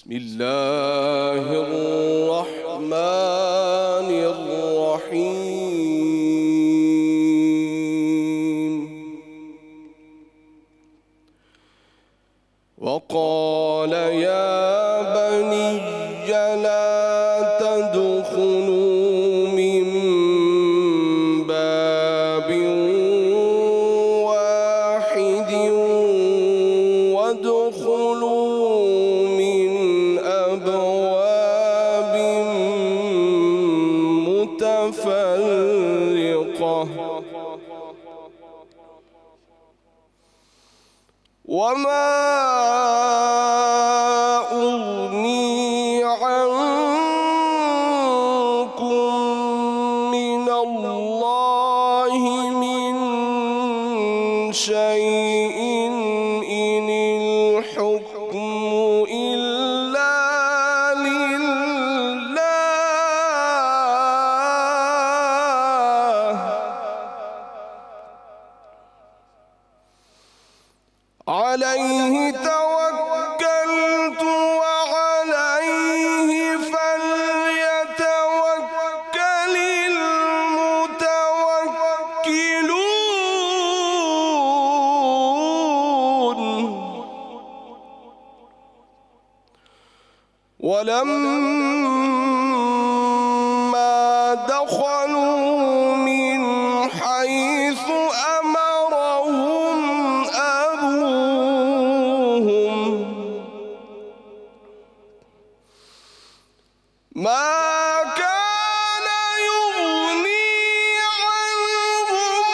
बिस्मिल्लाहिर्रहमानिर्रहीम। वक़ाल या बनिय्य ला तदख़ुलू मिन बाबिन वाहिदिन वदख़ुलू मिन अबवाबिन मुतफ़र्रिक़ह वमा शैइन इनिल हुक्मु इल्ला लिल्लाह अलैहि तवक्कलतु व अलैहि फल्यतवक्कलिल मुतवक्किलून। वलम्मा दखलू मिन हैसु अमरहुम अबूहुम मा कान युगनी अन्हुम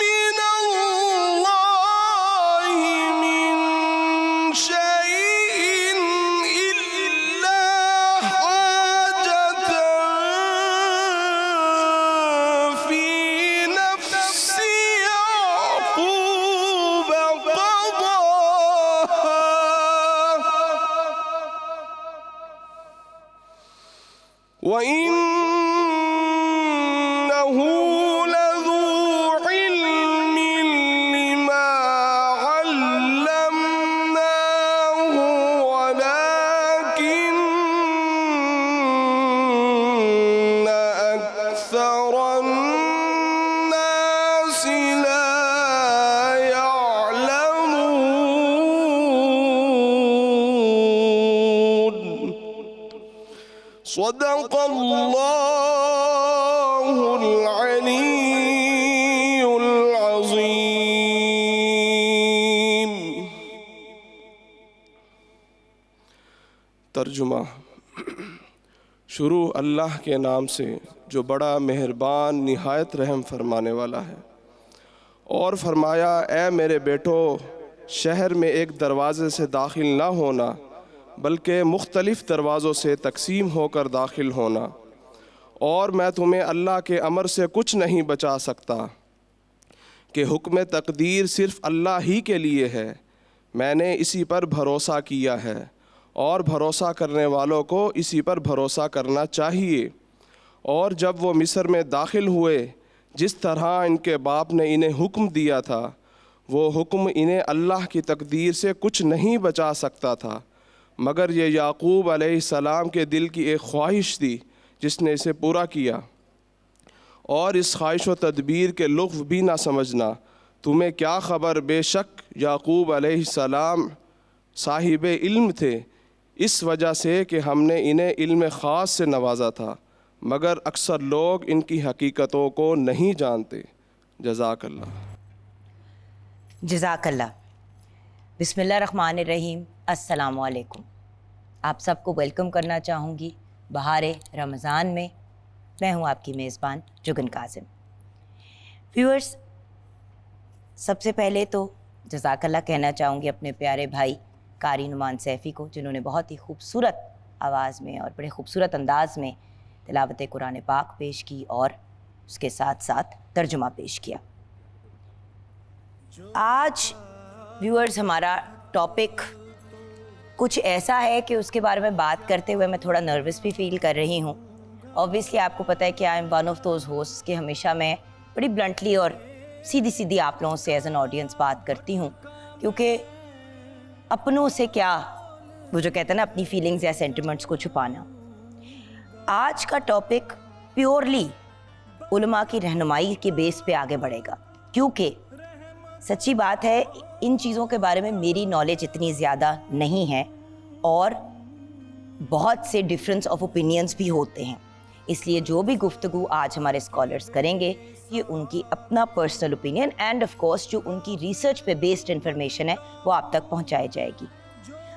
मिनल्लाहि मिन शैइन इल्ला हाजतन फी नफ्सि याक़ूब क़ज़ाहा वइन्नहु लज़ू इल्मिन लिमा अल्लमनाहु वलाकिन्न अक्सरन नासि ला यअलमून। सदक़ल्लाहुल अलीयुल अज़ीम। तर्जुमा। शुरू अल्लाह के नाम से जो बड़ा मेहरबान निहायत रहम फरमाने वाला है। और फरमाया, ए मेरे बेटो, शहर में एक दरवाज़े से दाखिल ना होना बल्कि मुख्तलिफ़ दरवाज़ों से तकसीम होकर दाखिल होना। और मैं तुम्हें अल्लाह के अमर से कुछ नहीं बचा सकता कि हुक्म तकदीर सिर्फ़ अल्लाह ही के लिए है। मैंने इसी पर भरोसा किया है और भरोसा करने वालों को इसी पर भरोसा करना चाहिए। और जब वो मिस्र में दाखिल हुए, जिस तरह इनके बाप ने इन्हें हुक्म दिया था, वो हुक्म इन्हें अल्लाह की तकदीर से कुछ नहीं बचा सकता था, मगर ये याकूब अलैहिस्सलाम के दिल की एक ख्वाहिश थी जिसने इसे पूरा किया। और इस ख्वाहिश व तदबीर के लुत्फ़ भी ना समझना। तुम्हें क्या ख़बर, बेशक याकूब अलैहिस्सलाम साहिब इल्म थे, इस वजह से कि हमने इन्हें इल्म ख़ास से नवाजा था, मगर अक्सर लोग इनकी हकीकतों को नहीं जानते। जज़ाकल्लाह। जज़ाकल्लाह। बिस्मिल्लाहिर्रहमानिर्रहीम। अस्सलामु अलैकुम। आप सबको वेलकम करना चाहूँगी बहारे रमज़ान में। मैं हूँ आपकी मेज़बान जुगन कासिम। व्यूअर्स, सबसे पहले तो जज़ाकल्लाह कहना चाहूँगी अपने प्यारे भाई कारी नुमान सैफ़ी को, जिन्होंने बहुत ही खूबसूरत आवाज़ में और बड़े खूबसूरत अंदाज़ में तिलावत कुरान पाक पेश की और उसके साथ साथ तर्जुमा पेश किया। आज व्यूअर्स हमारा टॉपिक कुछ ऐसा है कि उसके बारे में बात करते हुए मैं थोड़ा नर्वस भी फील कर रही हूँ। ऑब्वियसली आपको पता है कि I am one of those host कि हमेशा मैं बड़ी ब्लंटली और सीधी सीधी आप लोगों से एज एन ऑडियंस बात करती हूँ, क्योंकि अपनों से क्या वो जो कहते हैं ना अपनी फीलिंग्स या सेंटिमेंट्स को छुपाना। आज का टॉपिक प्योरली उलमा की रहनुमाई के बेस पे आगे बढ़ेगा, क्योंकि सच्ची बात है इन चीज़ों के बारे में मेरी नॉलेज इतनी ज़्यादा नहीं है और बहुत से डिफरेंस ऑफ ओपिनियंस भी होते हैं। इसलिए जो भी गुफ्तगू आज हमारे स्कॉलर्स करेंगे ये उनकी अपना personal opinion end of course जो उनकी रिसर्च पे बेस्ड इंफॉर्मेशन है वो आप तक पहुंचाई जाएगी।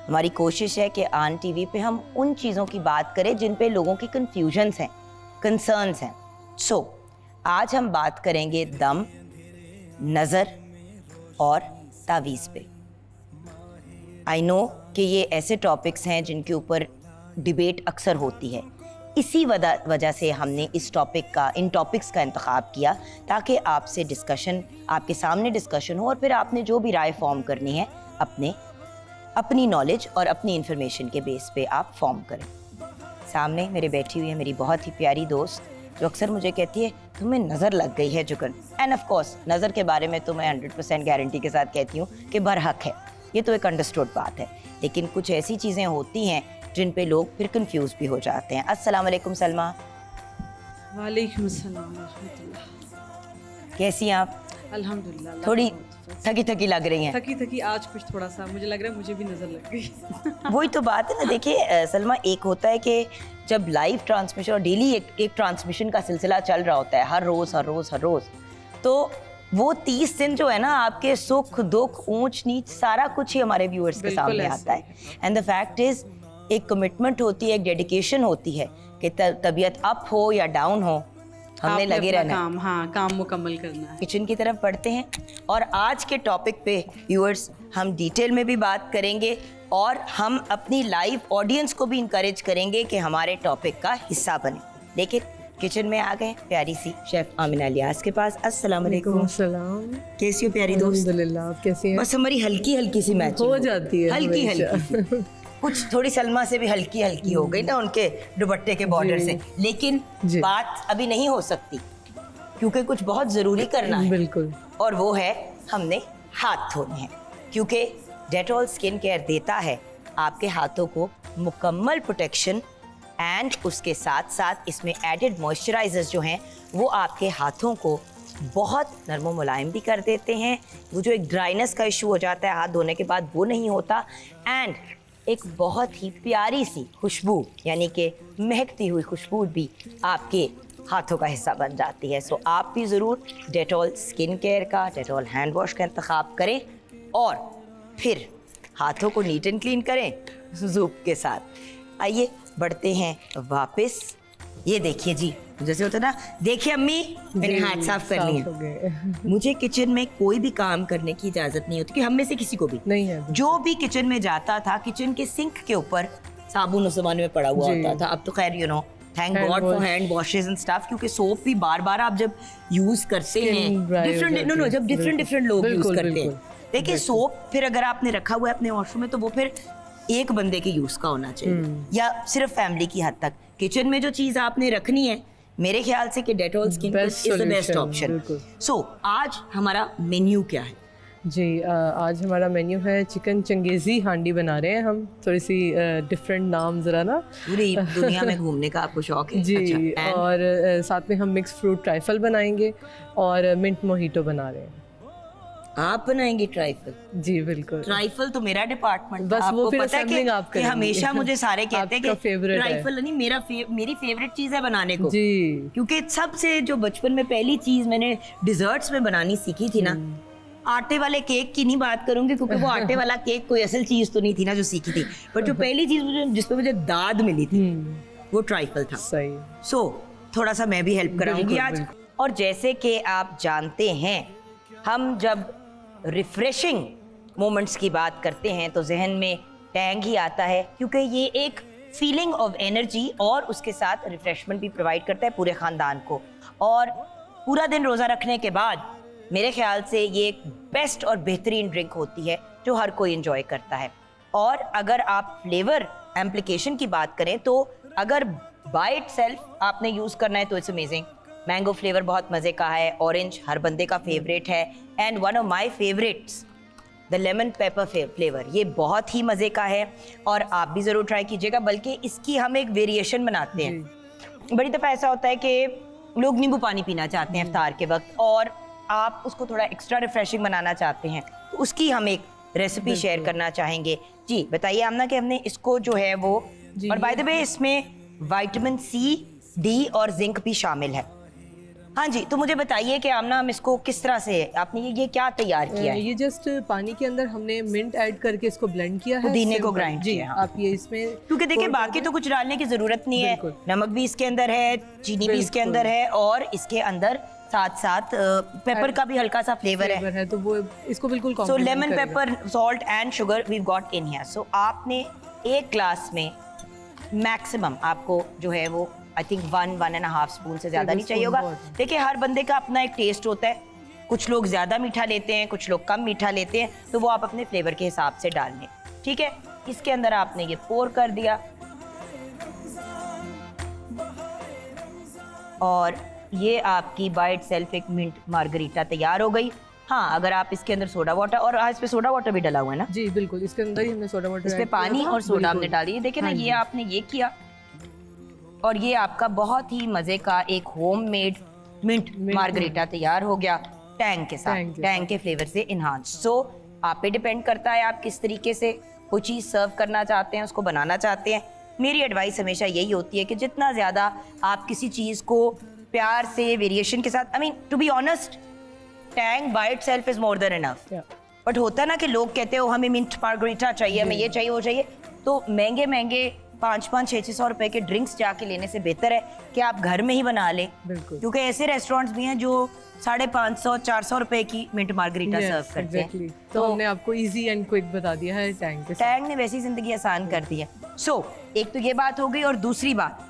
हमारी कोशिश है कि आन टीवी पे हम उन चीज़ों की बात करें जिन पे लोगों की कन्फ्यूजन्स हैं, कंसर्न्स हैं। सो आज हम बात करेंगे दम, नज़र और तावीज़ पे। आई नो कि ये ऐसे टॉपिक्स हैं जिनके ऊपर डिबेट अक्सर होती है, इसी वजह से हमने इन टॉपिक्स का इंतखाब किया ताकि आपसे डिस्कशन, आपके सामने डिस्कशन हो और फिर आपने जो भी राय फॉर्म करनी है अपनी नॉलेज और अपनी इन्फॉर्मेशन के बेस पे आप फॉर्म करें। सामने मेरे बैठी हुई है मेरी बहुत ही प्यारी दोस्त जो अक्सर मुझे कहती है तुम्हें नज़र लग गई है जुगन। एंड ऑफ कोर्स नज़र के बारे में तो मैं 100% गारंटी के साथ कहती हूँ कि बरहक है, ये तो एक अंडरस्टूड बात है। लेकिन कुछ ऐसी चीज़ें होती हैं जिन पे लोग फिर कंफ्यूज भी हो जाते हैं। अस्सलाम वालेकुम सलमा। वालेकुम अस्सलाम रहमतुल्लाह। कैसी हैं आप? अल्हम्दुलिल्लाह। थोड़ी थकी थकी लग रही हैं। थकी आज कुछ थोड़ा सा मुझे लग रहा है मुझे भी नज़र लग गई। वही तो बात है ना। देखिए सलमा, एक होता है कि जब लाइव ट्रांसमिशन और डेली एक ट्रांसमिशन का सिलसिला चल रहा होता है हर रोज़, तो वो 30 दिन जो है ना आपके सुख दुख ऊंच नीच सारा कुछ ही हमारे व्यूअर्स के सामने आता है। एंड द फैक्ट इज़ एक कमिटमेंट होती है, एक डेडिकेशन होती है कि तबीयत अप हो या डाउन हो हमने लगे रहना है, काम मुकम्मल करना है। किचन की तरफ बढ़ते हैं और आज के टॉपिक पे व्यूअर्स हम डिटेल में भी बात करेंगे और हम अपनी लाइव ऑडियंस को भी इंकरेज करेंगे कि हमारे टॉपिक का हिस्सा बने। लेकिन किचन में आ गए प्यारी सी शेफ आमिना इलियास के पास। अस्सलाम वालेकुम। कैसी हो प्यारी दोस्त? अल्हम्दुलिल्लाह, आप कैसी हैं? बस हमारी हल्की सी मैचिंग हो जाती है, हल्की कुछ थोड़ी सलमा से भी हल्की हो गई ना उनके दुपट्टे के बॉर्डर से। लेकिन बात अभी नहीं हो सकती क्योंकि कुछ बहुत ज़रूरी करना है। बिल्कुल। और वो है हमने हाथ धोने हैं, क्योंकि डेटॉल स्किन केयर देता है आपके हाथों को मुकम्मल प्रोटेक्शन एंड उसके साथ साथ इसमें एडेड मॉइस्चराइजर्स जो हैं वो आपके हाथों को बहुत नरम व मुलायम भी कर देते हैं। वो जो एक ड्राइनेस का इशू हो जाता है हाथ धोने के बाद वो नहीं होता। एंड एक बहुत ही प्यारी सी खुशबू यानी कि महकती हुई खुशबू भी आपके हाथों का हिस्सा बन जाती है। सो आप भी ज़रूर डेटॉल स्किन केयर का, डेटॉल हैंड वॉश का इंतखाब करें और फिर हाथों को नीट एंड क्लीन करें ज़ूप के साथ। आइए बढ़ते हैं वापस। ये देखिए जी, जैसे होता है ना, देखिए अम्मी मैंने हाथ साफ कर लिए। मुझे किचन में कोई भी काम करने की इजाजत नहीं होती कि हम में से किसी को भी नहीं है। जो भी किचन में जाता था किचन के सिंक के ऊपर साबुन उस जमाने में पड़ा हुआ होता था। अब तो खैर thank God for hand washes and stuff, क्योंकि सोप भी बार आप जब यूज करते हैं डिफरेंट लोग यूज करते हैं। देखिए सोप फिर अगर आपने रखा हुआ है अपने वॉशरूम में तो वो फिर एक बंदे के यूज का होना चाहिए या सिर्फ फैमिली की हद तक। किचन में जो चीज आपने रखनी है मेरे ख्याल से कि Dettol skin is the best option. So आज हमारा मेन्यू क्या है? जी आज हमारा मेन्यू है चिकन चंगेज़ी हांडी बना रहे हैं हम। थोड़ी सी डिफरेंट नाम ज़रा ना, पूरी दुनिया में घूमने का आपको शौक है? जी। अच्छा, और साथ में हम मिक्स फ्रूट ट्राइफल बनाएंगे और मिंट मोहितो बना रहे हैं। आप बनाएंगे ट्राइफल? जी बिल्कुल। ट्राइफल तो मेरा डिपार्टमेंट, बस वो फिर पता है आप कि हमेशा मुझे सारे कहते हैं कि ट्राइफल नहीं मेरी फेवरेट चीज़ है बनाने को। जी। क्योंकि सबसे जो बचपन में पहली चीज़ मैंने डिजर्ट्स में बनानी सीखी थी ना, आटे वाले केक की नहीं बात करूंगी क्योंकि वो आटे वाला केक कोई असल चीज़ तो नहीं थी ना जो सीखी थी, पर जो पहली चीज़ जिसपे मुझे दाद मिली थी वो ट्राइफल था। सही। सो थोड़ा सा मैं भी हेल्प कराऊंगी आज। और जैसे कि आप जानते हैं हम जब रिफ्रेशिंग मोमेंट्स की बात करते हैं तो जहन में टैंग ही आता है, क्योंकि ये एक फीलिंग ऑफ एनर्जी और उसके साथ रिफ्रेशमेंट भी प्रोवाइड करता है पूरे ख़ानदान को। और पूरा दिन रोज़ा रखने के बाद मेरे ख्याल से ये एक बेस्ट और बेहतरीन ड्रिंक होती है जो हर कोई एंजॉय करता है। और अगर आप फ्लेवर एम्प्लीकेशन की बात करें तो अगर बाय इटसेल्फ आपने यूज़ करना है तो इट्स अमेजिंग। मैंगो फ्लेवर बहुत मज़े का है, ऑरेंज हर बंदे का फेवरेट है, and one of my favourites the lemon pepper flavour, ये बहुत ही मज़े का है और आप भी ज़रूर ट्राई कीजिएगा। बल्कि इसकी हम एक वेरिएशन बनाते हैं। बड़ी दफ़ा ऐसा होता है कि लोग नींबू पानी पीना चाहते हैं इफ्तार के वक्त और आप उसको थोड़ा एक्स्ट्रा रिफ्रेशिंग बनाना चाहते हैं, तो उसकी हम एक रेसिपी शेयर करना चाहेंगे। जी बताइए आमना कि हमने इसको जो है वो, और बाय द वे इसमें विटामिन सी, डी और जिंक भी शामिल है। हाँ जी, तो मुझे बताइए कि आमना हम इसको किस तरह से, आपने ये क्या तैयार किया है? ये जस्ट पानी के अंदर हमने मिंट ऐड करके इसको ब्लेंड किया है, पुदीने को ग्राइंड जी किया। आप ये इसमें, क्योंकि देखिए बाकी तो कुछ डालने की जरूरत नहीं है, बिल्कुल। नमक भी इसके अंदर है, चीनी भी इसके अंदर है और इसके अंदर साथ साथ पेपर का भी हल्का सा फ्लेवर है, तो वो इसको बिल्कुल so lemon pepper, salt and sugar we got in here. So आपने एक ग्लास में मैक्सिमम आपको जो है वो आई थिंक 1.5 स्पून से ज्यादा नहीं चाहिए होगा। देखिए हर बंदे का अपना एक टेस्ट होता है, कुछ लोग ज्यादा मीठा लेते हैं, कुछ लोग कम मीठा लेते हैं, तो वो आप अपने फ्लेवर के हिसाब से डाल लें। ठीक है, इसके अंदर आपने ये पोर कर दिया और ये आपकी बाय इटसेल्फ एक मिंट मार्गरीटा तैयार हो गई। हाँ, अगर आप इसके अंदर सोडा वाटर, और आज पे सोडा वाटर भी डला हुआ है ना? जी बिल्कुल, इसके अंदर ही हमने सोडा वाटर, इसमें पानी और सोडा हमने डाली है। देखिए ना, ये आपने ये किया और ये आपका बहुत ही मजे का एक होममेड मिंट मार्गरीटा तैयार हो गया टैंग के साथ, टैंग के फ्लेवर से इन्हांस। सो आप पे डिपेंड करता है आप किस तरीके से कोई चीज़ सर्व करना चाहते हैं, उसको बनाना चाहते हैं। मेरी एडवाइस हमेशा यही होती है कि जितना ज़्यादा आप किसी चीज़ को प्यार से वेरिएशन के साथ, I mean to be honest, tang by itself is more than enough. But होता ना कि लोग कहते हो हमें मिंट मार्गरीटा चाहिए, हमें ये चाहिए वो चाहिए, तो महंगे महंगे 500-600 रुपए के ड्रिंक्स जाके लेने से बेहतर है कि आप घर में ही बना लें। क्योंकि ऐसे रेस्टोरेंट्स भी हैं जो 550-400 रुपए की मिंट मार्गरीटा सर्व करते हैं। तो हमने आपको इजी एंड क्विक बता दिया है टैंग के साथ। टैंग ने वैसी जिंदगी आसान कर दी है। सो एक तो ये बात हो गई, और दूसरी बात,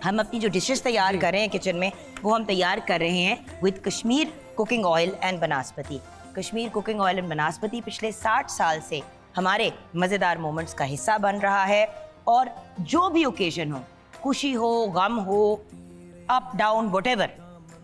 हम अपनी जो डिशेस तैयार कर रहे हैं किचन में, वो हम तैयार कर रहे हैं with Kashmir cooking oil and Banaspati. Kashmir cooking oil and Banaspati पिछले 60 साल से हमारे मज़ेदार मोमेंट्स का हिस्सा बन रहा है। और जो भी ओकेजन हो, खुशी हो, गम हो, अप डाउन व्हाटएवर,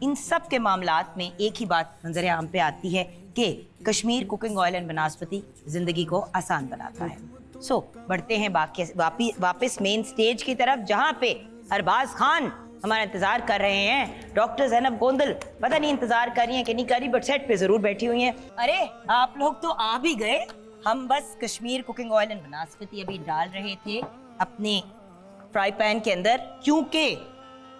इन सब के मामलात में एक ही बात नजर आम पे आती है कि कश्मीर कुकिंग ऑयल एंड बनास्पति जिंदगी को आसान बनाता है। सो बढ़ते हैं वापस मेन स्टेज की तरफ, जहाँ पे अरबाज खान हमारा इंतजार कर रहे हैं। डॉक्टर ज़ैनब गोंदल पता नहीं इंतजार कर रही हैं कि नहीं कर रही, बट सेट पे जरूर बैठी हुई हैं। अरे आप लोग तो आ भी गए, हम बस कश्मीर कुकिंग ऑयल एंड बनास्पति अभी डाल रहे थे अपने फ्राई पैन के अंदर, क्योंकि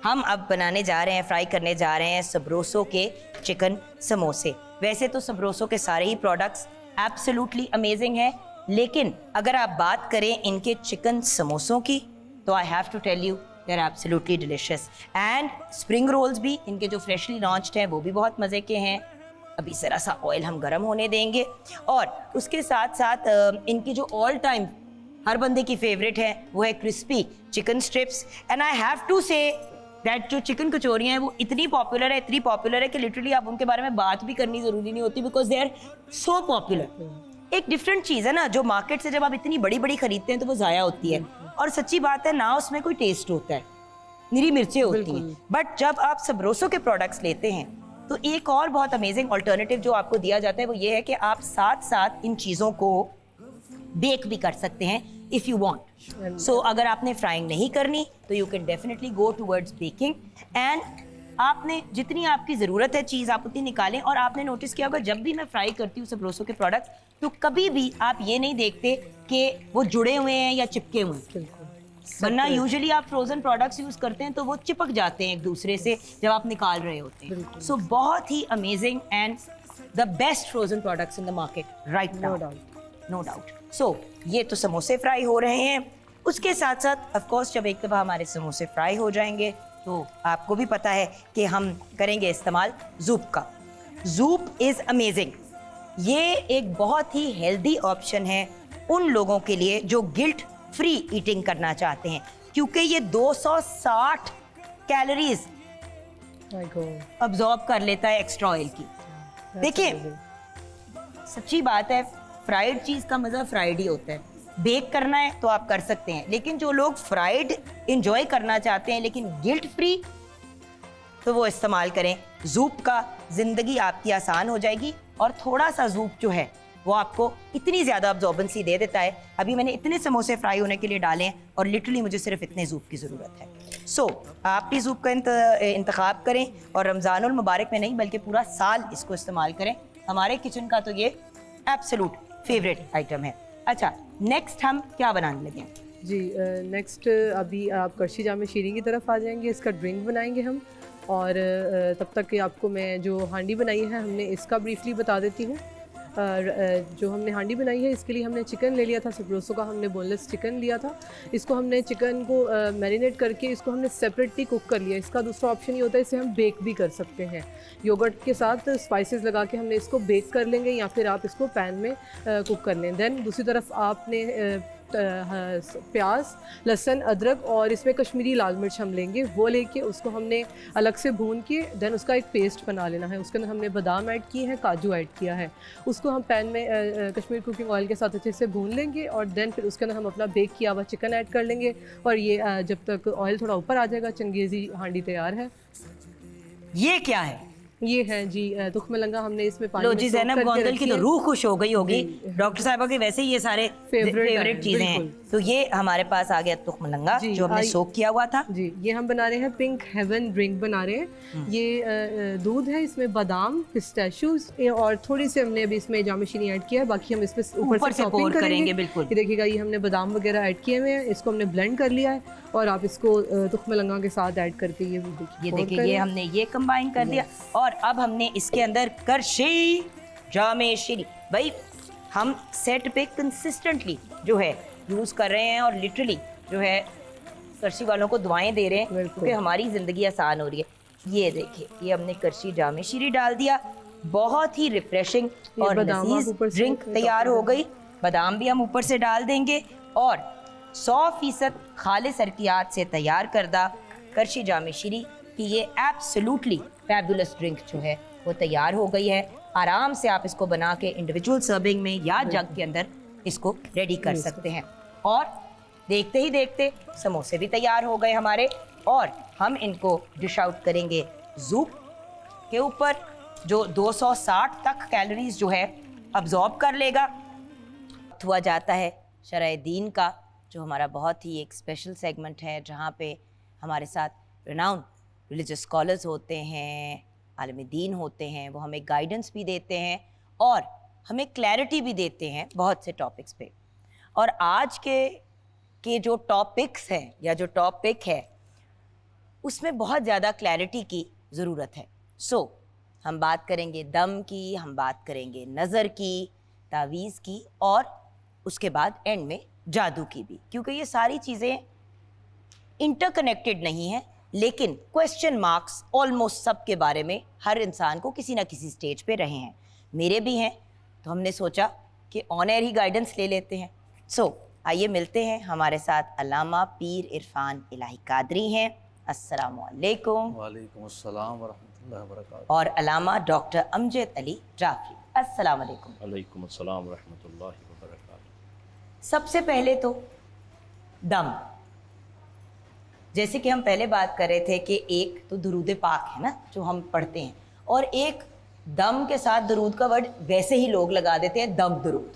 हम अब बनाने जा रहे हैं, फ्राई करने जा रहे हैं सबरोसो के चिकन समोसे। वैसे तो सबरोसो के सारे ही प्रोडक्ट्स एब्सोल्युटली अमेजिंग हैं, लेकिन अगर आप बात करें इनके चिकन समोसों की, तो I have to tell you they are absolutely delicious. And spring rolls भी इनके जो फ्रेशली लॉन्च्ड हैं वो भी बहुत मज़े के हैं। अभी ज़रा सा ऑयल हम गर्म होने देंगे, और उसके साथ साथ इनकी जो ऑल टाइम हर बंदे की फेवरेट है वो है crispy chicken strips. And I have to say that जो चिकन कचौरियाँ हैं वो इतनी पॉपुलर है कि लिटरली आप उनके बारे में बात भी करनी ज़रूरी नहीं होती, because they are so popular. एक डिफरेंट चीज़ है ना, जो मार्केट से जब आप इतनी बड़ी बड़ी खरीदते हैं तो वो ज़ाया होती है, और सच्ची बात है ना उसमें कोई टेस्ट होता है, निरी मिर्चें होती हैं। बट जब आप सबरोसो के प्रोडक्ट्स लेते हैं तो एक और बहुत अमेजिंग ऑल्टरनेटिव जो आपको दिया जाता है वो ये है कि आप साथ साथ इन चीज़ों को बेक भी कर सकते हैं इफ़ यू वांट। सो अगर आपने फ्राइंग नहीं करनी तो you can definitely go towards baking, and आपने जितनी आपकी ज़रूरत है चीज़ आप उतनी निकालें। और आपने नोटिस किया होगा जब भी मैं फ्राई करती हूँ सबरोसो के प्रोडक्ट, तो कभी भी आप ये नहीं देखते कि वो जुड़े हुए हैं या चिपके हुए हैं, वरना यूजुअली आप फ्रोजन प्रोडक्ट्स यूज़ करते हैं तो वो चिपक जाते हैं एक दूसरे से जब आप निकाल रहे होते हैं। सो बहुत ही amazing and the best frozen products in the market right now, no doubt. So ये तो समोसे फ्राई हो रहे हैं। उसके साथ साथ ऑफ कोर्स जब एक दफ़ा हमारे समोसे फ्राई हो जाएंगे तो आपको भी पता है कि हम करेंगे इस्तेमाल ज़ूप का। ज़ूप इज़ अमेजिंग। ये एक बहुत ही हेल्दी ऑप्शन है उन लोगों के लिए जो गिल्ट फ्री ईटिंग करना चाहते हैं, क्योंकि ये 260 कैलोरीज अब्जॉर्ब कर लेता है एक्स्ट्रा ऑयल की। देखिए सच्ची बात है, फ्राइड चीज़ का मज़ा फ्राइड ही होता है। बेक करना है तो आप कर सकते हैं, लेकिन जो लोग फ्राइड इंजॉय करना चाहते हैं लेकिन गिल्ट फ्री, तो वो इस्तेमाल करें ज़ूप का। ज़िंदगी आपकी आसान हो जाएगी। और थोड़ा सा ज़ूप जो है वो आपको इतनी ज़्यादा अब्जॉर्बेंसी दे देता है। अभी मैंने इतने समोसे फ्राई होने के लिए डाले हैं और लिटरली मुझे सिर्फ इतने ज़ूब की ज़रूरत है। सो आप भी ज़ूब का इंतखाब करें और रमज़ानुल मुबारक में नहीं बल्कि पूरा साल इसको इस्तेमाल करें। हमारे किचन का तो ये एब्सोल्यूट फेवरेट आइटम है। अच्छा, नेक्स्ट हम क्या बनाने लगे हैं? जी नेक्स्ट अभी आप करशी जामे शीरी की तरफ आ जाएंगे, इसका ड्रिंक बनाएंगे हम। और तब तक कि आपको मैं जो हांडी बनाई है हमने इसका ब्रीफली बता देती हूँ। जो हमने हांडी बनाई है इसके लिए हमने चिकन ले लिया था, सब्रोसो का हमने बोनलेस चिकन लिया था। इसको हमने चिकन को मैरिनेट करके इसको हमने सेपरेटली कुक कर लिया। इसका दूसरा ऑप्शन ये होता है, इसे हम बेक भी कर सकते हैं। योगर्ट के साथ स्पाइसेस लगा के हमने इसको बेक कर लेंगे या फिर आप इसको पैन में कुक कर लें। देन दूसरी तरफ आपने प्याज, लहसुन, अदरक और इसमें कश्मीरी लाल मिर्च हम लेंगे, वो लेके उसको हमने अलग से भून के देन उसका एक पेस्ट बना लेना है। उसके अंदर हमने बादाम ऐड किए हैं, काजू ऐड किया है। उसको हम पैन में कश्मीरी कुकिंग ऑयल के साथ अच्छे से भून लेंगे और देन फिर उसके अंदर हम अपना बेक किया हुआ चिकन ऐड कर लेंगे। और ये जब तक ऑयल थोड़ा ऊपर आ जाएगा, चंगेज़ी हांडी तैयार है। ये क्या है? ये है जी तुखमलंगा, हमने इसमें पानी लो में जी, सोक ज़ैनब करके गोंदल की रखी तो है। रूह खुश हो गई होगी। डॉक्टर साहिबा के वैसे ही ये सारे फेवरेट चीज़ें हैं। बिल्कुल। तो ये हमारे पास आ गया तुखमलंगा जी, जो हमने सोक किया हुआ था। जी, ये हम बना रहे हैं पिंक हेवन ड्रिंक बना रहे हैं। ये दूध है, इसमें बादाम, पिस्ताशियोज और थोड़ी सी हमने अभी इसमें जामे शीनी ऐड किया है। बाकी हम इसमें ऊपर से pour टॉपिंग करेंगे, बिल्कुल। ये देखिएगा, ये हमने बादाम वगैरह ऐड किए हुए हैं, इसको हमने ब्लेंड कर लिया है और आप इसको तुखमलंगा के साथ ऐड करके ये देखिए ये हमने ये कंबाइन कर दिया। और अब हमने इसके अंदर करशी जामे शीरी, भाई हम सेट पे कंसिस्टेंटली जो है यूज़ कर रहे हैं और लिटरली जो है करशी वालों को दुआएं दे रहे हैं क्योंकि हमारी ज़िंदगी आसान हो रही है। ये देखिए, ये हमने करशी जामे शीरी डाल दिया, बहुत ही रिफ्रेशिंग और लजीज ड्रिंक तैयार हो गई। बादाम भी हम ऊपर से डाल देंगे और 100% खालिस अर्कियात से तैयार करदा करशी जामे शीरी की ये एब्सोल्युटली फैबुलस ड्रिंक जो है वो तैयार हो गई है। आराम से आप इसको बना के इंडिविजुअल सर्विंग में या जग के अंदर इसको रेडी कर सकते हैं। और देखते ही देखते समोसे भी तैयार हो गए हमारे और हम इनको डिश आउट करेंगे ज़ूप के ऊपर, जो 260 तक कैलोरीज जो है अब्जॉर्ब कर लेगा। हुआ जाता है शरअ दीन का, जो हमारा बहुत ही एक स्पेशल सेगमेंट है जहाँ पे हमारे साथ रिनाउंड रिलीजियस स्कॉलर्स होते हैं, आलिम दीन होते हैं। वो हमें गाइडेंस भी देते हैं और हमें क्लैरिटी भी देते हैं बहुत से टॉपिक्स पे। और आज के जो टॉपिक्स हैं या जो टॉपिक है उसमें बहुत ज़्यादा क्लैरिटी की ज़रूरत है। सो हम बात करेंगे दम की, हम बात करेंगे नज़र की, तावीज़ की और उसके बाद एंड में जादू की भी, क्योंकि ये सारी चीज़ें इंटरकनेक्टेड नहीं हैं, लेकिन क्वेश्चन मार्क्स ऑलमोस्ट सब के बारे में हर इंसान को किसी ना किसी स्टेज पे रहे हैं, मेरे भी हैं। तो हमने सोचा कि ऑन एयर ही गाइडेंस ले लेते हैं। सो आइए मिलते हैं, हमारे साथ अल्लामा पीर इरफान इलाही कादरी हैं। अस्सलामु अलैकुम। वालेकुम अस्सलाम व रहमतुल्लाहि व बरकातुहू। और अल्लामा डॉक्टर अमजद अली जाफरी। अस्सलामु अलैकुम। वालेकुम अस्सलाम व रहमतुल्लाहि व बरकातुहू। सबसे पहले तो दम, जैसे कि हम पहले बात कर रहे थे कि एक तो दुरूद पाक है ना जो हम पढ़ते हैं, और एक दम के साथ दुरूद का वर्ड वैसे ही लोग लगा देते हैं, दम दुरूद।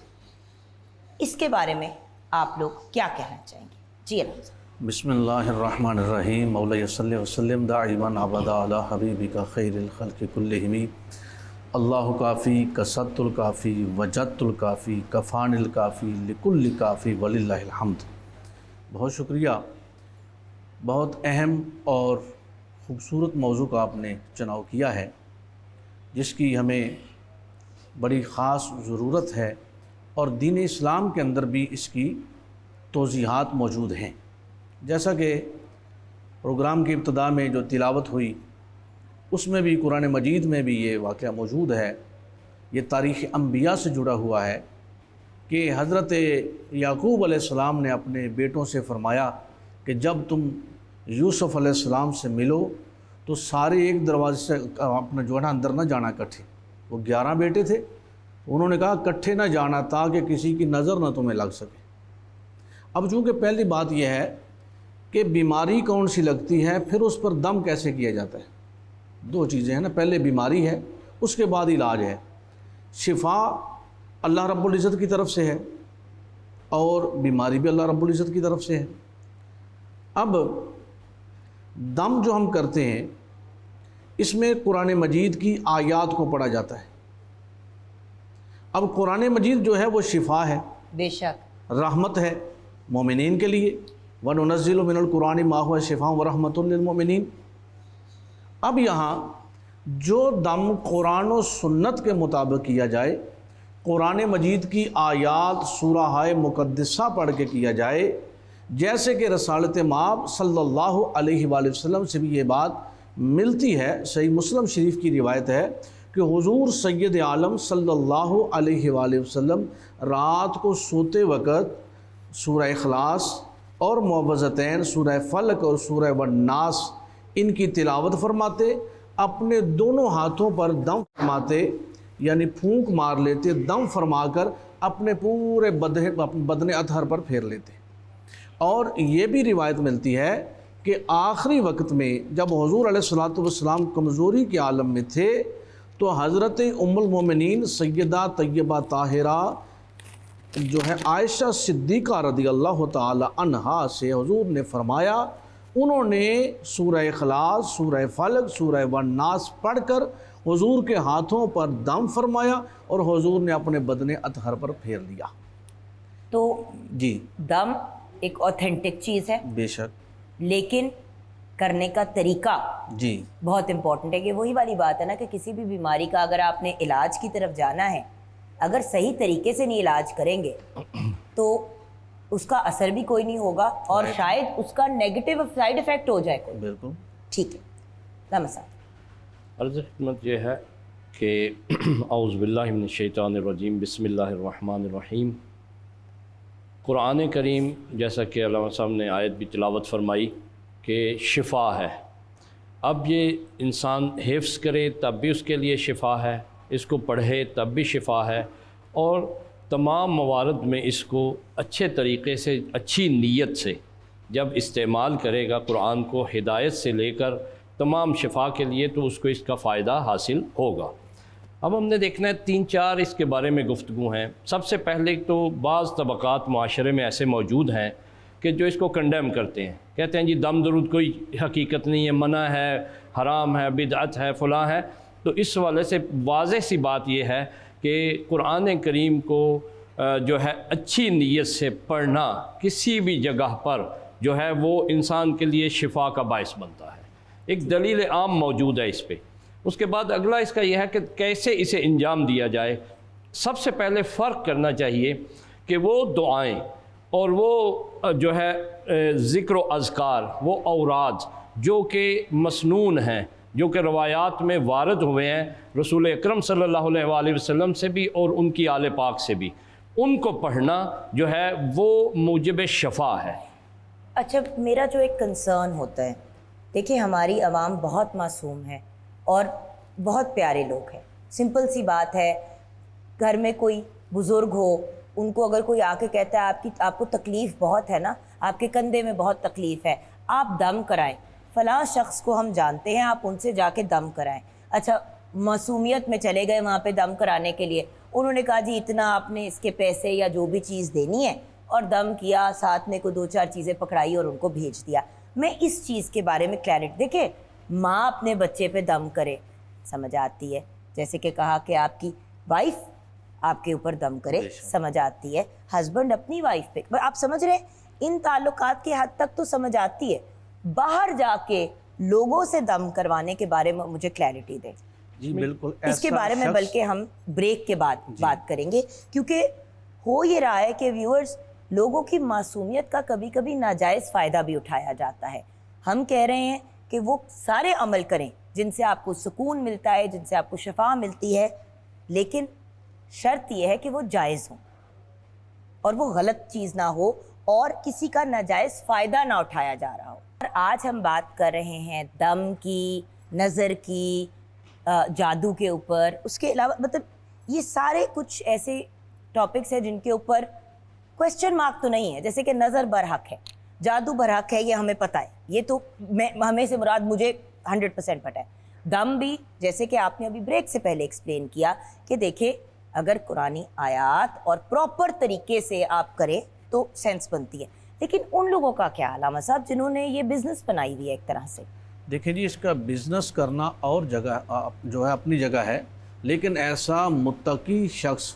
इसके बारे में आप लोग क्या कहना चाहेंगे? जी अल्लाह। बिस्मिल्लाहिर्रहमानिर्रहीम। मौला सल्लि व सल्लिम दाइमन अबदा अला हबीबिका खैरिल खल्क़ि कुल्लिहिम। अल्लाहु काफ़ी कसत्तुल काफ़ी वजत्तुल काफ़ी कफ़ानिल काफ़ी लिकुल्लि काफ़ी वलिल्लाहिल हम्द। बहुत शुक्रिया। बहुत अहम और ख़ूबसूरत मौजू का आपने चुनाव किया है, जिसकी हमें बड़ी ख़ास ज़रूरत है और दीन इस्लाम के अंदर भी इसकी तौज़ीहात मौजूद हैं। जैसा कि प्रोग्राम की इब्तिदा में जो तिलावत हुई उसमें भी कुरान मजीद में भी ये वाक़या मौजूद है। ये तारीख़ अंबिया से जुड़ा हुआ है कि हज़रत याकूब अलैहिस्सलाम ने अपने बेटों से फ़रमाया कि जब तुम यूसुफ़ अलैहिस्सलाम से मिलो तो सारे एक दरवाजे से अपना जो है ना अंदर ना जाना इकट्ठे। वो 11 बेटे थे, उन्होंने कहा इकट्ठे ना जाना ताकि किसी की नज़र ना तुम्हें लग सके। अब चूँकि पहली बात यह है कि बीमारी कौन सी लगती है, फिर उस पर दम कैसे किया जाता है। दो चीज़ें हैं ना, पहले बीमारी है उसके बाद इलाज है। शिफा अल्लाह रब्बुल इज़्ज़त की तरफ से है और बीमारी भी अल्लाह रब्बुल इज़्ज़त की तरफ से है। अब दम जो हम करते हैं इसमें कुरान मजीद की आयात को पढ़ा जाता है। अब कुरान मजीद जो है वो शिफा है, बेशक, रहमत है मोमिनीन के लिए। वनुनज़्ज़िलु मिनल कुरानि मा हुवा शिफा व रहमतुल लिल मोमिनीन। अब यहाँ जो दम कुरान और सुन्नत के मुताबिक किया जाए, कुरान मजीद की आयात सूरह मुक़द्दसा पढ़ के किया जाए, जैसे कि रसालत माब सल्लल्लाहु अलैहि वसल्लम से भी ये बात मिलती है। सही मुस्लिम शरीफ की रिवायत है कि हुजूर सैयद आलम सल्लल्लाहु अलैहि वसल्लम रात को सोते वक़्त सूरह इखलास और मुअव्वज़तैन सूरह फलक और सूरह वन्नास इनकी तिलावत फरमाते, अपने दोनों हाथों पर दम फरमाते, यानी फूंक मार लेते, दम फरमाकर अपने पूरे बदन अतहर पर फेर लेते। और ये भी रिवायत मिलती है कि आखिरी वक्त में जब हुजूर अलैहिस्सलातु वस्सलाम कमज़ोरी के आलम में थे तो हज़रत उम्मुल मोमिनीन सैयदा तय्यबा ताहिरा जो है आयशा सिद्दीक़ा रज़ियल्लाहु ताला अन्हा से हुजूर ने फरमाया, उन्होंने सूरह इखलास, सूरह फलक, सूरह वन्नास पढ़कर हुजूर के हाथों पर दम फरमाया और हुजूर ने अपने बदन अतहर पर फेर लिया। तो जी, दम एक ऑथेंटिक चीज़ है, बेशक, लेकिन करने का तरीका जी बहुत इम्पोर्टेंट है। कि वही वाली बात है ना कि किसी भी बीमारी का अगर आपने इलाज की तरफ जाना है, अगर सही तरीके से नहीं इलाज करेंगे तो उसका असर भी कोई नहीं होगा और शायद उसका नेगेटिव साइड इफ़ेक्ट हो जाए कोई। बिल्कुल ठीक है। नमस्कार। अर्ज़ खिदमत ये है कि औज़ु बिल्लाहि मिनश शैतानिर रजीम, बिस्मिल्लाहिर रहमानिर रहीम। कुरान करीम जैसा कि अल्लाह साहब ने आयत भी तिलावत फरमाई कि शिफ़ा है। अब ये इंसान हिफ्ज़ करे तब भी उसके लिए शिफ़ा है, इसको पढ़े तब भी शिफ़ा है, और तमाम मवारद में इसको अच्छे तरीक़े से, अच्छी नीयत से जब इस्तेमाल करेगा कुरान को हिदायत से लेकर तमाम शिफ़ा के लिए, तो उसको इसका फ़ायदा हासिल होगा। अब हमने देखना है 3-4 इसके बारे में गुफ्तगू हैं। सबसे पहले तो बाज़ तबक़ात माशरे में ऐसे मौजूद हैं कि जो इसको कंडेम करते हैं, कहते हैं जी दम दरूद कोई हकीकत नहीं है, मना है, हराम है, बिदअत है, फ़लाँ है। तो इस वाले से वाज़ेह सी बात यह है कि कुरान करीम को जो है अच्छी नीयत से पढ़ना किसी भी जगह पर जो है वो इंसान के लिए शिफा का बायस बनता है। एक दलील आम मौजूद है इस पर। उसके बाद अगला इसका यह है कि कैसे इसे अंजाम दिया जाए। सबसे पहले फ़र्क करना चाहिए कि वो दुआएं और वो जो है ज़िक्र व अज़कार, वो औराद जो कि मसनून हैं, जो कि रवायात में वारद हुए हैं रसूल अकरम सल्लल्लाहु अलैहि वसल्लम से भी और उनकी आले पाक से भी, उनको पढ़ना जो है वो मूजिब शफ़ा है। अच्छा, मेरा जो एक कंसर्न होता है, देखिए हमारी आवाम बहुत मासूम है और बहुत प्यारे लोग हैं। सिंपल सी बात है, घर में कोई बुज़ुर्ग हो, उनको अगर कोई आके कहता है आपको तकलीफ़ बहुत है ना, आपके कंधे में बहुत तकलीफ़ है, आप दम कराएं, फ़लाँ शख्स को हम जानते हैं, आप उनसे जाके दम कराएं। अच्छा, मासूमियत में चले गए वहाँ पे दम कराने के लिए, उन्होंने कहा जी इतना आपने इसके पैसे या जो भी चीज़ देनी है, और दम किया, साथ में कोई 2-4 चीज़ें पकड़ाई और उनको भेज दिया। मैं इस चीज़ के बारे में क्लैरिटी, देखिए माँ अपने बच्चे पे दम करे समझ आती है, जैसे कि कहा कि आपकी वाइफ आपके ऊपर दम करे समझ आती है, हस्बैंड अपनी वाइफ पे, आप समझ रहे हैं, इन ताल्लुकात की हद तक तो समझ आती है। बाहर जाके लोगों से दम करवाने के बारे में मुझे क्लैरिटी दें। जी बिल्कुल, इसके बारे में बल्कि हम ब्रेक के बाद बात करेंगे, क्योंकि हो ये रहा है कि व्यूअर्स, लोगों की मासूमियत का कभी कभी नाजायज़ फ़ायदा भी उठाया जाता है। हम कह रहे हैं कि वो सारे अमल करें जिनसे आपको सुकून मिलता है, जिनसे आपको शफा मिलती है, लेकिन शर्त यह है कि वो जायज़ हो और वो गलत चीज़ ना हो और किसी का नाजायज़ फ़ायदा ना उठाया जा रहा हो। और आज हम बात कर रहे हैं दम की, नज़र की, जादू के ऊपर। उसके अलावा मतलब ये सारे कुछ ऐसे टॉपिक्स हैं जिनके ऊपर क्वेश्चन मार्क तो नहीं है। जैसे कि नज़र बरहक है, जादू बरहक है, ये हमें पता है, ये तो हमें से मुराद मुझे 100% पता है। दम भी, जैसे कि आपने अभी ब्रेक से पहले एक्सप्लेन किया कि देखिए अगर कुरानी आयात और प्रॉपर तरीके से आप करें तो सेंस बनती है। लेकिन उन लोगों का क्या अलामा साहब जिन्होंने ये बिज़नेस बनाई हुई है एक तरह से? देखिए जी, इसका बिज़नेस करना और जगह जो है अपनी जगह है, लेकिन ऐसा मुत्तकी शख्स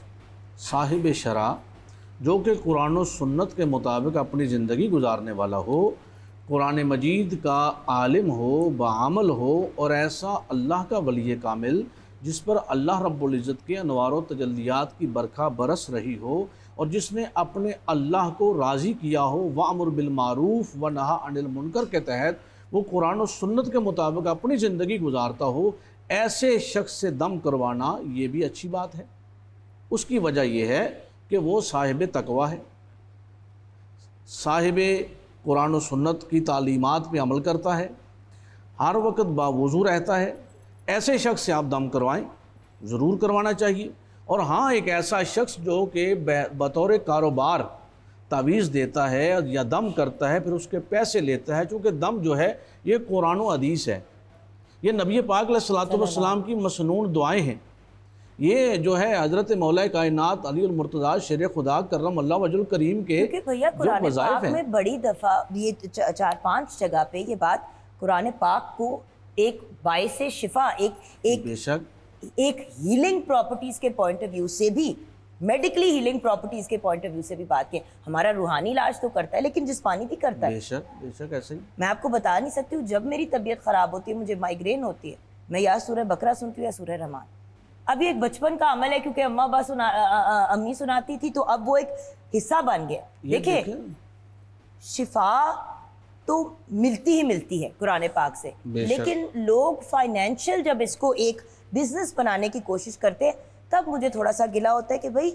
साहिब शरा जो कि कुरान और सुन्नत के मुताबिक अपनी ज़िंदगी गुजारने वाला हो, कुरान मजीद का आलिम हो, बाअमल हो, और ऐसा अल्लाह का वली कामिल जिस पर अल्लाह रब्बुल इज़्ज़त के अनवार व तजल्लियात की बरखा बरस रही हो, और जिसने अपने अल्लाह को राज़ी किया हो वामुर बिल मारूफ़ व नहा अनिल मुनकर के तहत वो कुरान और सुन्नत के मुताबिक अपनी ज़िंदगी गुजारता हो, ऐसे शख्स से दम करवाना ये भी अच्छी बात है। उसकी वजह यह है कि वो साहिब तकवा है, साहिब कुरान और सुन्नत की तालीमात पे अमल करता है, हर वक्त बावुज़ू रहता है। ऐसे शख्स से आप दम करवाएं, ज़रूर करवाना चाहिए। और हाँ, एक ऐसा शख्स जो कि बतौर कारोबार तावीज़ देता है या दम करता है, फिर उसके पैसे लेता है, चूँकि दम जो है ये कुरान व हदीस है, ये नबी पाक अलैहिस्सलातु वस्सलाम की मसनून दुआएं हैं। ये जो है हज़रत मौला कायनात अली उल मुर्तज़ा शेर खुदा करम अल्लाह वजुल करीम के क्योंकि भैया कुरान पाक में बड़ी दफ़ा ये 4-5 जगह पे ये बात कुरान पाक को एक बाइसे शिफा, एक बेशक एक हीलिंग प्रॉपर्टीज़ के पॉइंट ऑफ व्यू से भी, मेडिकली हीलिंग प्रॉपर्टीज़ के पॉइंट ऑफ व्यू से भी बात की। हमारा रूहानी इलाज तो करता है लेकिन जिस्मानी भी करता है। बेशक बेशक ऐसे ही। मैं आपको बता नहीं सकती हूँ, जब मेरी तबीयत ख़राब होती है, मुझे माइग्रेन होती है, मैं या सूरह बकरा सुनती हूँ या सूरह रहमान। अब ये एक बचपन का अमल है क्योंकि अम्मी सुनाती थी, तो अब वो एक हिस्सा बन गया। देखिए, शिफा तो मिलती ही मिलती है कुरान पाक से, लेकिन लोग फाइनेंशियल जब इसको एक बिजनेस बनाने की कोशिश करते हैं, तब मुझे थोड़ा सा गिला होता है कि भाई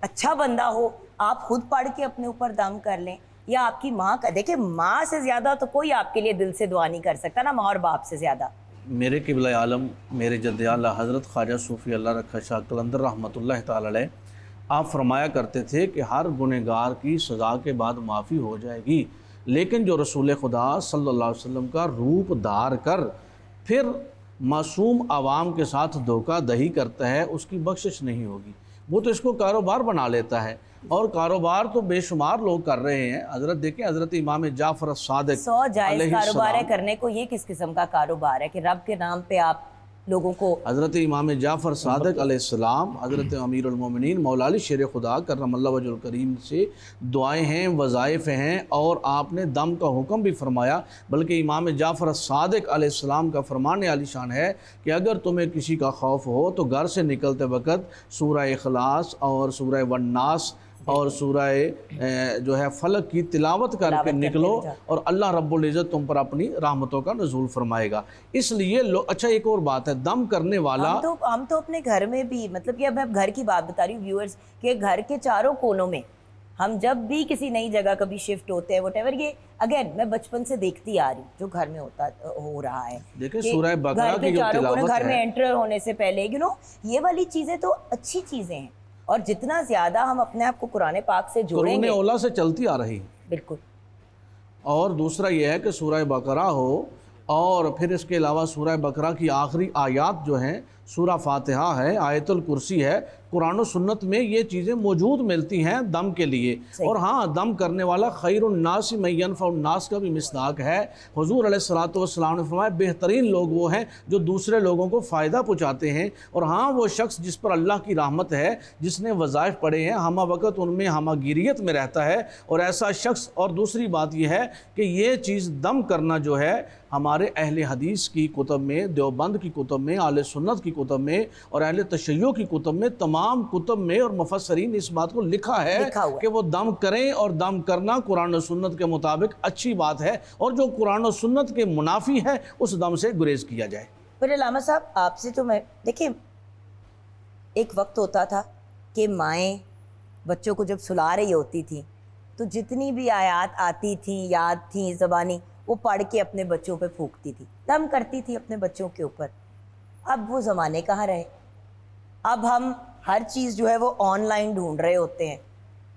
अच्छा बंदा हो, आप खुद पढ़ के अपने ऊपर दम कर लें, या आपकी माँ का। देखिए, माँ से ज़्यादा तो कोई आपके लिए दिल से दुआ नहीं कर सकता ना, माँ और बाप से ज़्यादा। मेरे क़िबला आलम मेरे जद्द आला हज़रत ख्वाजा सूफ़ी अल्लाह रखा शाह कलंदर रहमतुल्लाह ताला अलैह, आप फरमाया करते थे कि हर गुनहगार की सज़ा के बाद माफ़ी हो जाएगी, लेकिन जो रसूल खुदा सल्लल्लाहु अलैहि वसल्लम का रूप धार कर फिर मासूम आवाम के साथ धोखा दही करता है, उसकी बख्शिश नहीं होगी। वो तो इसको कारोबार बना लेता है, और कारोबार तो बेशुमार लोग कर रहे हैं। हज़रत देखें, हज़रत इमाम जाफ़र सादिक 100 जायज़ कारोबार है करने को, ये किस किस्म का कारोबार है कि रब के नाम पे आप लोगों को। हज़रत इमाम जाफ़र सादिक अलैहिस्सलाम, हज़रत अमीरुल मोमिनीन मौला अली शेर खुदा करमल्लाहु वजहुल करीम से दुआएं हैं, वज़ाइफ़ हैं, और आपने दम का हुक्म भी फरमाया। बल्कि इमाम जाफ़र सादिक अलैहिस्सलाम का फरमान आलीशान है कि अगर तुम्हें किसी का खौफ हो तो घर से निकलते वक़्त सूरह इखलास और सूरह वन्नास और सूरह जो है फलक की तिलावत करके निकलो, और अल्लाह रब्बुल इज़्ज़त तुम पर अपनी रहमतों का नज़ूल फरमाएगा। इसलिए अच्छा, एक और बात है, दम करने वाला हम तो अपने घर में भी, मतलब कि अब मैं घर की बात बता रही हूँ व्यूअर्स, के घर के चारों कोनों में हम जब भी किसी नई जगह कभी शिफ्ट होते हैं, व्हाटएवर, ये अगेन मैं बचपन से देखती आ रही हूँ जो घर में हो रहा है। देखिए, सूरह बकरा की जो तिलावत घर में एंटर होने से पहले ये वाली चीज़ें तो अच्छी चीज़ें हैं, और जितना ज़्यादा हम अपने आप को कुरान पाक से जोड़ेंगे, ओला से चलती आ रही। बिल्कुल। और दूसरा यह है कि सूरह बकरा हो, और फिर इसके अलावा सूरह बकरा की आखिरी आयात जो हैं, सूरह फातिहा है, आयतुल कुर्सी है, कुरान और सुन्नत में ये चीज़ें मौजूद मिलती हैं दम के लिए। और हाँ, दम करने वाला खैरुन्नास मन यनफ़उन्नास का भी मिसदाक है। हुज़ूर अलैहिस्सलातु वस्सलाम ने फरमाया, बेहतरीन लोग वो हैं जो दूसरे लोगों को फ़ायदा पहुँचाते हैं। और हाँ, वो शख्स जिस पर अल्लाह की रहमत है, जिसने वज़ाइफ पढ़े हैं, हमा वक़्त उनमें हमागिरियत में रहता है, और ऐसा शख्स। और दूसरी बात यह है कि ये चीज़ दम करना जो है, हमारे अहले हदीस की कुतब में, देवबंद की कुतब में, आले सुन्नत की कुतब में, और अहले तशय्यो की कुतब में, तमाम कुतब में और मुफस्सरीन ने इस बात को लिखा है कि वो दम करें, और दम करना कुरान और सुन्नत के मुताबिक अच्छी बात है, और जो कुरान और सुन्नत के मुनाफी है उस दम से गुरेज किया जाए। फिर अल्लामा साहब, आपसे तो मैं देखिए, एक वक्त होता था कि माएँ बच्चों को जब सुला रही होती थी तो जितनी भी आयात आती थी, याद थी ज़बानी, वो पढ़ के अपने बच्चों पे फूंकती थी, दम करती थी अपने बच्चों के ऊपर। अब वो ज़माने कहाँ रहे? अब हम हर चीज़ जो है वो ऑनलाइन ढूंढ रहे होते हैं।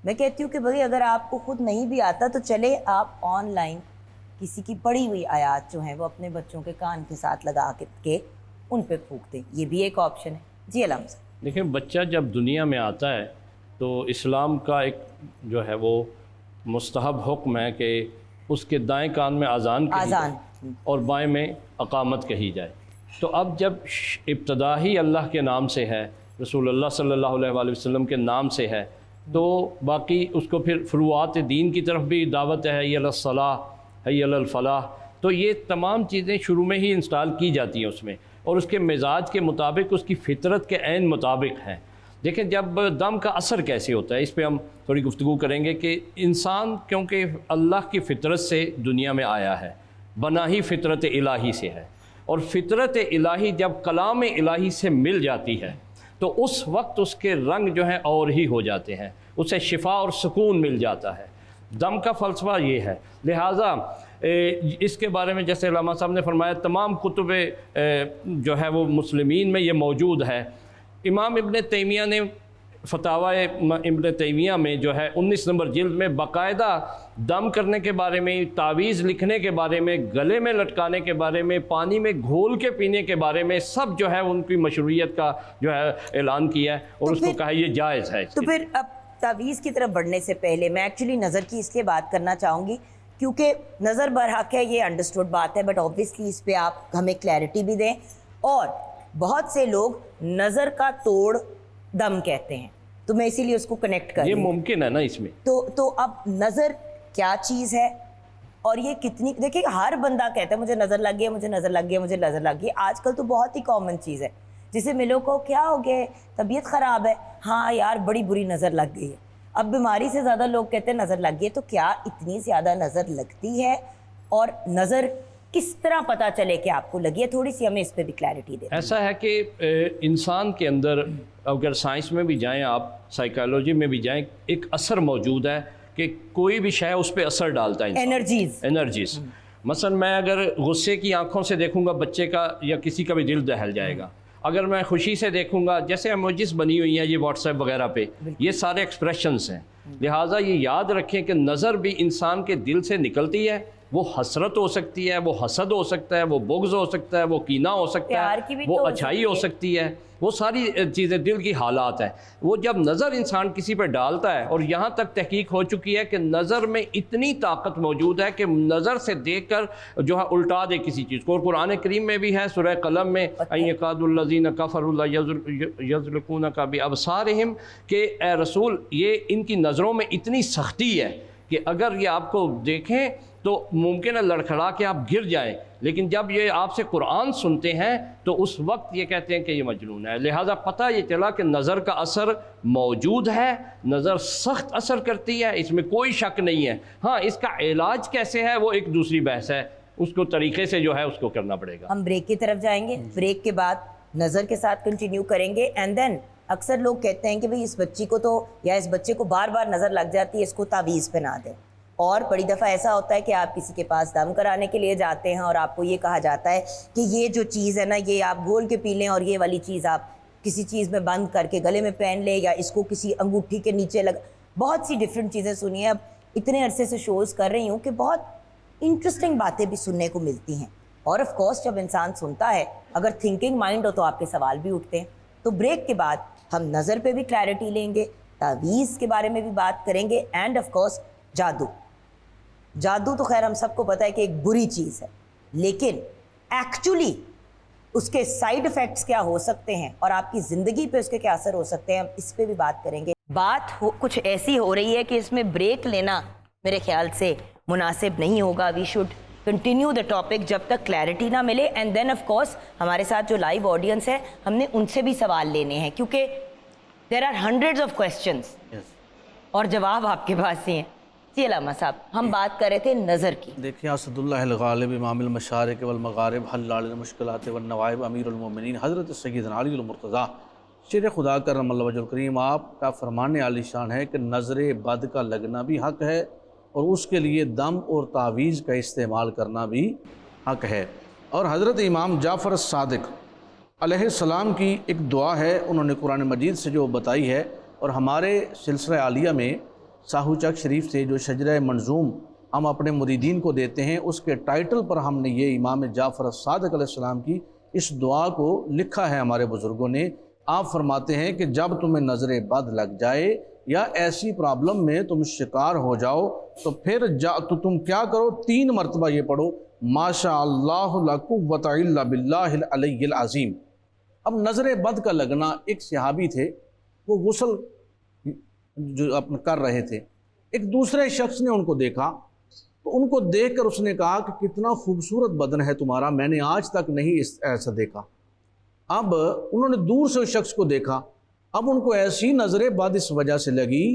मैं कहती हूँ कि भाई, अगर आपको खुद नहीं भी आता तो चले आप ऑनलाइन किसी की पढ़ी हुई आयात जो हैं वो अपने बच्चों के कान के साथ लगा के उन पे फूंक दें, ये भी एक ऑप्शन है। जी अल्लाह। देखिए, बच्चा जब दुनिया में आता है तो इस्लाम का एक जो है वो मुस्तहब हुक्म है कि उसके दाएं कान में अज़ान कही जाए और बाएं में अकामत कही जाए। तो अब जब इब्तदा ही अल्लाह के नाम से है, रसूलुल्लाह सल्लल्लाहु अलैहि वसल्लम के नाम से है, तो बाकी उसको फिर फ़ुरूआत दीन की तरफ भी दावत है, हय्या अलस्सलाह हय्या अलल फलाह, तो ये तमाम चीज़ें शुरू में ही इंस्टॉल की जाती हैं उसमें, और उसके मिजाज के मुताबिक, उसकी फ़ितरत के ऐन मुताबिक हैं। देखें, जब दम का असर कैसे होता है, इस पे हम थोड़ी गुफ्तगू करेंगे कि इंसान क्योंकि अल्लाह की फ़ितरत से दुनिया में आया है, बना ही फ़ितरत इलाही से है, और फ़ितरत इलाही जब कलाम इलाही से मिल जाती है तो उस वक्त उसके रंग जो हैं और ही हो जाते हैं, उसे शिफा और सुकून मिल जाता है। दम का फ़लसफ़ा ये है। लिहाजा इसके बारे में जैसे अल्लामा साहब ने फरमाया, तमाम कुतुब जो है वो मुस्लिमीन में ये मौजूद है। इमाम इब्न तैमिया ने फतावा इब्न तैमिया में जो है 19 नंबर जिल्द में बाकायदा दम करने के बारे में, तावीज़ लिखने के बारे में, गले में लटकाने के बारे में, पानी में घोल के पीने के बारे में, सब जो है उनकी मशरूइयत का जो है ऐलान किया है और उसको कहा ये जायज़ है। तो फिर अब तावीज़ की तरफ बढ़ने से पहले मैं एक्चुअली नज़र की इसलिए बात करना चाहूँगी क्योंकि नज़र बरहक है, ये अंडरस्टूड बात है, बट ऑब्वियसली इस पर आप हमें क्लैरिटी भी दें। और बहुत से लोग नज़र का तोड़ दम कहते हैं, तो मैं इसीलिए उसको कनेक्ट कर, ये मुमकिन है ना इसमें। तो अब नज़र क्या चीज़ है और ये कितनी, देखिए हर बंदा कहता है मुझे नज़र लग गई, मुझे नज़र लग गई, मुझे नज़र लग गई। आजकल तो बहुत ही कॉमन चीज़ है, जिसे मिलो को क्या हो गया, तबीयत ख़राब है, हाँ यार बड़ी बुरी नज़र लग गई है। अब बीमारी से ज़्यादा लोग कहते हैं नज़र लग गई है। तो क्या इतनी ज़्यादा नज़र लगती है और नज़र किस तरह पता चले कि आपको लगी है? थोड़ी सी हमें इस पर भी क्लैरिटी दें। ऐसा है कि इंसान के अंदर, अगर साइंस में भी जाएं आप, साइकोलॉजी में भी जाएं, एक असर मौजूद है कि कोई भी शय उस पर असर डालता है। एनर्जीज़ मसलन मैं अगर गुस्से की आंखों से देखूंगा बच्चे का या किसी का भी दिल दहल जाएगा। अगर मैं खुशी से देखूंगा, जैसे इमोजीज बनी हुई हैं ये व्हाट्सएप वगैरह पे, ये सारे एक्सप्रेशंस हैं। लिहाजा ये याद रखें कि नज़र भी इंसान के दिल से निकलती है। वो हसरत हो सकती है, वो हसद हो सकता है, वो बुग़्ज़ हो सकता है, वो कीना हो सकता है, वो अच्छाई हो सकती है, वो सारी चीज़ें दिल की हालात है। वो जब नज़र इंसान किसी पर डालता है, और यहाँ तक तहकीक हो चुकी है कि नज़र में इतनी ताकत मौजूद है कि नज़र से देखकर जो है उल्टा दे किसी चीज़ को। और कुरान करीम में भी है, सूरह कलम में, अय्यकादुल्लज़ीना कफ़रू यज़लिकूना बिअबसारिहिम, कि ए रसूल ये इनकी नज़रों में इतनी सख्ती है कि अगर ये आपको देखें तो मुमकिन है लड़खड़ा के आप गिर जाएं, लेकिन जब ये आपसे कुरान सुनते हैं तो उस वक्त ये कहते हैं कि ये मजनून है। लिहाजा पता ये चला कि नज़र का असर मौजूद है, नज़र सख्त असर करती है, इसमें कोई शक नहीं है। हाँ, इसका इलाज कैसे है वो एक दूसरी बहस है, उसको तरीके से जो है उसको करना पड़ेगा। हम ब्रेक की तरफ जाएंगे, ब्रेक के बाद नज़र के साथ कंटिन्यू करेंगे। एंड देन अक्सर लोग कहते हैं कि भाई इस बच्ची को तो, या इस बच्चे को बार बार नज़र लग जाती है, इसको तावीज़ पहना दें। और बड़ी दफ़ा ऐसा होता है कि आप किसी के पास दम कराने के लिए जाते हैं और आपको ये कहा जाता है कि ये जो चीज़ है ना, ये आप घोल के पी लें, और ये वाली चीज़ आप किसी चीज़ में बंद करके गले में पहन लें, या इसको किसी अंगूठी के नीचे लगा। बहुत सी डिफरेंट चीज़ें सुनी है। अब इतने अरसे से शोज़ कर रही हूँ कि बहुत इंटरेस्टिंग बातें भी सुनने को मिलती हैं। और ऑफ कोर्स जब इंसान सुनता है, अगर थिंकिंग माइंड हो तो आपके सवाल भी उठते हैं। तो ब्रेक के बाद हम नज़र पे भी क्लैरिटी लेंगे, तावीज़ के बारे में भी बात करेंगे, एंड ऑफ कोर्स जादू तो खैर हम सबको पता है कि एक बुरी चीज़ है, लेकिन एक्चुअली उसके साइड इफ़ेक्ट्स क्या हो सकते हैं और आपकी ज़िंदगी पे उसके क्या असर हो सकते हैं, हम इस पे भी बात करेंगे। कुछ ऐसी हो रही है कि इसमें ब्रेक लेना मेरे ख्याल से मुनासिब नहीं होगा। We should continue the topic जब तक क्लैरिटी ना मिले। एंड देन ऑफ कोर्स हमारे साथ जो लाइव ऑडियंस है, हमने उनसे भी सवाल लेने हैं, क्योंकि there are hundreds of questions और जवाब आपके पास ही हैं। जी अल्लामा साहब, हम बात कर रहे थे नज़र की। देखिए, असदुल्लाह गालिब इमामुल मशारिक़ वल मगारिब हल्लाल मुश्किलात वन नवाइब अमीरुल मोमिनीन हज़रत सय्यदना अली मुर्तज़ा शेर खुदा करमल्लाहु वजहुल करीम, आपका फरमान आलीशान है कि नज़र बद का लगना भी हक़ है और उसके लिए दम और तावीज़ का इस्तेमाल करना भी हक़ है। और हज़रत इमाम जाफ़र सादिक़ अलैहिस्सलाम की एक दुआ है, उन्होंने कुरान मजीद से जो बताई है, और हमारे सिलसिला आलिया में साहू चक शरीफ से जो शजरा मंजूम हम अपने मुरीदीन को देते हैं, उसके टाइटल पर हमने ये इमाम जाफ़र सादिक़ अलैहिस्सलाम की इस दुआ को लिखा है हमारे बुज़ुर्गों ने, आप फरमाते हैं कि जब तुम्हें नज़र बद लग जाए या ऐसी प्रॉब्लम में तुम शिकार हो जाओ तो फिर तो तुम क्या करो, 3 मरतबा ये पढ़ो, माशा अल्लाह ला कुव्वता इल्ला बिल्लाहिल अलिय्यिल अज़ीम। अब नज़र बद का लगना, एक सहाबी थे, वो गुस्ल जो अपन कर रहे थे, एक दूसरे शख्स ने उनको देखा, तो उनको देखकर उसने कहा कि कितना खूबसूरत बदन है तुम्हारा, मैंने आज तक नहीं ऐसा देखा। अब उन्होंने दूर से उस शख्स को देखा, अब उनको ऐसी नज़र बद इस वजह से लगी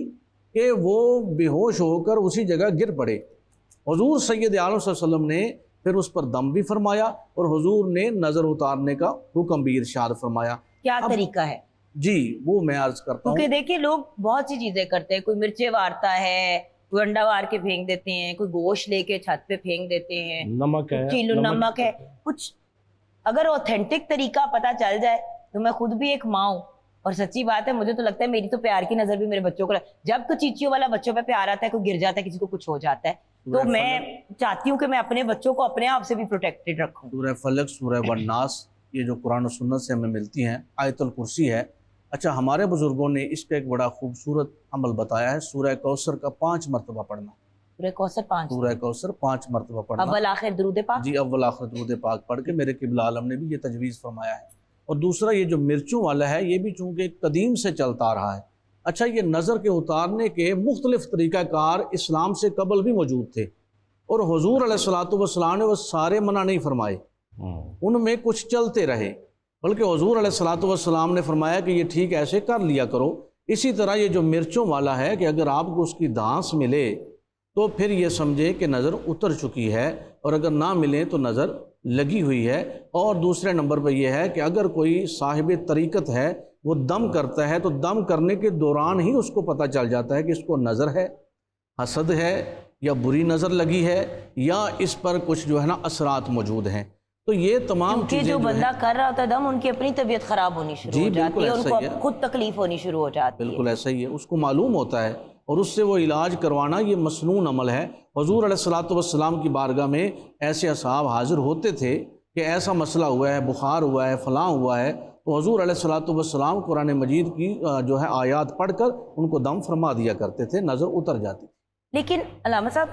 कि वो बेहोश होकर उसी जगह गिर पड़े। हुजूर सैयद आलम सल्लल्लाहु अलैहि वसल्लम ने फिर उस पर दम भी फरमाया और हुजूर ने नज़र उतारने का हुक्म भी इरशाद फरमाया। क्या तरीका है जी, वो मैं अर्ज करता हूँ। क्योंकि देखिए लोग बहुत सी चीजें करते हैं, कोई मिर्चे वारता है, कोई अंडा वार के फेंक देते हैं, कोई गोश्त लेके छत पे फेंक देते हैं, नमक है, चीलो नमक है, कुछ अगर ऑथेंटिक तरीका पता चल जाए तो मैं खुद भी एक माँ हूँ और सच्ची बात है, मुझे तो लगता है मेरी तो प्यार की नजर भी मेरे बच्चों को जब तो चीचियों वाला बच्चों पे प्यार आता है, कोई गिर जाता है, किसी को कुछ हो जाता है, तो मैं चाहती हूँ कि मैं अपने बच्चों को अपने आप से भी प्रोटेक्टेड रखूँ। सूरह फलक, सूरह वन्नास, ये जो कुरान और सुन्नत से हमें मिलती हैं, आयतुल कुर्सी है। अच्छा, हमारे बुजुर्गों ने इसका एक बड़ा खूबसूरत अमल बताया है, सूरह कौसर का 5 मरतबा पढ़ना। सूरह कौसर 5, सूरह कौसर 5 मरतबा पढ़ना, अव्वल आखिर दुरूद पाक। जी, अव्वल आखिर दुरूद पाक पढ़ के मेरे क़िबला आलम ने भी ये तजवीज़ फरमाया है। और दूसरा ये जो मिर्चों वाला है, ये भी चूँकि कदीम से चलता आ रहा है। अच्छा, ये नज़र के उतारने के मुख्तलिफ तरीक़ाकार इस्लाम से कबल भी मौजूद थे और हुज़ूर अलैहिस्सलातु वस्सलाम ने वो सारे मना नहीं फरमाए, उनमें कुछ चलते रहे, बल्कि हुज़ूर अलैहिस्सलातु वस्सलाम ने फरमाया कि ये ठीक ऐसे कर लिया करो। इसी तरह ये जो मिर्चों वाला है कि अगर आपको उसकी दांस मिले तो फिर ये समझे कि नज़र उतर चुकी है, और अगर ना मिले तो नज़र लगी हुई है। और दूसरे नंबर पर यह है कि अगर कोई साहिब तरीक़त है, वो दम करता है, तो दम करने के दौरान ही उसको पता चल जाता है कि इसको नज़र है, हसद है, या बुरी नज़र लगी है, या इस पर कुछ जो है ना असरात मौजूद हैं। तो ये तमाम चीज़ें जो बंदा कर रहा होता है दम, उनकी अपनी तबीयत खराब होनी शुरू हो जाती है, उनको खुद तकलीफ होनी शुरू हो जाती है। बिल्कुल ऐसा ही है, उसको मालूम होता है और उससे वो इलाज करवाना ये मसनून अमल है। हुज़ूर अलैहिस्सलातु वस्सलाम की बारगाह में ऐसे असहाब हाजिर होते थे कि ऐसा मसला हुआ है, बुखार हुआ है, फ़लाँ हुआ है, तो हुज़ूर अलैहिस्सलातु वस्सलाम कुरान मजीद की जो है आयात पढ़कर उनको दम फरमा दिया करते थे, नज़र उतर जाती। लेकिन अल्लामा साहब,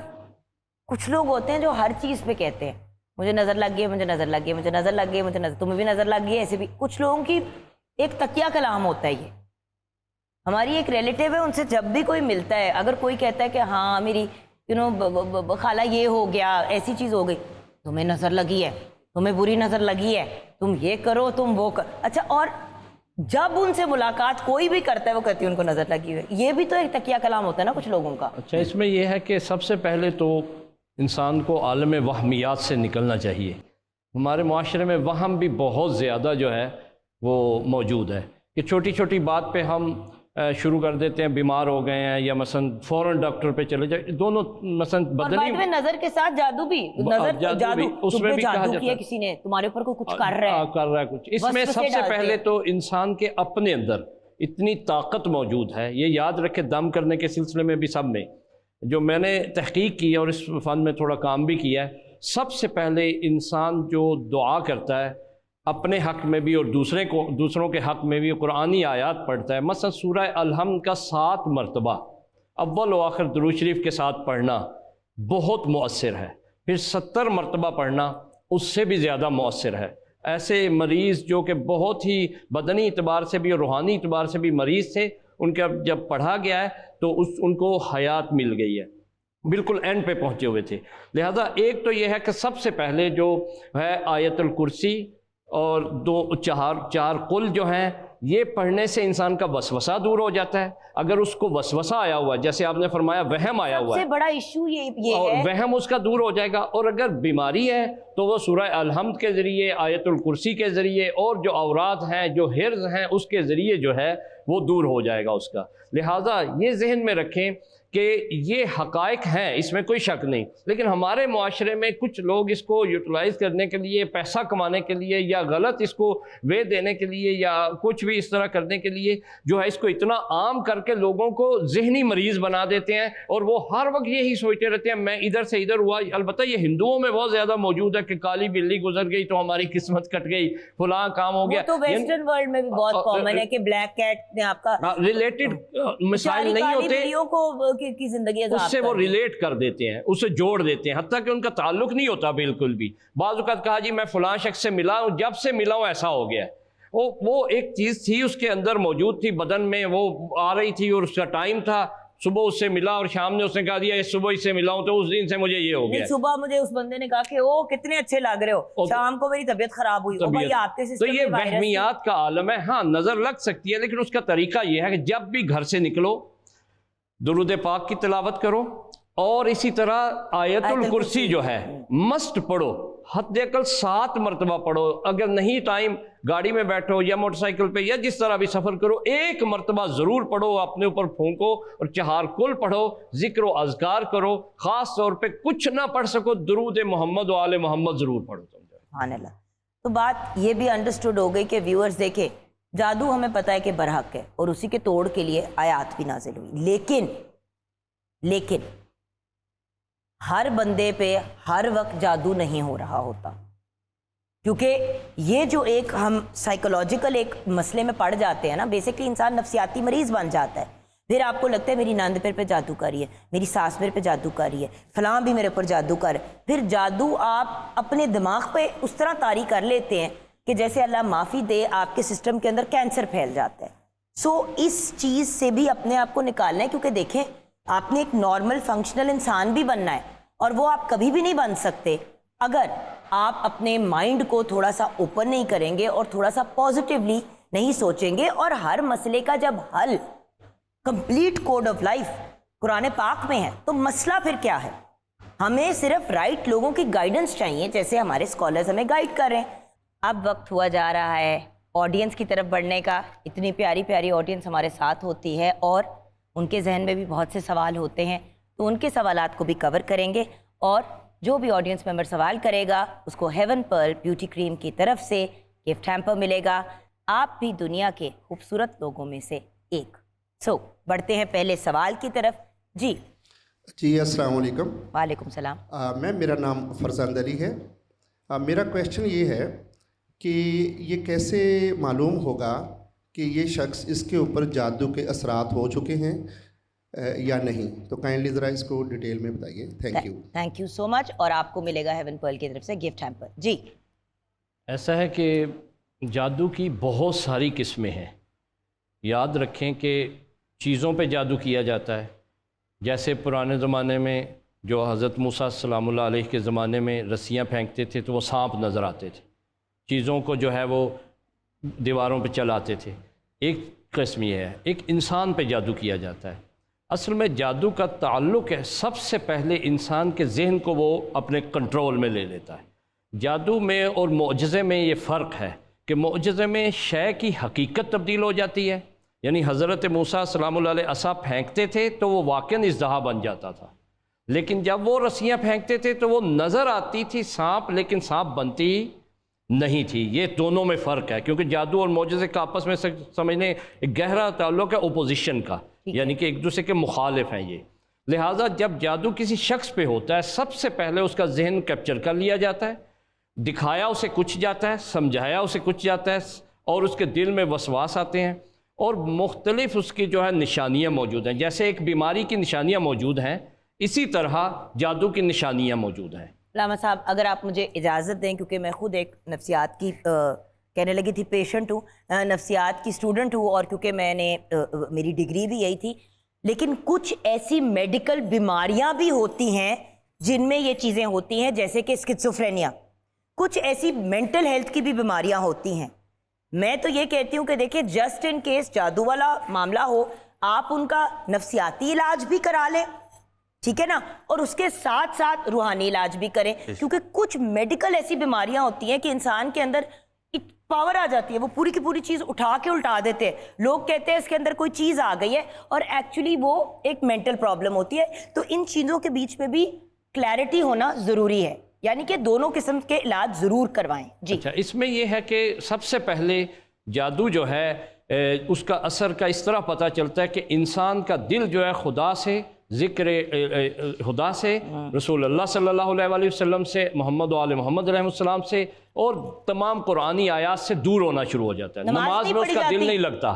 कुछ लोग होते हैं जो हर चीज़ पे कहते हैं मुझे नज़र लग गई, मुझे नज़र लग गई, मुझे नज़र लग गई, मुझे नज़र, तुम्हें भी नज़र लग गई। ऐसे भी कुछ लोगों की एक तकिया कलाम होता है। ये हमारी एक रिलेटिव है, उनसे जब भी कोई मिलता है, अगर कोई कहता है कि हाँ मेरी खाला ये हो गया, ऐसी चीज़ हो गई, तुम्हें नज़र लगी है, तुम्हें बुरी नज़र लगी है, तुम ये करो, तुम वो कर। अच्छा, और जब उनसे मुलाकात कोई भी करता है वो कहती है उनको नज़र लगी हुई है। ये भी तो एक तकिया कलाम होता है ना कुछ लोगों का। अच्छा, इसमें यह है कि सबसे पहले तो इंसान को आलम वहमियात से निकलना चाहिए। हमारे माशरे में वहम भी बहुत ज़्यादा जो है वो मौजूद है कि छोटी छोटी बात पे हम शुरू कर देते हैं, बीमार हो गए हैं या मसलन फ़ौरन डॉक्टर पे चले जाए, दोनों मसलन बदनी में नज़र के साथ जादू भी, जादू उसमें भी कहा जाता है किसी ने तुम्हारे ऊपर कुछ कर रहा है कुछ। इसमें सबसे पहले तो इंसान के अपने अंदर इतनी ताकत मौजूद है, ये याद रखे, दम करने के सिलसिले में भी सब में जो मैंने तहकीक की है और इस फ़न में थोड़ा काम भी किया है, सबसे पहले इंसान जो दुआ करता है अपने हक़ में भी और दूसरों के हक़ में भी कुरानी आयात पढ़ता है। मसलन सूरह अल-हम्द का 7 मरतबा अव्वल व आखिर दुरूद शरीफ के साथ पढ़ना बहुत मुअस्सिर है। फिर 70 मरतबा पढ़ना उससे भी ज़्यादा मुअस्सिर है। ऐसे मरीज़ जो कि बहुत ही बदनी इतबार से भी और रूहानी इतबार से भी मरीज़ थे, उनका जब पढ़ा गया है तो उनको हयात मिल गई है, बिल्कुल एंड पे पहुँचे हुए थे। लिहाजा एक तो यह है कि सबसे पहले जो है आयतुल कुर्सी और 4 कुल जो हैं, ये पढ़ने से इंसान का वसवसा दूर हो जाता है। अगर उसको वसवसा आया हुआ है, जैसे आपने फरमाया वहम आया हुआ है, सबसे बड़ा इशू ये और है, वहम उसका दूर हो जाएगा। और अगर बीमारी है तो वो सूरह अल-हम्द के ज़रिए, आयतुल कुर्सी के ज़रिए और जो औरात हैं, जो हिर्ज़ हैं, उसके ज़रिए जो है वो दूर हो जाएगा उसका। लिहाजा ये जहन में रखें कि ये हकायक हैं, इसमें कोई शक नहीं, लेकिन हमारे मुआशरे में कुछ लोग इसको यूटिलाइज़ करने के लिए, पैसा कमाने के लिए, या गलत इसको वे देने के लिए, या कुछ भी इस तरह करने के लिए जो है इसको इतना आम करके लोगों को जहनी मरीज़ बना देते हैं, और वो हर वक्त यही सोचते रहते हैं मैं इधर से इधर हुआ। अलबत्ता ये हिंदुओं में बहुत ज़्यादा मौजूद है कि काली बिल्ली गुजर गई तो हमारी किस्मत कट गई, फलां काम हो गया। तो वेस्टर्न वर्ल्ड में भी बहुत कॉमन है कि ब्लैक कैट ने आपका रिलेटेड मिसाइल नहीं होते की जिंदगी उससे वो रिलेट कर देते हैं, उससे जोड़ देते हैं, हत्ता कि उनका ताल्लुक नहीं होता बिल्कुल भी। बाज़ औक़ात कहा जी मैं फलां शख्स से मिला हूँ, जब से मिला हूँ ऐसा हो गया। वो एक चीज़ थी उसके अंदर मौजूद थी, बदन में वो आ रही थी, और उसका टाइम था, सुबह उससे मिला और शाम ने उसने कहा दिया सुबह इससे मिला हूँ तो उस दिन से मुझे ये हो गया। सुबह मुझे उस बंदे ने कहा कि ओ कितने अच्छे लग रहे हो, शाम को मेरी तबीयत खराब हुई। भाई आपके तो ये वहमियात का आलम है। हाँ नजर लग सकती है, लेकिन उसका तरीका ये है कि जब भी घर से निकलो दुरूद पाक की तिलावत करो, और इसी तरह आयतुल कुर्सी जो है मस्ट पढ़ो, हद अकल 7 मरतबा पढ़ो। अगर नहीं टाइम गाड़ी में बैठो या मोटरसाइकिल पे या जिस तरह भी सफ़र करो, 1 मरतबा ज़रूर पढ़ो, अपने ऊपर फूंको और 4 कुल पढ़ो, जिक्र व अज़कार करो। ख़ास तौर पे कुछ ना पढ़ सको दुरूद मोहम्मद व आले मोहम्मद ज़रूर पढ़ो। सुभान अल्लाह। तो बात ये भी अंडरस्टूड हो गई कि व्यूअर्स देखे जादू हमें पता है कि बरहक है और उसी के तोड़ के लिए आयात भी नाजिल हुई, लेकिन हर बंदे पे हर वक्त जादू नहीं हो रहा होता, क्योंकि ये जो एक हम साइकोलॉजिकल एक मसले में पड़ जाते हैं ना, बेसिकली इंसान नफ्सियाती मरीज बन जाता है। फिर आपको लगता है मेरी नंद मेरे पे जादू कर रही है, मेरी सास मेरे पे जादू कर रही है, फलां भी मेरे ऊपर जादू कर। फिर जादू आप अपने दिमाग पे उस तरह तारी कर लेते हैं कि जैसे अल्लाह माफ़ी दे आपके सिस्टम के अंदर कैंसर फैल जाता है। सो इस चीज़ से भी अपने आप को निकालना है, क्योंकि देखें आपने एक नॉर्मल फंक्शनल इंसान भी बनना है, और वो आप कभी भी नहीं बन सकते अगर आप अपने माइंड को थोड़ा सा ओपन नहीं करेंगे और थोड़ा सा पॉजिटिवली नहीं सोचेंगे। और हर मसले का जब हल complete code of life Quran पाक में है, तो मसला फिर क्या है? हमें सिर्फ राइट लोगों की गाइडेंस चाहिए, जैसे हमारे स्कॉलर्स हमें गाइड कर रहे हैं। अब वक्त हुआ जा रहा है ऑडियंस की तरफ बढ़ने का। इतनी प्यारी प्यारी ऑडियंस हमारे साथ होती है और उनके जहन में भी बहुत से सवाल होते हैं, तो उनके सवालात को भी कवर करेंगे, और जो भी ऑडियंस मेंबर सवाल करेगा उसको हेवन पर्ल ब्यूटी क्रीम की तरफ से गिफ्ट हैम्पर मिलेगा। आप भी दुनिया के खूबसूरत लोगों में से एक। बढ़ते हैं पहले सवाल की तरफ। जी अस्सलाम वालेकुम। वालेकुम सलाम। मैम मेरा नाम फरजांद अली है। मेरा क्वेश्चन ये है कि ये कैसे मालूम होगा कि ये शख्स इसके ऊपर जादू के असरात हो चुके हैं या नहीं? तो काइंडली ज़रा इसको डिटेल में बताइए। Thank you so much. और आपको मिलेगा हेवन पर्ल की तरफ से गिफ्ट हैम्पर। जी ऐसा है कि जादू की बहुत सारी किस्में हैं। याद रखें कि चीज़ों पे जादू किया जाता है। जैसे पुराने ज़माने में जो हज़रत मूसा सलामुल्लाह अलैहि के ज़माने में रस्सियाँ फेंकते थे तो वो सांप नज़र आते थे, चीज़ों को जो है वो दीवारों पे चलाते थे। एक किस्म ये है। एक इंसान पे जादू किया जाता है। असल में जादू का ताल्लुक़ है सबसे पहले इंसान के जहन को वो अपने कंट्रोल में ले लेता है। जादू में और मुअजिज़े में ये फ़र्क है कि मुअजिज़े में शय की हकीकत तब्दील हो जाती है, यानी हज़रत मूसा सलामुल्लाह अलैहि असा फेंकते थे तो वो वाक़ई इज़्दहा बन जाता था, लेकिन जब वो रस्सियाँ फेंकते थे तो वो नज़र आती थी सांप, लेकिन सांप बनती नहीं थी। ये दोनों में फ़र्क है, क्योंकि जादू और मुअजिज़े का आपस में समझने एक गहरा ताल्लुक़ है ओपोजिशन का, यानी कि एक दूसरे के मुखालिफ हैं ये। लिहाजा जब जादू किसी शख्स पे होता है सबसे पहले उसका जहन कैप्चर कर लिया जाता है, दिखाया उसे कुछ जाता है, समझाया उसे कुछ जाता है, और उसके दिल में वसवास आते हैं, और मुख्तलिफ उसकी जो है निशानियाँ मौजूद हैं। जैसे एक बीमारी की निशानियाँ मौजूद हैं, इसी तरह जादू की निशानियाँ मौजूद हैं। लामा साहब अगर आप मुझे इजाज़त दें, क्योंकि मैं ख़ुद एक नफ्सियात की कहने लगी थी पेशेंट हूँ, नफ्सियात की स्टूडेंट हूँ, और क्योंकि मैंने मेरी डिग्री भी यही थी, लेकिन कुछ ऐसी मेडिकल बीमारियाँ भी होती हैं जिनमें ये चीज़ें होती हैं, जैसे कि स्किज़ोफ्रेनिया। कुछ ऐसी मेंटल हेल्थ की भी बीमारियाँ होती हैं। मैं तो ये कहती हूँ कि देखिए जस्ट इन केस जादू वाला मामला हो, आप उनका नफ्सियाती इलाज भी करा लें, ठीक है ना, और उसके साथ साथ रूहानी इलाज भी करें, क्योंकि कुछ मेडिकल ऐसी बीमारियां होती हैं कि इंसान के अंदर पावर आ जाती है, वो पूरी की पूरी चीज़ उठा के उल्टा देते हैं। लोग कहते हैं इसके अंदर कोई चीज़ आ गई है और एक्चुअली वो एक मेंटल प्रॉब्लम होती है। तो इन चीज़ों के बीच में भी क्लैरिटी होना ज़रूरी है, यानी कि दोनों किस्म के इलाज ज़रूर करवाएं। जी अच्छा, इसमें यह है कि सबसे पहले जादू जो है उसका असर का इस तरह पता चलता है कि इंसान का दिल जो है खुदा से, ज़िक्र खुदा से, रसूलुल्लाह सल्लल्लाहु अलैहि वसल्लम से, मोहम्मद वाले मोहम्मद अलैहिस्सलाम से और तमाम कुरानी आयात से दूर होना शुरू हो जाता है। नमाज में उसका दिल नहीं लगता,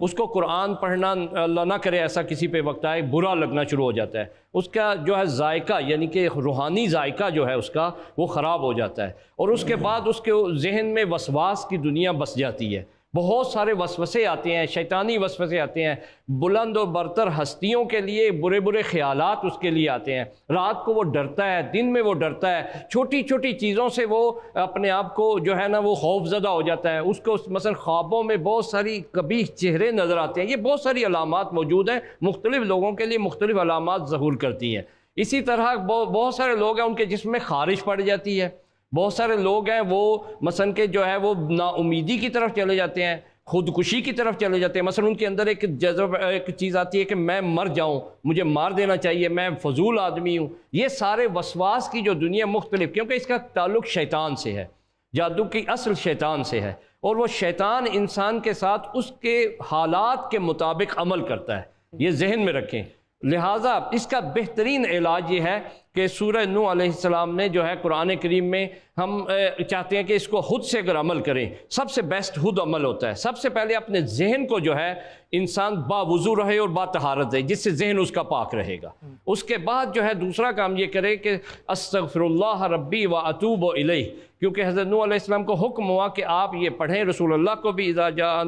उसको कुरान पढ़ना, अल्लाह ना करे ऐसा किसी पे वक्त आए, बुरा लगना शुरू हो जाता है। उसका जो है जायका, यानी कि रूहानी जायका जो है उसका, वो ख़राब हो जाता है और उसके बाद उसके जहन में वसवास की दुनिया बस जाती है। बहुत सारे वसवसे आते हैं, शैतानी वसवसे आते हैं, बुलंद और बरतर हस्तियों के लिए बुरे बुरे ख्यालात उसके लिए आते हैं। रात को वो डरता है, दिन में वो डरता है, छोटी छोटी चीज़ों से वो अपने आप को जो है ना वो खौफजदा हो जाता है। उसको मसलन ख्वाबों में बहुत सारी कबीह चेहरे नज़र आते हैं। ये बहुत सारी अलामात मौजूद हैं, मुख्तलिफ लोगों के लिए मुख्तलिफ अलामात ज़हूर करती हैं। इसी तरह बहुत सारे लोग हैं उनके जिस्म में खारिश पड़ जाती है। बहुत सारे लोग हैं वो मसलन के जो है वो नाउमीदी की तरफ चले जाते हैं, खुदकुशी की तरफ चले जाते हैं। मसलन उनके अंदर एक जज्बा, एक चीज़ आती है कि मैं मर जाऊं, मुझे मार देना चाहिए, मैं फजूल आदमी हूं। ये सारे वसवास की जो दुनिया मुख्तलिफ, क्योंकि इसका ताल्लुक शैतान से है, जादू की असल शैतान से है और वो शैतान इंसान के साथ उसके हालात के मुताबिक अमल करता है। ये जहन में रखें। लिहाजा इसका बेहतरीन इलाज ये है कि सूरह नूह अलैहिस्सलाम ने जो है कुरान करीम में, हम चाहते हैं कि इसको खुद से अगर अमल करें, सबसे बेस्ट खुद अमल होता है। सबसे पहले अपने जहन को जो है इंसान बावुज़ू रहे और बातहारत रहे, जिससे जहन उसका पाक रहेगा। उसके बाद जो है दूसरा काम ये करे कि अस्तगफिरुल्लाह रब्बी व अतूबु इलैह, क्योंकि हज़रत नूह अलैहिस्सलाम को हुक्म हुआ कि आप ये पढ़ें। रसूलुल्लाह को भी इज़ा जा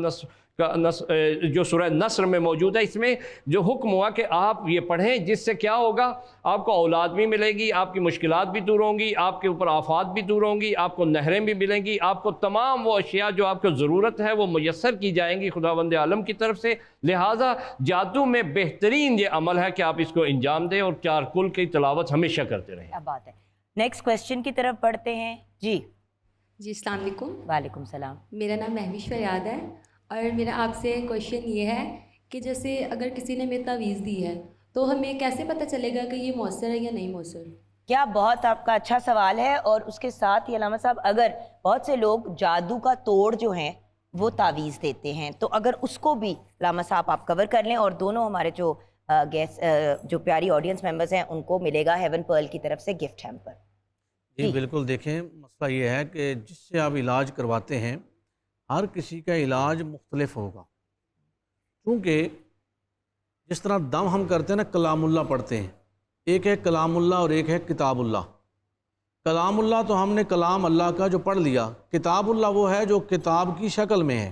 जो सूरह नस्र में मौजूद है, इसमें जो हुक्म हुआ कि आप ये पढ़ें, जिससे क्या होगा, आपको औलाद भी मिलेगी, आपकी मुश्किलात भी दूर होंगी, आपके ऊपर आफात भी दूर होंगी, आपको नहरें भी मिलेंगी, आपको तमाम वो अशिया जो आपको ज़रूरत है वो मुयस्सर की जाएंगी खुदावंद आलम की तरफ से। लिहाजा जादू में बेहतरीन ये अमल है कि आप इसको अंजाम दें और चार कुल की तिलावत हमेशा करते रहें। क्या बात है। नेक्स्ट क्वेश्चन की तरफ बढ़ते हैं। जी अस्सलाम वालेकुम। वालेकुम सलाम। मेरा नाम महविश फरियाद है और मेरा आपसे क्वेश्चन ये है कि जैसे अगर किसी ने हमें तावीज़ दी है तो हमें कैसे पता चलेगा कि ये मौसर है या नहीं मौसर? क्या बहुत आपका अच्छा सवाल है। और उसके साथ ही अलामा साहब, अगर बहुत से लोग जादू का तोड़ जो हैं वो तावीज़ देते हैं, तो अगर उसको भी अलामा साहब आप कवर कर लें, और दोनों हमारे जो गेस्ट जो प्यारी ऑडियंस मेंबर्स हैं उनको मिलेगा हेवन पर्ल की तरफ से गिफ्ट हैम्पर। जी बिल्कुल। देखें, मसला ये है कि जिससे आप इलाज करवाते हैं हर किसी का इलाज मुख्तलिफ होगा, क्योंकि जिस तरह दम हम करते हैं ना, कलामुल्लाह पढ़ते हैं, एक है कलामुल्लाह और एक है किताबुल्लाह। कलामुल्लाह तो हमने कलाम अल्लाह का जो पढ़ लिया, किताबुल्लाह वो है जो किताब की शक्ल में है।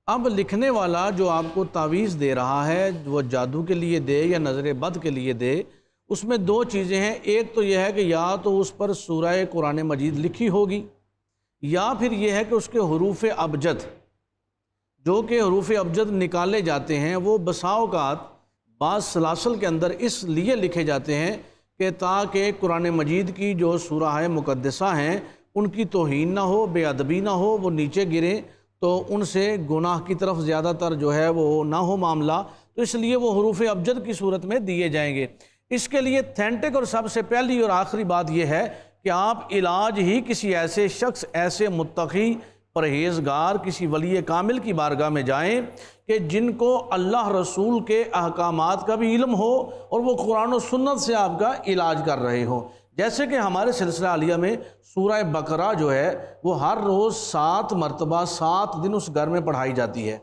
अब लिखने वाला जो आपको तावीज़ दे रहा है, वो जादू के लिए दे या नज़र बद के लिए दे, उसमें दो चीज़ें हैं। एक तो यह है कि या तो उस पर सूरह कुरान मजीद लिखी होगी, या फिर यह है कि उसके हरूफ अबजद, जो कि हरूफ अबजद निकाले जाते हैं, वो बसाओकात बाज़ सलासल के अंदर इसलिए लिखे जाते हैं कि ताकि कुरान मजीद की जो सूरह मुक़द्दसा हैं उनकी तौहीन ना हो, बेअदबी ना हो, वो नीचे गिरें तो उनसे गुनाह की तरफ ज़्यादातर जो है वो ना हो मामला, तो इसलिए वो हरूफ अबजद की सूरत में दिए जाएंगे। इसके लिए ऑथेंटिक और सबसे पहली और आखिरी बात यह है कि आप इलाज ही किसी ऐसे शख्स, ऐसे मुत्तकी परहेज़गार, किसी वली कामिल की बारगाह में जाएं कि जिनको अल्लाह रसूल के अहकामात का भी इल्म हो और वो कुरान और सुन्नत से आपका इलाज कर रहे हो। जैसे कि हमारे सिलसिला आलिया में सूरह बकरा जो है वो हर रोज़ 7 मरतबा 7 दिन उस घर में पढ़ाई जाती है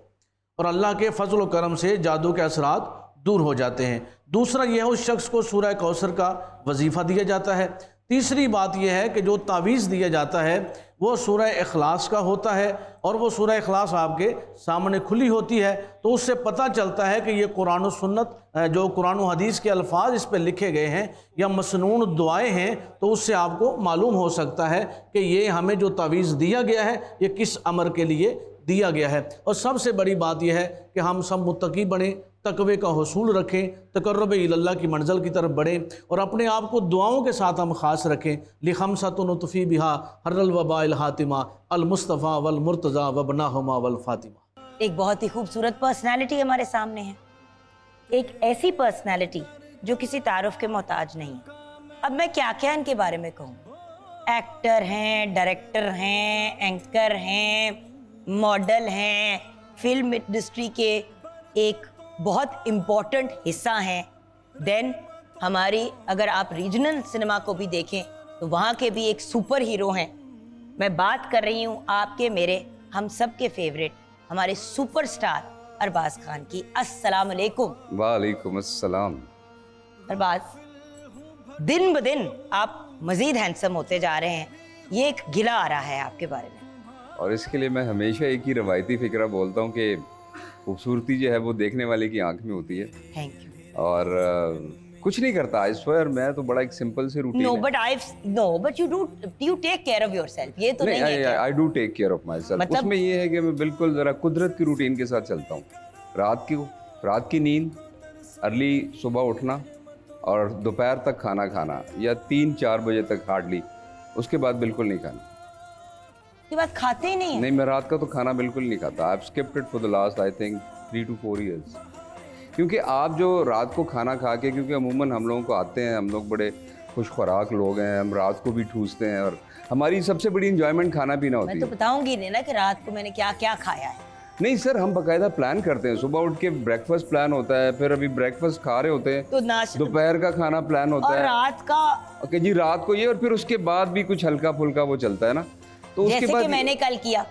और अल्लाह के फजल व करम से जादू के असरात दूर हो जाते हैं। दूसरा यह है उस शख्स को सूरह कौसर का वजीफ़ा दिया जाता है। तीसरी बात यह है कि जो तावीज़ दिया जाता है वो सूरह इखलास का होता है और वो सूरह इखलास आपके सामने खुली होती है, तो उससे पता चलता है कि ये कुरान और सुन्नत, जो कुरान और हदीस के अल्फाज इस पर लिखे गए हैं या मसनून दुआएं हैं, तो उससे आपको मालूम हो सकता है कि ये हमें जो तावीज़ दिया गया है ये किस अमर के लिए दिया गया है। और सबसे बड़ी बात यह है कि हम सब मुत्तकी बने, तकवे का हसूल रखें, तकर्रब इल्लाह की मंज़िल की तरफ बढ़ें और अपने आप को दुआओं के साथ हम ख़ास रखें। लिखमसतुन नुतफ़ी बिहा हर्रल वबाइल हातिमा अल मुस्तफ़ा वल मुर्तज़ा वबनाहुमा वल फ़ातिमा। एक बहुत ही खूबसूरत पर्सनालिटी हमारे सामने है, एक ऐसी पर्सनालिटी जो किसी तारुफ के मोहताज नहीं। अब मैं क्या क्या इनके बारे में कहूँ। एक्टर हैं, डायरेक्टर हैं, एंकर हैं, मॉडल हैं, फिल्म इंडस्ट्री के एक बहुत इम्पोर्टेंट हिस्सा हैं। देन हमारी अगर आप रीजनल सिनेमा को भी देखें तो वहाँ के भी एक सुपर हीरो हैं। मैं बात कर रही हूँ आपके, मेरे, हम सब के फेवरेट, हमारे सुपरस्टार अरबाज खान की। अस्सलाम वालेकुम। वालेकुम अस्सलाम। अरबाज, दिन ब दिन आप मजीद हैंडसम होते जा रहे हैं, ये एक गिला आ रहा है आपके बारे में। और इसके लिए मैं हमेशा एक ही रवायती फिक्रा बोलता हूँ कि खूबसूरती जो है वो देखने वाले की आंख में होती है। Thank you. और कुछ नहीं करता, आई स्वेयर, मैं तो बड़ा एक सिंपल सी रूटीन नो है। But you take care of yourself, ये तो नहीं है क्या? I do take care of myself. मतलब- उसमें ये है कि मैं बिल्कुल ज़रा कुदरत की रूटीन के साथ चलता हूँ। रात की नींद, अर्ली सुबह उठना और दोपहर तक खाना खाना, या 3-4 बजे तक हार्डली, उसके बाद बिल्कुल नहीं खाना। ये बात खाते ही नहीं है। नहीं, मैं रात का तो खाना बिल्कुल नहीं खाता। I have skipped it for the last I think 3 to 4 years। क्योंकि आप जो रात को खाना खा के, क्योंकि अमूमन हम लोगों को आते हैं, हम लोग बड़े खुश खुराक लोग हैं, हम रात को भी ठूसते हैं और हमारी सबसे बड़ी इंजॉयमेंट खाना पीना होती मैं तो है। बताऊंगी नहीं ना कि रात को मैंने क्या क्या खाया है। नहीं सर, हम बाकायदा प्लान करते हैं। सुबह उठ के ब्रेकफास्ट प्लान होता है, फिर अभी ब्रेकफास्ट खा रहे होते हैं, तो नाश्ता दोपहर का खाना प्लान होता और है, रात का, ओके जी, रात को ये, और फिर उसके बाद भी कुछ हल्का फुल्का वो चलता है ना, तो उसके जैसे कि बाद मैंने कल किया।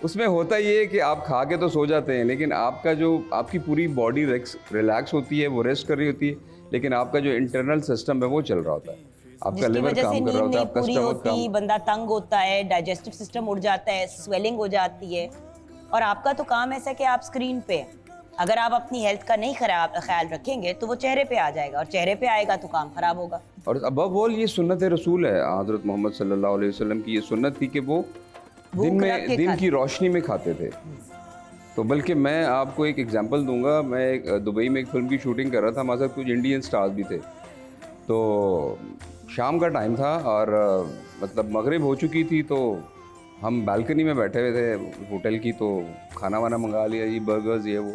उसमें होता ये है कि आप खा के तो सो जाते हैं, लेकिन आपकी पूरी बॉडी रिलैक्स होती है, वो रेस्ट कर रही होती है, लेकिन आपका जो इंटरनल सिस्टम है वो चल रहा होता है, आपका जिसकी लिवर वजह से काम कर नींद रहा होता है, नहीं आपका पूरी स्टमक होती, काम। बंदा तंग होता है, डाइजेस्टिव सिस्टम उड़ जाता है, स्वेलिंग हो जाती है। और आपका तो काम ऐसा है कि आप स्क्रीन पे हैं। अगर आप अपनी हेल्थ का नहीं ख्याल रखेंगे तो वो चेहरे पे आ जाएगा, और चेहरे पे आएगा तो काम खराब होगा। और अबव ऑल ये सुन्नत रसूल है, हज़रत मोहम्मद सल्लल्लाहु अलैहि वसल्लम की ये सुन्नत थी कि वो दिन की रोशनी में खाते थे। तो बल्कि मैं आपको एक एग्जांपल दूंगा। मैं दुबई में एक फिल्म की शूटिंग कर रहा था, हमारे साथ कुछ इंडियन स्टार्स भी थे। तो शाम का टाइम था और मतलब मगरिब हो चुकी थी, तो हम बालकनी में बैठे हुए थे होटल की, तो खाना वाना मंगा लिया, ये बर्गर्स ये वो।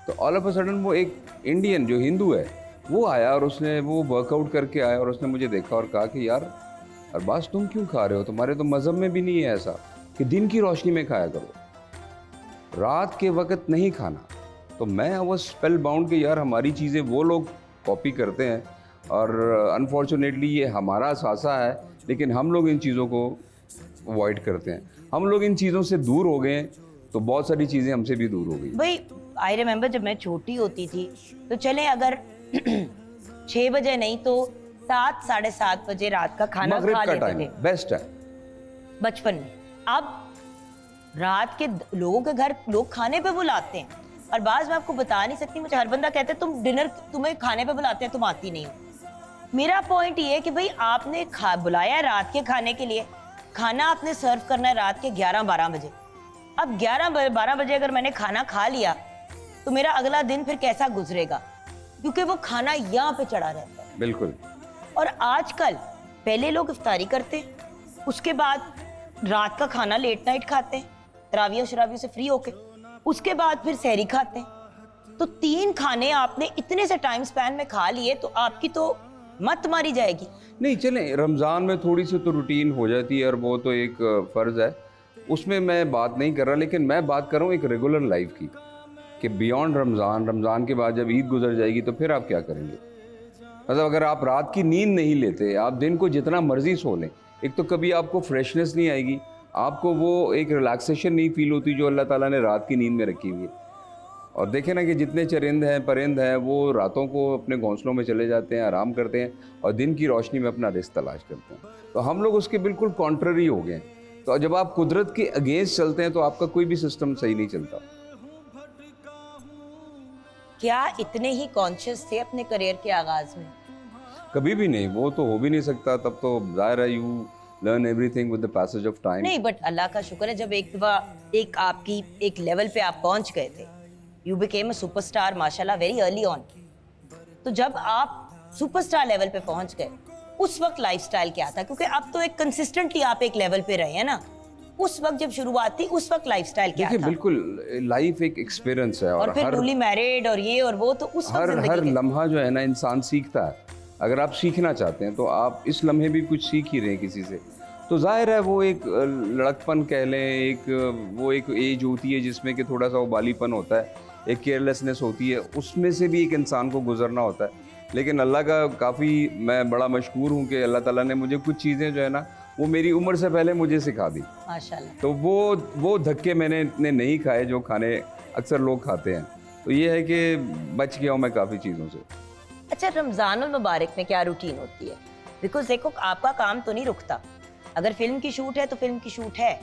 तो ऑल ऑफ अ सडन वो एक इंडियन जो हिंदू है वो आया और उसने वो वर्कआउट करके आया और उसने मुझे देखा और कहा कि यार अरबाज, तुम क्यों खा रहे हो? तुम्हारे तो मज़हब में भी नहीं है ऐसा कि दिन की रोशनी में खाया करो, रात के वक्त नहीं खाना। तो मैं वो स्पेल बाउंड कि यार हमारी चीज़ें वो लोग कॉपी करते हैं और अनफॉर्चुनेटली ये हमारा सासा है, लेकिन हम लोग इन चीज़ों को अवॉइड करते हैं। हम लोग इन चीज़ों से दूर हो गए तो बहुत सारी चीज़ें हमसे भी दूर हो गई। भाई आई रिमेम्बर जब मैं छोटी होती थी तो चले अगर 6 बजे नहीं तो 7, 7:30 बजे रात का खाना मगरिब खा का लेते टाइम थे बेस्ट है। बचपन में। अब रात के लोगों के घर लोग खाने पे बुलाते हैं, और बाज मैं आपको बता नहीं सकती, मुझे हर बंदा कहता है तुम्हें खाने पे बुलाते हैं, तुम आती नहीं हो। मेरा पॉइंट ये है कि भाई आपने बुलाया रात के खाने के लिए, खाना आपने सर्व करना है रात के 11-12 बजे। अब 11-12 बजे अगर मैंने खाना खा लिया तो मेरा अगला दिन फिर कैसा गुजरेगा, क्योंकि वो खाना यहाँ पे चढ़ा रहता है। बिल्कुल। और आजकल पहले लोग इफ्तारी करते हैं, उसके बाद रात का खाना लेट नाइट खाते हैं, तरावियों शराबियों से फ्री होके, उसके बाद फिर सहरी खाते हैं। तो 3 खाने आपने इतने से टाइम स्पैन में खा लिए तो आपकी तो मत मारी जाएगी। नहीं चलें, रमज़ान में थोड़ी सी तो रूटीन हो जाती है और वो तो एक फ़र्ज़ है, उसमें मैं बात नहीं कर रहा, लेकिन मैं बात कर रहा हूँ एक रेगुलर लाइफ की, कि बियॉन्ड रमज़ान के बाद जब ईद गुजर जाएगी तो फिर आप क्या करेंगे? मतलब अगर आप रात की नींद नहीं लेते, आप दिन को जितना मर्जी सो लें, एक तो कभी आपको फ्रेशनेस नहीं आएगी, आपको वो एक रिलैक्सेशन नहीं फील होती जो अल्लाह ताला ने रात की नींद में रखी हुई है। और देखें ना कि जितने चरिंद हैं परिंद हैं वो रातों को अपने घोंसलों में चले जाते हैं, आराम करते हैं और दिन की रोशनी में अपना रिस्क तलाश करते हैं। तो हम लोग उसके बिल्कुल कॉन्ट्ररी हो गए हैं। तो जब आप कुदरत के अगेंस्ट चलते हैं तो आपका कोई भी सिस्टम सही नहीं चलता। क्या इतने ही कॉन्शियस थे अपने करियर के आगाज में? कभी भी नहीं, वो तो हो भी नहीं सकता। तब तो जाहिर है you learn everything with the passage of time. नहीं, बट अल्लाह का शुक्र है जब एक दफा एक आपकी एक लेवल पे आप पहुंच गए थे यू बिकेम अ सुपरस्टार माशाल्लाह वेरी अर्ली ऑन। तो जब आप सुपरस्टार लेवल पे पहुंच गए, उस वक्त लाइफस्टाइल क्या था? क्योंकि अब तो एक कंसिस्टेंटली आप एक लेवल पे रहे हैं ना, उस वक्त जब शुरुआत थी उस वक्त लाइफस्टाइल क्या देखिए था? बिल्कुल लाइफ एक एक्सपीरियंस है और फिर न्यूली मैरिड और ये और वो, तो उस वक्त हर जिंदगी के- लम्हा जो है ना इंसान सीखता है। अगर आप सीखना चाहते हैं तो आप इस लम्हे भी कुछ सीख ही रहे हैं किसी से, तो जाहिर है वो एक लड़कपन कह लें, वो एक एज होती है जिसमें कि थोड़ा सा वो बालीपन होता है, एक केयरलेसनेस होती है, उसमें से भी एक इंसान को गुजरना होता है। लेकिन अल्लाह का काफ़ी मैं बड़ा मशकूर हूँ कि अल्लाह ताला ने मुझे कुछ चीज़ें जो है ना वो मेरी उम्र से पहले मुझे सिखा दी। माशाल्लाह। तो वो धक्के मैंने इतने नहीं खाए जो खाने अक्सर लोग खाते हैं। तो ये है कि बच गया हूँ मैं काफ़ी चीज़ों से। अच्छा, रमज़ानुल मुबारक में क्या रूटीन होती है? बिकॉज देखो आपका काम तो नहीं रुकता, अगर फिल्म की शूट है तो फिल्म की शूट है।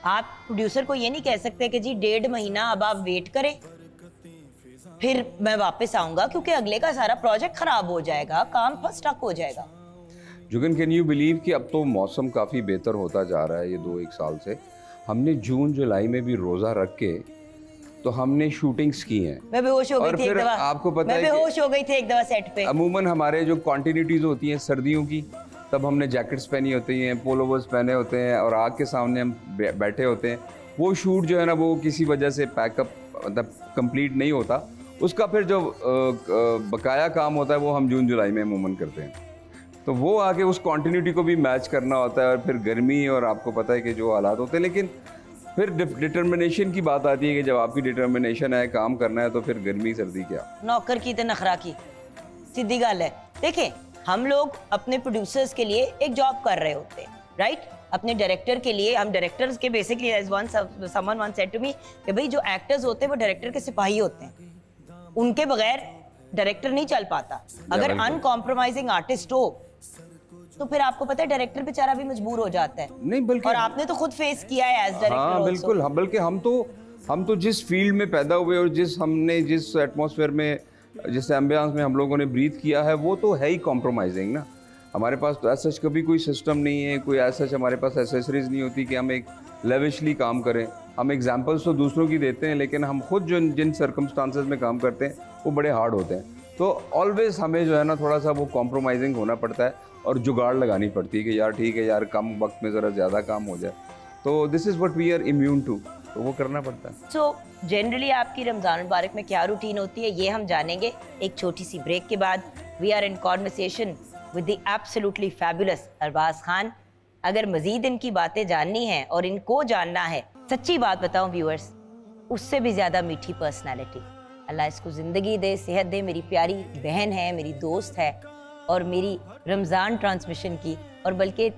आप प्रोड्यूसर को ये नहीं कह सकते कि जी 1.5 महीना अब आप वेट करें फिर मैं वापस आऊंगा, क्योंकि अगले का सारा प्रोजेक्ट खराब हो जाएगा, काम फर्स्ट स्टक हो जाएगा। जुगन, कैन यू बिलीव कि अब तो मौसम काफ़ी बेहतर होता जा रहा है ये 2-1 साल से। हमने जून जुलाई में भी रोज़ा रख के तो हमने शूटिंग्स की हैं। मैं बेहोश हो गई और थी एक फिर दफा, आपको पता मैं है कि बेहोश हो गई थी एक दफा सेट पे। अमूमन हमारे जो कॉन्टिन्यूटीज़ होती हैं सर्दियों की, तब हमने जैकेट्स पहनी होती हैं, पोलोवर्स पहने होते हैं और आग के सामने हम बैठे होते हैं। वो शूट जो है ना वो किसी वजह से पैकअप मतलब कंप्लीट नहीं होता, उसका फिर जो बकाया काम होता है वो हम जून जुलाई में अमूमन करते हैं। तो वो आके उस कॉन्टिन्यूटी को भी मैच करना होता है, और फिर गर्मी और आपको पता है कि जो हालात होते हैं। लेकिन फिर डिटर्मिनेशन की बात आती है कि जब आपकी डिटर्मिनेशन है, काम करना है, तो फिर गर्मी सर्दी क्या। नौकर की तो नखरा की, सीधी गल है। देखें, हम लोग अपने प्रोड्यूसर्स के लिए एक जॉब कर रहे होते हैं, राइट? अपने डायरेक्टर के लिए, हम डायरेक्टर्स के basically as one someone one said to me कि भाई जो एक्टर्स होते हैं वो डायरेक्टर के सिपाही होते हैं, उनके बगैर डायरेक्टर नहीं चल पाता। अगर अनकॉम्प्रोमाइजिंग आर्टिस्ट हो तो फिर आपको पता है डायरेक्टर बेचारा भी मजबूर हो जाता है। नहीं, बल्कि और आपने तो खुद फेस किया है एज डायरेक्टर। हाँ बिल्कुल, हम बल्कि हम तो जिस फील्ड में पैदा हुए और जिस एटमॉस्फेयर में, जिस एम्बियंस में हम लोगों ने ब्रीथ किया है, वो तो है ही कॉम्प्रोमाइजिंग ना। हमारे पास तो ऐसा कभी कोई सिस्टम नहीं है, कोई ऐसा हमारे पास एसेसरीज नहीं होती कि हम एक लेविशली काम करें। हम एग्जांपल्स तो दूसरों की देते हैं, लेकिन हम खुद जिन सर्कमस्टांसेस में काम करते हैं वो बड़े हार्ड होते हैं। तो ऑलवेज हमें जो है ना थोड़ा सा वो कॉम्प्रोमाइजिंग होना पड़ता है और जुगाड़ लगानी पड़ती है कि यार ठीक है यार, कम वक्त में ज़रा ज़्यादा काम हो जाए। तो this is what we are immune to, तो वो करना पड़ता है। सो जनरली आपकी रमज़ान मुबारक में क्या रूटीन होती है, ये हम जानेंगे एक छोटी सी ब्रेक के बाद। We are in conversation with the absolutely fabulous Arbaaz Khan. अगर मजीद इनकी बातें जाननी है और इनको जानना है, सच्ची बात बताऊं व्यूअर्स, उससे भी ज़्यादा मीठी पर्सनैलिटी, अल्लाह इसको ज़िंदगी दे, सेहत दे। मेरी प्यारी बहन है, मेरी दोस्त है, और मेरी रमज़ान ट्रांसमिशन की, और बल्कि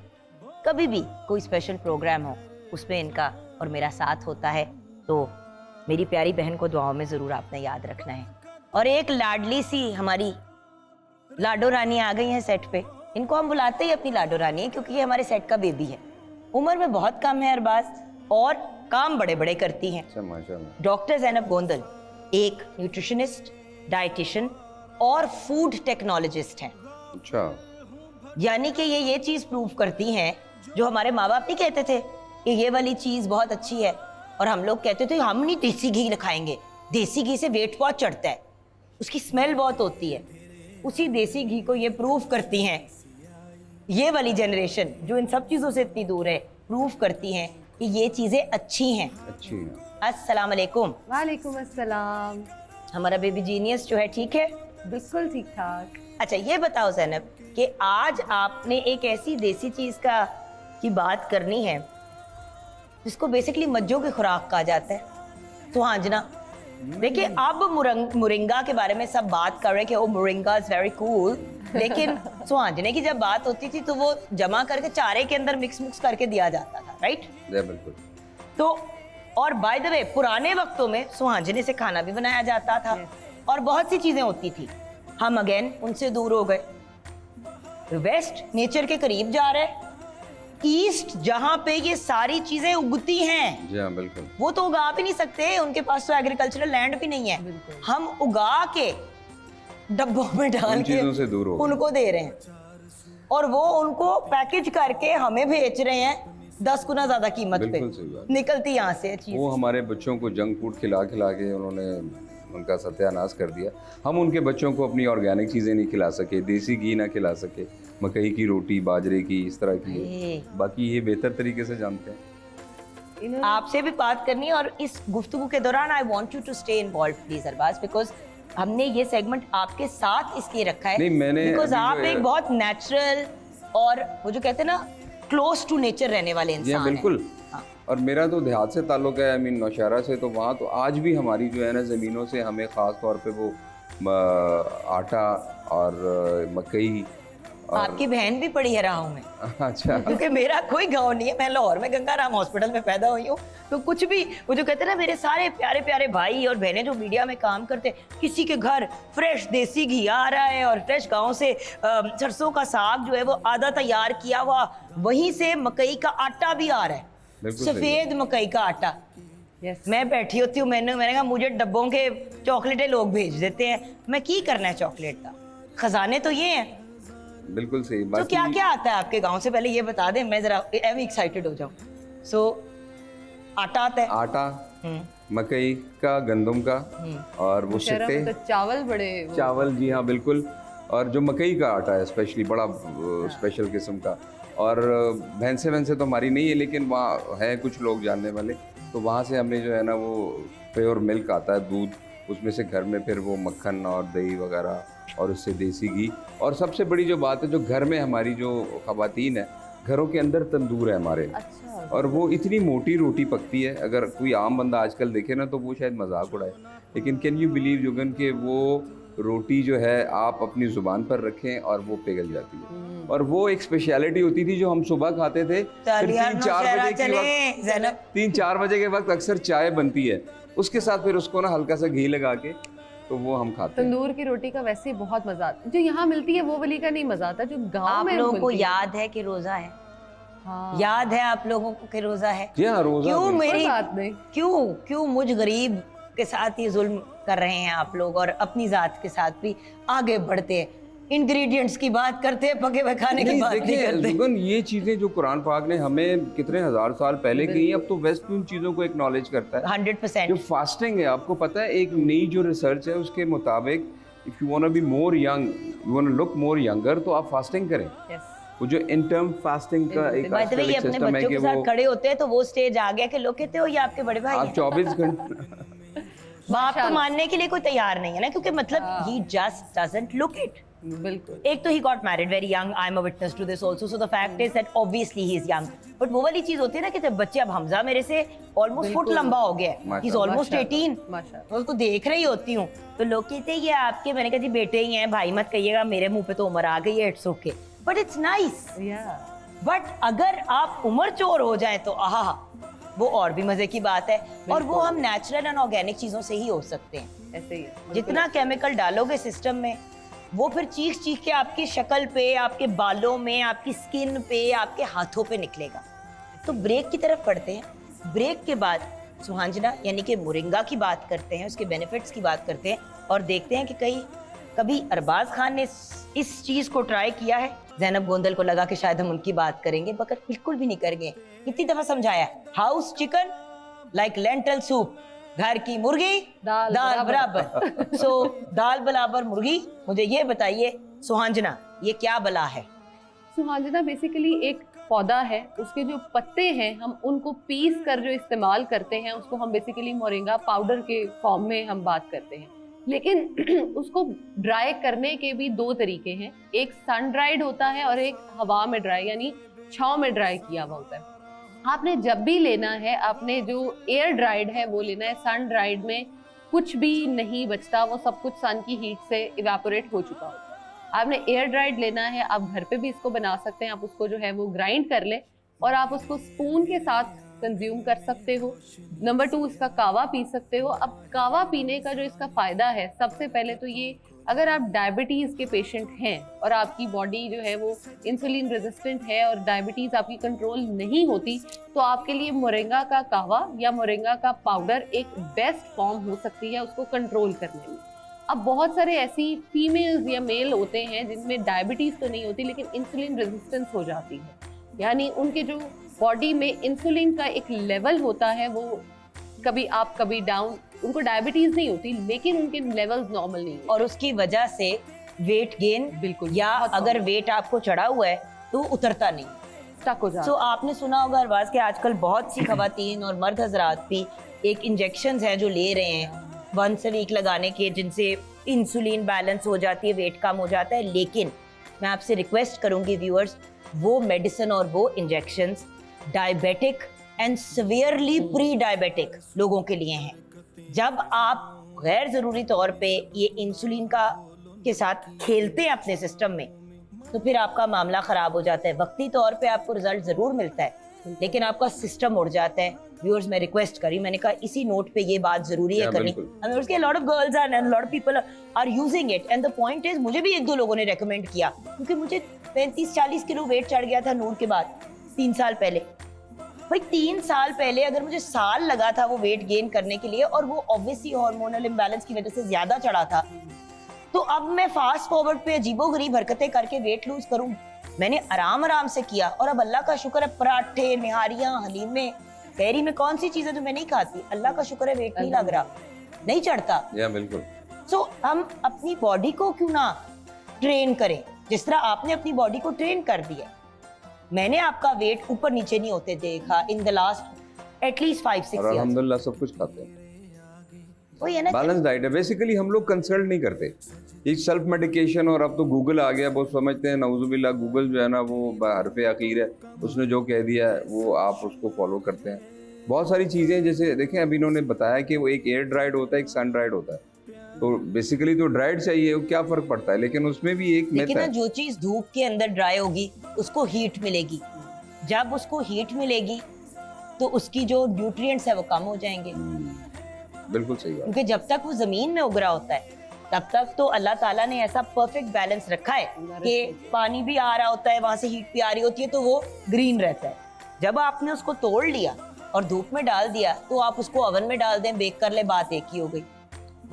कभी भी कोई स्पेशल प्रोग्राम हो उसमें इनका और मेरा साथ होता है। तो मेरी प्यारी बहन को दुआओं में ज़रूर आपने याद रखना है। और एक लाडली सी हमारी लाडो रानी आ गई हैं सेट पे। इनको हम बुलाते ही अपनी लाडो रानी है, क्योंकि ये हमारे सेट का बेबी है। उम्र में बहुत कम है अरबाज, और काम बड़े बड़े करती हैं। अच्छा, माशाल्लाह। डॉक्टर ज़ैनब गोंदल एक न्यूट्रिशनिस्ट, डाइटिशियन और फूड टेक्नोलॉजिस्ट हैं। अच्छा, यानी कि ये चीज़ प्रूव करती हैं जो हमारे माँ बाप नहीं कहते थे कि ये वाली चीज़ बहुत अच्छी है, और हम लोग कहते थे हम नहीं देसी घी खाएंगे, देसी घी से वेट बहुत चढ़ता है, उसकी स्मेल बहुत होती है। उसी देसी घी को ये प्रूव करती हैं, ये वाली जनरेशन जो इन सब चीज़ों से इतनी दूर है, प्रूव करती हैं कि ये चीज़ें अच्छी हैं। अच्छी है। अस्सलाम वालेकुम। वालेकुम अस्सलाम। हमारा बेबी जीनियस जो है ठीक है? बिल्कुल ठीक ठाक। अच्छा, ये बताओ ज़ैनब कि आज आपने एक ऐसी देसी चीज़ की बात करनी है जिसको बेसिकली मज्जों की खुराक कहा जाता है, सुहांजना। देखिए, अब मुरिंगा के बारे में सब बात कर रहे हैं कि ओ मुरिंगा इज वेरी कूल, लेकिन सुहांजने की जब बात होती थी तो वो जमा करके चारे के अंदर मिक्स करके दिया जाता था, राइट? बिल्कुल। तो और बाय द वे पुराने वक्तों में सुहांजने से खाना भी बनाया जाता था, और बहुत सी चीजें होती थी। हम अगेन उनसे दूर हो गए, वेस्ट नेचर के करीब जा रहे हैं, ईस्ट जहां पे ये सारी चीजें उगती हैं, जी हाँ बिल्कुल, वो तो उगा भी नहीं सकते, उनके पास तो एग्रीकल्चरल लैंड भी नहीं है। हम उगा के डब्बों में डाल के चीजों से दूर हो उनको दे रहे हैं, और वो उनको पैकेज करके हमें भेज रहे हैं 10 गुना ज्यादा कीमत पे बिल्कुल सही बात। निकलती यहाँ से चीज। वो हमारे बच्चों को जंक फूड खिला खिला के उन्होंने उनका सत्यानाश कर दिया। हम उनके बच्चों को अपनी ऑर्गेनिक चीज़ें नहीं खिला सके, देसी घी ना खिला सके, मकई की रोटी, बाजरे की, इस तरह की। बाकी ये बेहतर तरीके से जानते हैं। आपसे भी बात करनी है और इस गुफ्तगू के दौरान I want you to stay involve please Arbaaz, because हमने ये सेगमेंट आपके साथ इसलिए रखा है नहीं, मैंने बिकॉज अभी आप जो है- एक बहुत नेचुरल और वो जो कहते हैं ना क्लोज टू नेचर रहने वाले जी हाँ, इंसान हैं। बिल्कुल। हाँ। और मेरा तो देहात से ताल्लुक़ है, आई मीन नौशहरा से, तो वहाँ तो आज भी हमारी जो है ना ज़मीनों से हमें ख़ास तौर पे वो आटा और मकई और आपकी बहन भी पड़ी है राहों में, अच्छा क्योंकि मेरा कोई गांव नहीं है, मैं लाहौर में गंगाराम हॉस्पिटल में पैदा हुई हूँ। तो कुछ भी वो जो कहते हैं ना, मेरे सारे प्यारे प्यारे भाई और बहनें जो मीडिया में काम करते हैं, किसी के घर फ्रेश देसी घी आ रहा है और फ्रेश गांव से सरसों का साग जो है वो आधा तैयार किया हुआ, वहीं से मकई का आटा भी आ रहा है, बिल्कुल सही सफेद मकई का आटा। Yes. मैं बैठी होती हूँ, मैंने कहा मुझे डब्बों के चॉकलेटें लोग भेज देते हैं, मैं की करना है चॉकलेट का, खजाने तो ये हैं। बिल्कुल सही तो बात। क्या क्या आता है आपके गांव से, पहले ये बता दें, मैं जरा एक्साइटेड हो जाऊं। सो आटा आता है, आटा, मकई का, गंदम का, और वो शहर में सिट्टे, तो चावल बड़े चावल, जी हाँ बिल्कुल, और जो मकई का आटा है स्पेशली बड़ा स्पेशल किस्म का। और भैंसे वैंसे तो हमारी नहीं है, लेकिन वहाँ है कुछ लोग जानने वाले, तो वहाँ से हमने जो है ना वो प्योर मिल्क आता है, दूध, उसमें से घर में फिर वो मक्खन और दही वगैरह और उससे देसी घी। और सबसे बड़ी जो बात है, जो घर में हमारी जो ख़वातीन है, घरों के अंदर तंदूर है हमारे, अच्छा और वो इतनी मोटी रोटी पकती है, अगर कोई आम बंदा आजकल देखे ना तो वो शायद मजाक उड़ाए, लेकिन कैन यू बिलीव जुगन कि वो रोटी जो है आप अपनी ज़ुबान पर रखें और वो पिघल जाती है। और वो एक स्पेशलिटी होती थी जो हम सुबह खाते थे, फिर 3-4 बजे के वक्त अक्सर चाय बनती है, उसके साथ फिर उसको ना हल्का सा घी लगा के तो वो हम खाते हैं। तंदूर की रोटी का वैसे बहुत मजा आता है, जो यहाँ मिलती है वो वाली का नहीं मजा आता, जो गांव आप में लोगों को मिलती है। याद है कि रोजा है? हाँ। याद है आप लोगों को कि रोजा है? जी हाँ, रोज़ा क्यों बिल्कुल। मेरी कोई बात नहीं। क्यों मुझ गरीब के साथ ये जुल्म कर रहे हैं आप लोग, और अपनी जात के साथ भी आगे बढ़ते हैं, इंग्रेडिएंट्स की बात करते हैं, पके हुए खाने की नहीं, बात नहीं देखिए करते। जुगन, ये चीज़ें जो कुरान पाक ने हमें कितने हजार साल पहले की, अब तो वेस्ट भी उन चीज़ों को एक्नॉलेज करता है। 100%। जो फास्टिंग है, आपको पता है एक नई जो रिसर्च है उसके मुताबिक, if you want to be more young, you want to look more younger, तो आप फास्टिंग करें। Yes. वो जो इंटर्म फास्टिंग का एक बाय द वे, ये अपने सिस्टम है बच्चों कि के साथ वो खड़े होते हैं तो वो स्टेज आ गया कि लोग कहते हो ये आपके बड़े भाई आप हैं। 24 घंटे बाप तो मानने के लिए कोई तैयार नहीं है ना, क्योंकि मतलब he just doesn't look it. बिल्कुल। एक तो he got married very young, I am a witness to this also, so the fact is that obviously he is young. But वो वाली चीज होती है ना कि जब बच्चे, अब हमजा मेरे से ऑलमोस्ट फुट लंबा हो गया है, ही इज ऑलमोस्ट 18, माशाल्लाह। मैं उसको देख रही होती हूँ तो लोग कहते हैं ये आपके, मैंने कहा जी बेटे ही हैं, भाई मत कहिएगा, मेरे मुंह पे तो उम्र आ गई है, it's okay, but it's nice. But अगर आप उम्र चोर हो जाए तो आहा, वो और भी मजे की बात है। और वो हम नेचुरल एंड ऑर्गेनिक चीजों से ही हो सकते हैं। ऐसे ही है। जितना केमिकल डालोगे सिस्टम में, वो फिर चीख चीख के आपकी शक्ल पे, आपके बालों में, आपकी स्किन पे, आपके हाथों पे निकलेगा। तो ब्रेक की तरफ पढ़ते हैं। ब्रेक के बाद सुहांजना यानी कि मोरिंगा की बात करते हैं, उसके बेनिफिट्स की बात करते हैं, और देखते हैं कि कभी अरबाज खान ने इस चीज को ट्राई किया है। ज़ैनब गोंदल को लगा कि शायद हम उनकी बात करेंगे, मगर बिल्कुल भी नहीं करेंगे। कितनी दफा समझाया, house chicken like lentil soup, घर की मुर्गी दाल बराबर। सो दाल बराबर मुर्गी। मुझे ये बताइए सुहांजना, ये क्या बला है? सुहांजना बेसिकली एक पौधा है, उसके जो पत्ते हैं हम उनको पीस कर जो इस्तेमाल करते हैं, उसको हम बेसिकली मोरिंगा पाउडर के फॉर्म में हम बात करते हैं। लेकिन उसको ड्राई करने के भी 2 तरीके हैं, एक सन ड्राइड होता है और एक हवा में ड्राई यानी छांव में ड्राई किया हुआ होता है। आपने जब भी लेना है, आपने जो एयर ड्राइड है वो लेना है। सन ड्राइड में कुछ भी नहीं बचता, वो सब कुछ सन की हीट से इवेपोरेट हो चुका होता है। आपने एयर ड्राइड लेना है, आप घर पे भी इसको बना सकते हैं। आप उसको जो है वो ग्राइंड कर ले और आप उसको स्पून के साथ कंज्यूम कर सकते हो। नंबर 2, इसका कावा पी सकते हो। अब कावा पीने का जो इसका फ़ायदा है, सबसे पहले तो ये, अगर आप डायबिटीज़ के पेशेंट हैं और आपकी बॉडी जो है वो इंसुलिन रेजिस्टेंट है और डायबिटीज़ आपकी कंट्रोल नहीं होती, तो आपके लिए मोरिंगा का कावा या मोरिंगा का पाउडर एक बेस्ट फॉर्म हो सकती है उसको कंट्रोल करने में। अब बहुत सारे ऐसी फीमेल्स या मेल होते हैं जिनमें डायबिटीज़ तो नहीं होती लेकिन इंसुलिन रेजिस्टेंस हो जाती है, यानी उनके जो बॉडी में इंसुलिन का एक लेवल होता है, वो कभी अप कभी डाउन। उनको डायबिटीज नहीं होती लेकिन उनके लेवल्स नॉर्मल नहीं होते और उसकी वजह से वेट गेन बिल्कुल, या बहुत अगर वेट आपको चढ़ा हुआ है तो उतरता नहीं, स्टक हो जाता सो आपने सुना होगा अरबाज के आजकल बहुत सी खवातीन और मर्द हजरात भी एक इंजेक्शंस हैं जो ले रहे हैं वंस अ वीक लगाने के, जिनसे इंसुलिन बैलेंस हो जाती है, वेट कम हो जाता है। लेकिन मैं आपसे रिक्वेस्ट करूंगी व्यूअर्स, वो मेडिसिन और वो injections diabetic and severely pre diabetic लोगों के लिए हैं। जब आप गैर ज़रूरी तौर पे ये इंसुलिन के साथ खेलते हैं अपने सिस्टम में, तो फिर आपका मामला ख़राब हो जाता है। वक्ती तौर पे आपको रिजल्ट ज़रूर मिलता है लेकिन आपका सिस्टम उड़ जाता है। व्यूअर्स, मैं रिक्वेस्ट करी, मैंने कहा इसी नोट पे ये बात ज़रूरी है करनी। I mean, उसके lot of girls and lot of people are using it and the point is, मुझे भी एक दो लोगों ने रेकमेंड किया क्योंकि मुझे 35-40 किलो वेट चढ़ गया था नूर के बाद 3 साल पहले। भाई 3 साल पहले अगर मुझे साल लगा था वो वेट गेन करने के लिए और वो ऑब्वियसली हार्मोनल इम्बैलेंस की वजह से ज्यादा चढ़ा था, तो अब मैं फास्ट फॉरवर्ड पे अजीबोगरीब हरकतें करके वेट लूज करूं? मैंने आराम से किया और अब अल्लाह का शुक्र है, पराठे, निहारियां, हलीमे, तहरी में कौन सी चीजें जो मैं नहीं खाती, अल्लाह का शुक्र है वेट नहीं लग रहा, नहीं चढ़ता। बिल्कुल। सो हम अपनी बॉडी को क्यों ना ट्रेन करें जिस तरह आपने अपनी बॉडी को ट्रेन कर दिया। मैंने आपका वेट ऊपर नीचे नहीं होते देखा इन द लास्ट एटलीस्ट 5-6 और ईयर्स। अल्हम्दुलिल्लाह सब कुछ खाते हैं, वही है ना, बैलेंस डाइट है। बेसिकली हम लोग कंसल्ट नहीं करते, ये सेल्फ मेडिकेशन, और अब तो गूगल आ गया, वो समझते हैं नऊजुबिल्लाह हगूगल जो है ना वो हरफ़े आखिर है, उसने जो कह दिया है वो आप उसको फॉलो करते हैं। बहुत सारी चीज़ें जैसे देखें अभी इन्होंने बताया कि वो एक एयर ड्राइड होता है, एक सन ड्राइड होता है, तो बेसिकली तो ड्राइड चाहिए, वो क्या फ़र्क पड़ता है, लेकिन उसमें भी एक मिथ लेकिन है। जो चीज धूप के अंदर ड्राई होगी उसको हीट मिलेगी, जब उसको हीट मिलेगी तो उसकी जो न्यूट्रिएंट्स है वो कम हो जाएंगे, बिल्कुल सही बात। क्योंकि जब तक वो जमीन में उग रहा होता है तब तक तो अल्लाह ताला ने ऐसा परफेक्ट बैलेंस रखा है कि पानी भी आ रहा होता है, वहां से हीट भी आ रही होती है, तो वो ग्रीन रहता है। जब आपने उसको तोड़ लिया और धूप में डाल दिया तो आप उसको ओवन में डाल दें, बेक कर ले, बात एक ही हो गई।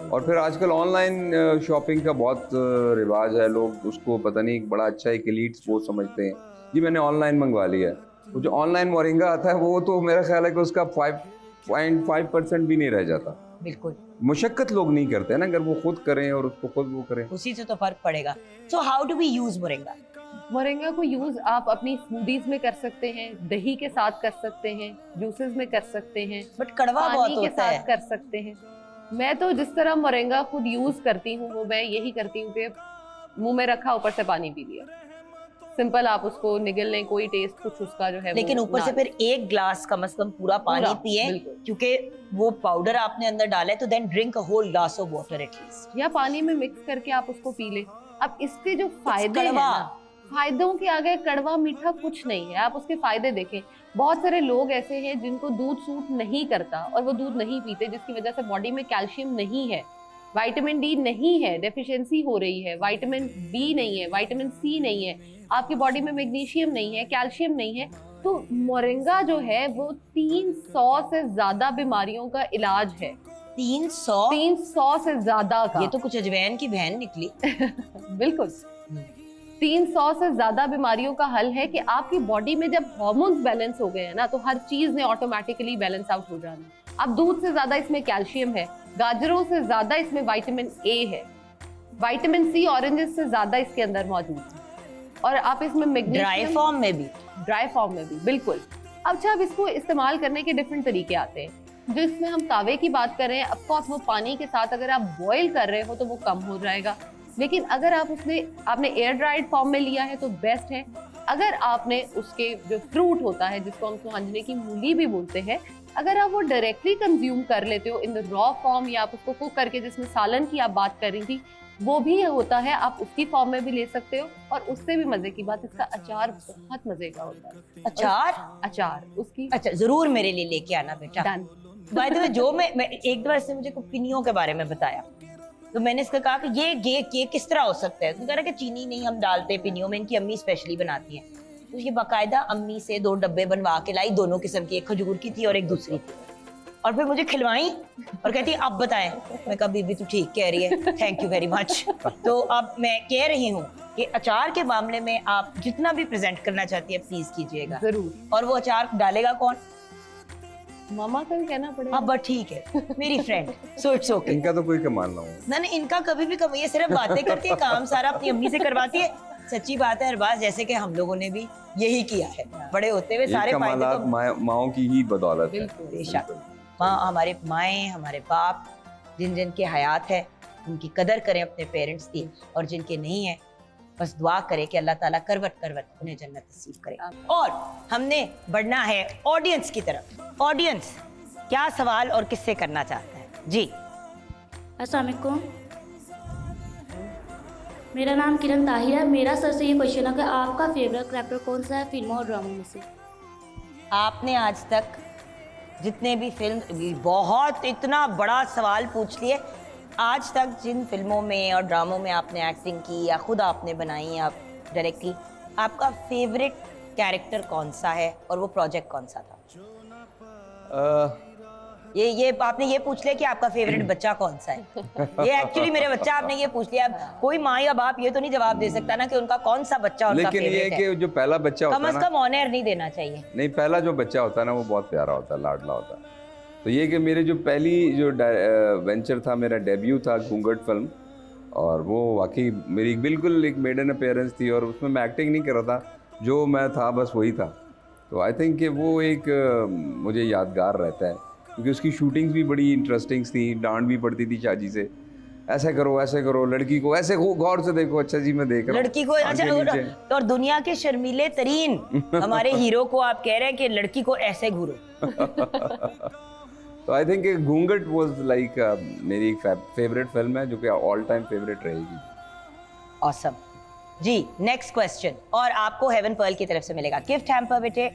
और फिर आजकल ऑनलाइन शॉपिंग का बहुत रिवाज है, लोग उसको पता नहीं बड़ा अच्छा एक एलीट वो समझते हैं, जी मैंने ऑनलाइन मंगवा लिया है। वो जो ऑनलाइन मोरिंगा आता है वो तो मेरा ख्याल है कि उसका 5.5% भी नहीं रह जाता। बिल्कुल, मुशक्कत लोग नहीं करते ना, अगर वो खुद करें और उसको खुद वो करें, उसी से तो फर्क पड़ेगा। So how do we use moringa? Moringa को यूज आप अपनी स्मूदीज में कर सकते हैं, दही के साथ कर सकते हैं, जूसेस में कर सकते हैं, बट कड़वा बहुत पानी के होता है। साथ कर सकते हैं। मैं तो जिस तरह मोरिंगा खुद यूज करती हूँ वो मैं यही करती हूँ कि मुंह में रखा, ऊपर से पानी पी लिया, सिंपल। आप उसको निगल लें, कोई टेस्ट कुछ उसका जो है, लेकिन ऊपर से फिर 1 ग्लास कम से कम पूरा पानी पिए, क्योंकि वो पाउडर आपने अंदर डाला है, तो then drink a whole glass of water at least, या पानी में मिक्स करके आप उसको पी लें। अब इसके जो फायदे हैं ना, फायदों के आगे कड़वा मीठा कुछ नहीं है। आप उसके फायदे देखें, बहुत सारे लोग ऐसे हैं जिनको दूध सूट नहीं करता और वो दूध नहीं पीते, जिसकी वजह से बॉडी में कैल्शियम नहीं है, विटामिन डी नहीं है, डेफिशिएंसी हो रही है, विटामिन बी नहीं है, विटामिन सी नहीं है, आपकी बॉडी में मैग्नीशियम नहीं है, कैल्शियम नहीं है। तो मोरिंगा जो है वो 300 से ज्यादा बीमारियों का इलाज है। 300 से ज्यादा का, ये तो कुछ अजवैन की बहन निकली। बिल्कुल 300 से ज्यादा बीमारियों का हल है कि आपकी बॉडी में जब हार्मोन्स बैलेंस हो गए हैं ना, तो हर चीज ने ऑटोमेटिकली बैलेंस आउट हो जाना। अब दूध से ज्यादा इसमें कैल्शियम है, गाजरों से ज्यादा इसमें विटामिन ए है, विटामिन सी ऑरेंजेस से ज्यादा इसके अंदर मौजूद है, और आप इसमें मैग्नीशियम ड्राई फॉर्म में भी बिल्कुल। अच्छा, अब इसको इस्तेमाल करने के डिफरेंट तरीके आते हैं। जो इसमें हम कावे की बात कर रहे हैं, ऑफकोर्स वो पानी के साथ अगर आप बॉईल कर रहे हो तो वो कम हो जाएगा, लेकिन अगर आप आपने एयर ड्राइड फॉर्म में लिया है तो बेस्ट है। अगर आपने उसके जो फ्रूट होता है जिसको हम सुहांजने की मूली भी बोलते हैं, अगर आप वो डायरेक्टली कंज्यूम कर लेते हो इन द रॉ फॉर्म, या आप उसको कुक करके, जिसमें सालन की आप बात कर रही थी, वो भी होता है, आप उसकी फॉर्म में भी ले सकते हो। और उससे भी मजे की बात, इसका अचार बहुत मजे का होता है। अचार उसकी, अच्छा जरूर मेरे लिए लेके आना बेटा। डन। बाय द वे, जो मैं एक दफा इसने मुझे कुछ पिनियों के बारे में बताया, तो मैंने इसका कहा कि ये किस तरह हो सकता है, तो कह रहा कि चीनी नहीं हम डालते पिनियों में, इनकी अम्मी स्पेशली बनाती है। तो ये बाकायदा अम्मी से 2 डब्बे बनवा के लाई, दोनों किस्म की, एक खजूर की थी और एक दूसरी थी, और फिर मुझे खिलवाई और कहती अब बताएं। मैं कहा बीबी तू ठीक कह रही है, थैंक यू वेरी मच। तो अब मैं कह रही हूँ कि अचार के मामले में आप जितना भी प्रेजेंट करना चाहती है प्लीज कीजिएगा। जरूर। और वो अचार डालेगा कौन? मामा का भी कहना पड़ेगा। हाँ बट ठीक है, मेरी फ्रेंड, सो इट्स ओके। इनका तो कोई कमाल ना हो। ना इनका कभी भी ये सिर्फ बातें करती है, काम सारा अपनी अम्मी से करवाती है। सच्ची बात है अरबाज, जैसे कि हम लोगों ने भी यही किया है बड़े होते हुए। सारे फायदे तो माओ की ही बदौलत है। बेशक माँ, हमारे माएँ, हमारे बाप जिन जिन के हयात है उनकी कदर करें अपने पेरेंट्स की, और जिनके नहीं है बस दुआ करें कि अल्लाह ताला करवट करवट उन्हें जन्नत नसीब करे। और हमने बढ़ना है ऑडियंस की तरफ। ऑडियंस क्या सवाल और किससे करना चाहता है? जी अस्सलाम वालेकुम, मेरा नाम किरण ताहिर है। मेरा सर से ये क्वेश्चन है कि आपका फेवरेट कैरेक्टर कौन सा है फिल्मों और ड्रामों में से? आपने आज तक जितने भी फिल्म, बहुत इतना बड़ा सवाल पूछ लिए, आज तक जिन फिल्मों में और ड्रामों में आपने एक्टिंग की या खुद आपने बनाई या डायरेक्ट की, आपका फेवरेट कैरेक्टर कौन सा है और वो प्रोजेक्ट कौन सा था? ये आपने ये पूछ लिया कि आपका फेवरेट बच्चा कौन सा है। ये एक्चुअली मेरे बच्चा आपने ये पूछ लिया। कोई माँ या बाप ये तो नहीं जवाब दे सकता ना कि उनका कौन सा बच्चा उनका लेकिन ये है। कि जो पहला बच्चा होता है कम से कम ऑनर नहीं देना चाहिए। नहीं, पहला जो बच्चा होता है ना वो बहुत प्यारा होता है, लाडला होता है। तो ये कि मेरे जो पहली जो वेंचर था, मेरा डेब्यू था घूंघट फिल्म, और वो वाकई मेरी बिल्कुल एक मेडन अपीयरेंस थी, और उसमें मैं एक्टिंग नहीं कर रहा था, जो मैं था बस वही था। तो आई थिंक कि वो एक मुझे यादगार रहता है, क्योंकि उसकी शूटिंग्स भी बड़ी इंटरेस्टिंग थी। डांट भी पड़ती थी चाची से, ऐसे करो, लड़की को ऐसे गौर से देखो। अच्छा जी मैं देख रहा हूँ लड़की को। अच्छा, और दुनिया के शर्मीले तरीन हमारे हीरो को आप कह रहे हैं कि लड़की को ऐसे घूरो। तो आई थिंक घूंघट वाज लाइक मेरी फेवरेट फिल्म है, जो कि ऑल टाइम फेवरेट रहेगी। ऑसम जी। नेक्स्ट क्वेश्चन, और आपको हेवन पर्ल की तरफ से मिलेगा गिफ्ट हैम्पर बेटे।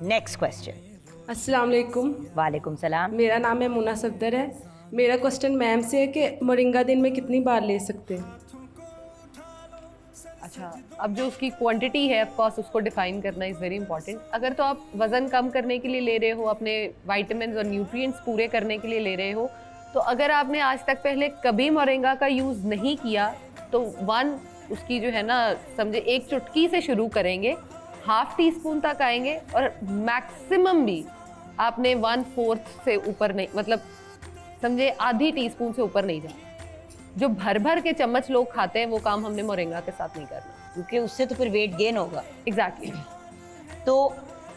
Next question. अस्सलाम वालेकुम। वालेकुम सलाम। मेरा नाम है मुना सफदर है। मेरा क्वेश्चन मैम से है कि मोरिंगा दिन में कितनी बार ले सकते हैं? अच्छा, अब जो उसकी क्वांटिटी है ऑफ कोर्स उसको डिफाइन करना इज़ वेरी इंपॉर्टेंट। अगर तो आप वज़न कम करने के लिए ले रहे हो, अपने विटामिन्स और न्यूट्रिएंट्स पूरे करने के लिए ले रहे हो, तो अगर आपने आज तक पहले कभी मोरिंगा का यूज़ नहीं किया तो उसकी जो है ना, समझे एक चुटकी से शुरू करेंगे, हाफ टी स्पून तक आएंगे, और मैक्सिमम भी आपने 1/4 से ऊपर नहीं, मतलब समझे आधी टीस्पून से ऊपर नहीं जाना। जो भर भर के चम्मच लोग खाते हैं वो काम हमने मोरिंगा के साथ नहीं करना, क्योंकि उससे तो फिर वेट गेन होगा। एग्जैक्टली। तो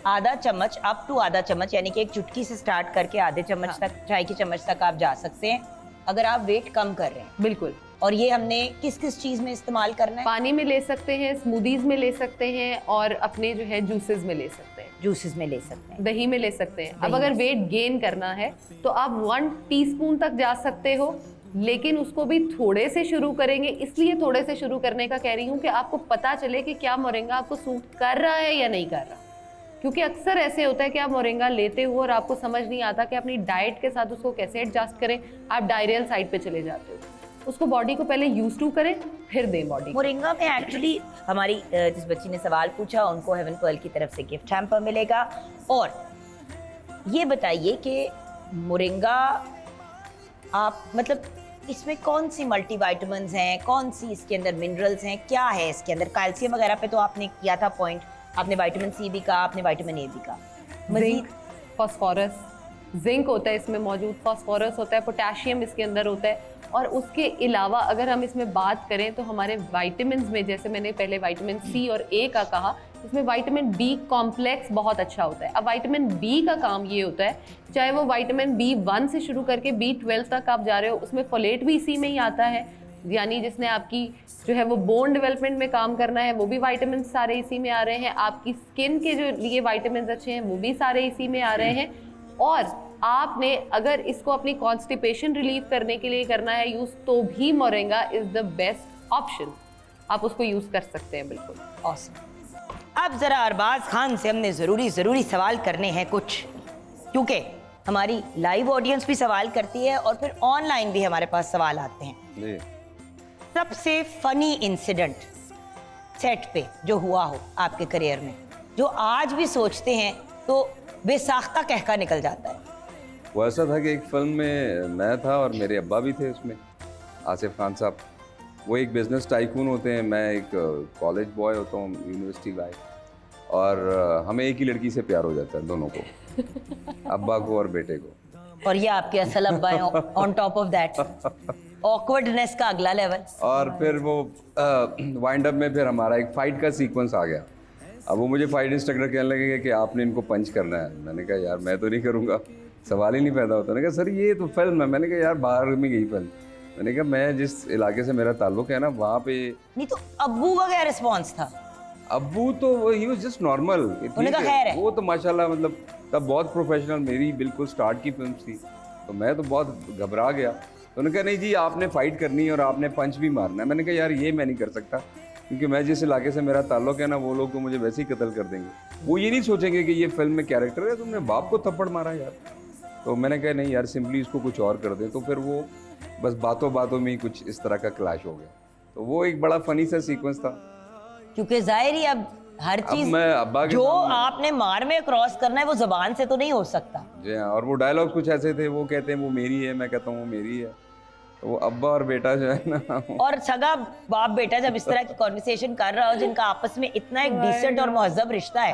आधा चम्मच, अप टू आधा चम्मच, यानी कि एक चुटकी से स्टार्ट करके आधे चम्मच तक, चाय की चम्मच तक आप जा सकते हैं अगर आप वेट कम कर रहे हैं। बिल्कुल। और ये हमने किस किस चीज़ में इस्तेमाल करना है? पानी में ले सकते हैं, स्मूदीज में ले सकते हैं, और अपने जो है जूसेस में ले सकते हैं। जूसेस में ले सकते हैं, दही में ले सकते हैं। अब अगर वेट गेन करना है तो आप 1 टीस्पून तक जा सकते हो, लेकिन उसको भी थोड़े से शुरू करेंगे। इसलिए थोड़े से शुरू करने का कह रही हूँ कि आपको पता चले कि क्या मोरिंगा आपको सूट कर रहा है या नहीं कर रहा। क्योंकि अक्सर ऐसे होता है कि आप मोरिंगा लेते हो और आपको समझ नहीं आता कि अपनी डाइट के साथ उसको कैसे एडजस्ट करें। आप डायरियल साइड पे चले जाते हो। उसको बॉडी को पहले यूज टू करें, फिर दें बॉडी। मोरिंगा में एक्चुअली हमारी जिस बच्ची ने सवाल पूछा उनको हेवन पर्ल की तरफ से गिफ्ट हैम्पर मिलेगा। और ये बताइए कि मोरिंगा आप मतलब इसमें कौन सी मल्टीविटामिन्स हैं, कौन सी इसके अंदर मिनरल्स हैं, क्या है इसके अंदर? कैल्शियम वगैरह पे तो आपने किया था पॉइंट, आपने विटामिन सी भी कहा, आपने विटामिन ए भी कहा। जिंक, फास्फोरस, जिंक होता है इसमें मौजूद, फास्फोरस होता है, पोटेशियम इसके अंदर होता है। और उसके अलावा अगर हम इसमें बात करें तो हमारे विटामिन्स में, जैसे मैंने पहले विटामिन सी और ए का कहा, इसमें विटामिन बी कॉम्प्लेक्स बहुत अच्छा होता है। अब विटामिन बी का काम ये होता है, चाहे वो विटामिन B1 से शुरू करके B12 तक आप जा रहे हो, उसमें फोलेट भी इसी में ही आता है। यानी जिसने आपकी जो है वो बोन डेवलपमेंट में काम करना है, वो भी विटामिन सारे इसी में आ रहे हैं। आपकी स्किन के जो लिए विटामिन अच्छे हैं वो भी सारे इसी में आ रहे हैं। और आपने अगर इसको अपनी कॉन्स्टिपेशन रिलीव करने के लिए करना है यूज़, तो भी moringa is the best option. आप उसको यूज़ कर सकते हैं। बिल्कुल। ऑसम। अब ज़रा अरबाज खान से हमने ज़रूरी सवाल करने हैं कुछ, क्योंकि हमारी लाइव ऑडियंस भी सवाल करती है और फिर ऑनलाइन भी हमारे पास सवाल आते हैं जी। सबसे फनी इंसिडेंट सेट पे जो हुआ हो आपके करियर में, जो आज भी सोचते हैं तो बेसाख्ता कहका निकल जाता है? वो ऐसा था कि एक फिल्म में मैं था और मेरे अब्बा भी थे उसमें, आसिफ खान साहब। वो एक बिज़नेस टाइकून होते हैं, मैं एक कॉलेज बॉय होता हूँ, यूनिवर्सिटी गाय, और हमें एक ही लड़की से प्यार हो जाता है दोनों को, अब्बा को और बेटे को। और ये आपके असल अब्बा हैं on top of that, awkwardness का अगला लेवल। और फिर वो वाइंड अप में फिर हमारा एक फ़ाइट का सीक्वेंस आ गया। अब वो मुझे फाइट इंस्ट्रक्टर कहने लगे कि आपने इनको पंच करना है। मैंने कहा यार मैं तो नहीं करूँगा, सवाल ही नहीं पैदा होता। मैंने कहा सर ये तो फिल्म है। मैंने कहा यार बाहर में गई फिल्म। मैंने कहा मैं जिस इलाके से मेरा ताल्लुक है ना वहाँ पे। नहीं तो अब्बू का क्या रिस्पॉन्स था? अब्बू तो ही वाज जस्ट नॉर्मल, वो तो माशाल्लाह मतलब तब बहुत प्रोफेशनल, मेरी बिल्कुल स्टार्ट की फिल्म थी, तो मैं तो बहुत घबरा गया। तो उन्होंने कहा नहीं जी आपने फाइट करनी है और आपने पंच भी मारना है। मैंने कहा यार ये मैं नहीं कर सकता, क्योंकि मैं जिस इलाके से मेरा ताल्लुक है ना वो लोग तो मुझे वैसे ही कत्ल कर देंगे। वो ये नहीं सोचेंगे कि ये फिल्म में कैरेक्टर है, तुमने बाप को थप्पड़ मारा यार। तो मैंने कहा नहीं यार सिंपली इसको कुछ और कर दें। तो फिर वो बस बातों बातों में ही कुछ इस तरह का क्लैश हो गया। तो वो एक बड़ा फनी सा सीक्वेंस था, क्योंकि जाहिर ही अब हर चीज जो आपने मार में क्रॉस करना है वो जबान से तो नहीं हो सकता। जी हाँ, और वो डायलॉग कुछ ऐसे थे, वो कहते हैं वो मेरी है, मैं कहता हूँ वो मेरी है। तो वो अब्बा और बेटा जो है ना और सगा बाप बेटा जब इस तरह की कॉन्वर्सेशन कर रहा हो जिनका आपस में इतना एक डिसेंट और महजब रिश्ता है।